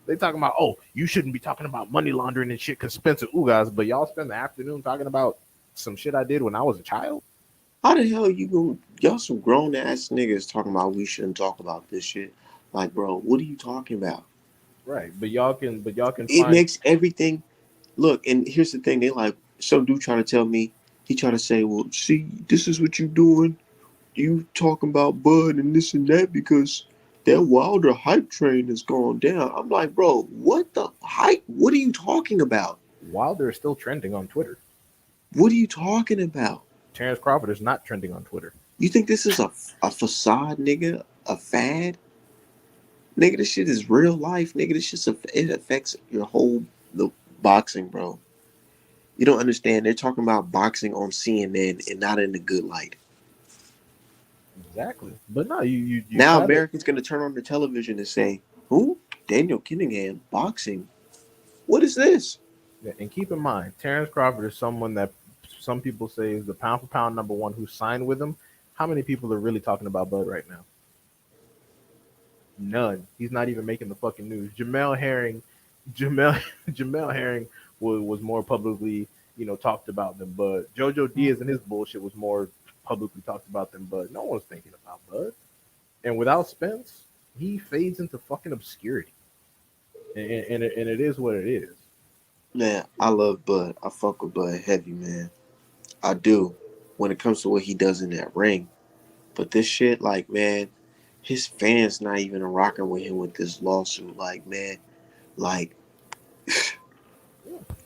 They talking about, oh, you shouldn't be talking about money laundering and shit because Spencer Ugas, but y'all spend the afternoon talking about some shit I did when I was a child. How the hell you going y'all some grown ass niggas talking about we shouldn't talk about this shit? Like, bro, what are you talking about? Right, but y'all can It find. makes everything look, and here's the thing, they like some dude trying to tell me, he trying to say, well, see, this is what you doing. You talking about Bud and this and that because that Wilder hype train has gone down. I'm like, bro, what the hype? What are you talking about? Wilder is still trending on Twitter. What are you talking about? Terrence Crawford is not trending on Twitter. You think this is a facade, nigga? A fad? Nigga, this shit is real life, nigga. This shit, it affects your whole the boxing, bro. You don't understand. They're talking about boxing on CNN and not in a good light. Exactly. But no, you Now try to. Americans gonna turn on the television and say, "Who? Daniel Kinningham boxing? What is this?" Yeah, and keep in mind, Terrence Crawford is someone that some people say is the pound for pound number one who signed with him. How many people are really talking about Bud right now? None. He's not even making the fucking news. Jamel Jamel Herring was more publicly, talked about than Bud. Jojo Diaz and his bullshit was more publicly talked about than Bud. No one's thinking about Bud. And without Spence, he fades into fucking obscurity. And it is what it is. Man, I love Bud. I fuck with Bud heavy, man. I do. When it comes to what he does in that ring, but this shit, like, man, his fans not even rocking with him with this lawsuit. Like, man, like,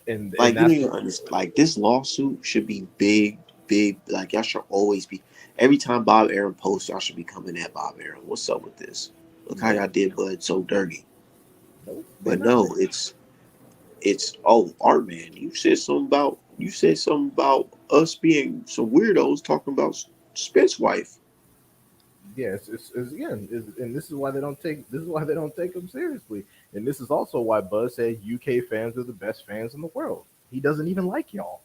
And like you don't that's even understand. Like, this lawsuit should be big, big. Like, y'all should always be. Every time Bob Aaron posts, y'all should be coming at Bob Aaron. What's up with this? Look how nope, y'all did Bud so dirty. nope, they But not. no, it's oh, Art Man, you said something about us being some weirdos talking about Spence wife. Yeah, it's again, and this is why they don't take him seriously. And this is also why Buzz said UK fans are the best fans in the world. He doesn't even like y'all,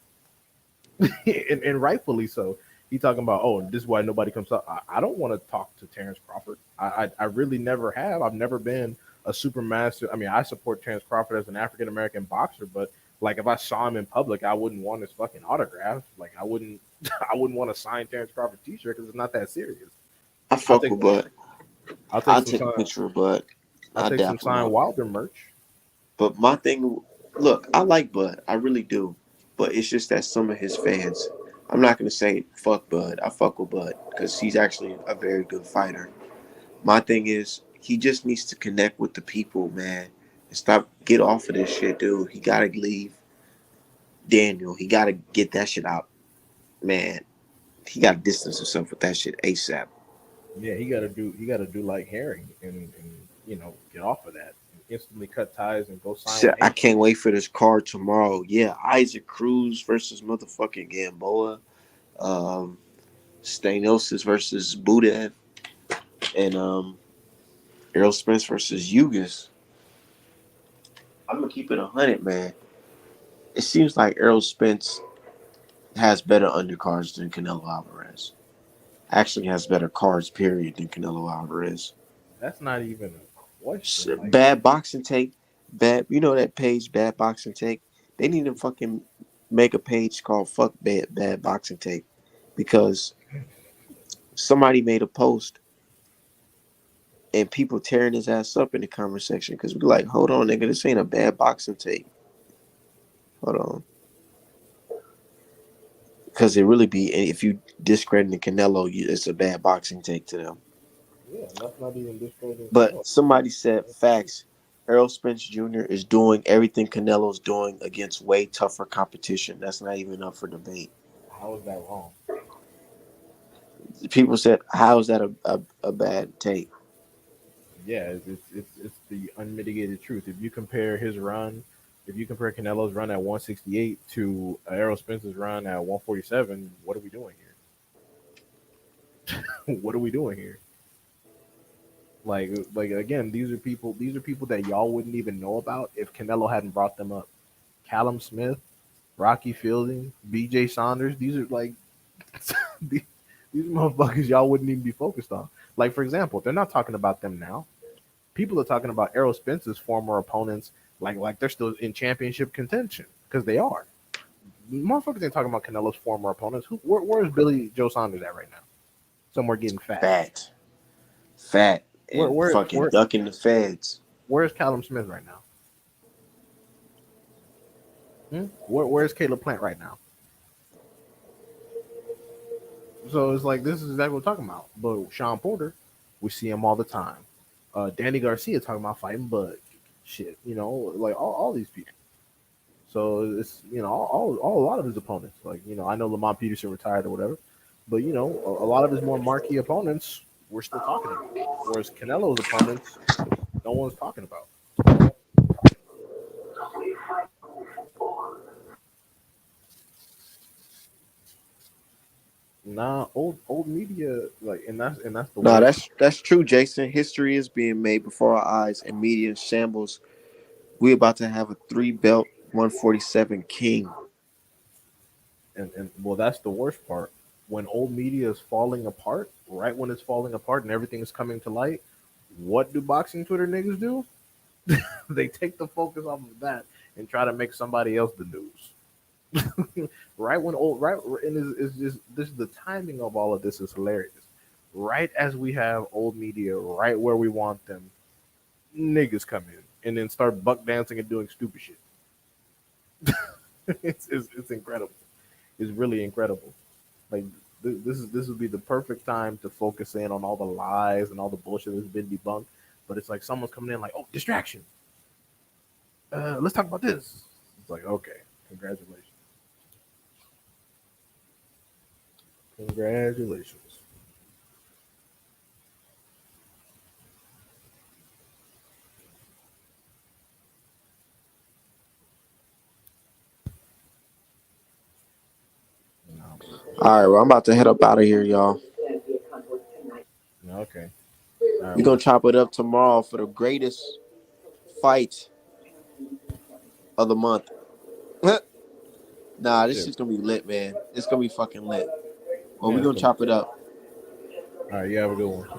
and rightfully so. He talking about, oh, this is why nobody comes up. I don't want to talk to Terrence Crawford. I really never have. I've never been a super massive. I mean, I support Terrence Crawford as an African American boxer, but like if I saw him in public, I wouldn't want his fucking autograph. Like I wouldn't I wouldn't want to sign Terrence Crawford T-shirt because it's not that serious. I I'll fuck take with Bud. I'll take I'll some take a sign. picture of Bud. I'll I'll take some dap him signed up. Wilder merch. But my thing, look, I like Bud. I really do. But it's just that some of his fans, I'm not going to say fuck Bud. I fuck with Bud because he's actually a very good fighter. My thing is, he just needs to connect with the people, man. And stop, get off of this shit, dude. He got to leave Daniel. He got to get that shit out, man. He got to distance himself with that shit ASAP. Yeah, he got to do like Herring and get off of that. And instantly cut ties and go sign with I Nate. can't wait for this card tomorrow. Yeah, Isaac Cruz versus motherfucking Gamboa. Um, Stanosis versus Budev, and Errol Spence versus Ugas. I'm gonna keep it 100, man. It seems like Errol Spence has better undercards than Canelo Alvarez. Actually, has better cards, period, than Canelo Alvarez. That's not even a question. Like, Bad boxing take, bad. You know that page, bad boxing take. They need to fucking make a page called "Fuck Bad Boxing Take," because somebody made a post and people tearing his ass up in the comment section because we're like, hold on, nigga, this ain't a bad boxing tape. Hold on. Because it really be, if you discrediting Canelo, it's a bad boxing take to them. yeah, and that's not even discrediting Canelo. But somebody said facts. Errol Spence Jr. is doing everything Canelo's doing against way tougher competition. That's not even up for debate. How is that wrong? People said, how is that a bad take? Yeah, it's the unmitigated truth. If you compare Canelo's run at 168 to Errol Spence's run at 147, what are we doing here? What are we doing here? Like again, these are people that y'all wouldn't even know about if Canelo hadn't brought them up. Callum Smith, Rocky Fielding, B.J. Saunders. These are like these, these motherfuckers y'all wouldn't even be focused on. Like for example, they're not talking about them now. People are talking about Errol Spence's former opponents like they're still in championship contention because they are. Motherfuckers ain't talking about Canelo's former opponents. Where's Billy Joe Saunders at right now? Somewhere getting fat. Fat. Fat. Where And where fucking where ducking the feds. where's Callum Smith right now? Where's Caleb Plant right now? So it's like this is exactly what we're talking about. But Sean Porter, we see him all the time. Danny Garcia talking about fighting Bud. Shit, like all these people. So it's all a lot of his opponents. Like I know Lamont Peterson retired or whatever, but a lot of his more marquee opponents we're still talking about. Whereas Canelo's opponents, no one's talking about. Nah, old media like, and that's the No, worst. that's true, Jason. History is being made before our eyes, and media in shambles. We about to have a 3-belt 147 king. And well, that's the worst part. When old media is falling apart, right when it's falling apart and everything is coming to light, what do boxing Twitter niggas do? They take the focus off of that and try to make somebody else the news. Right when old right and is just this the timing of all of this is hilarious. Right as we have old media right where we want them, niggas come in and then start buck dancing and doing stupid shit. It's incredible. is really incredible. Like this would be the perfect time to focus in on all the lies and all the bullshit that's been debunked. But it's like someone's coming in like, oh, distraction. Let's talk about this. It's like, okay, congratulations. Congratulations. No, All right, well, I'm about to head up out of here, y'all. no, okay. All right, We're gonna chop it up tomorrow for the greatest fight of the month. Nah, this shit. shit's gonna be lit, man. It's gonna be fucking lit. Well, Yeah, we're it's gonna gonna be chop it up. all right. You have a good one.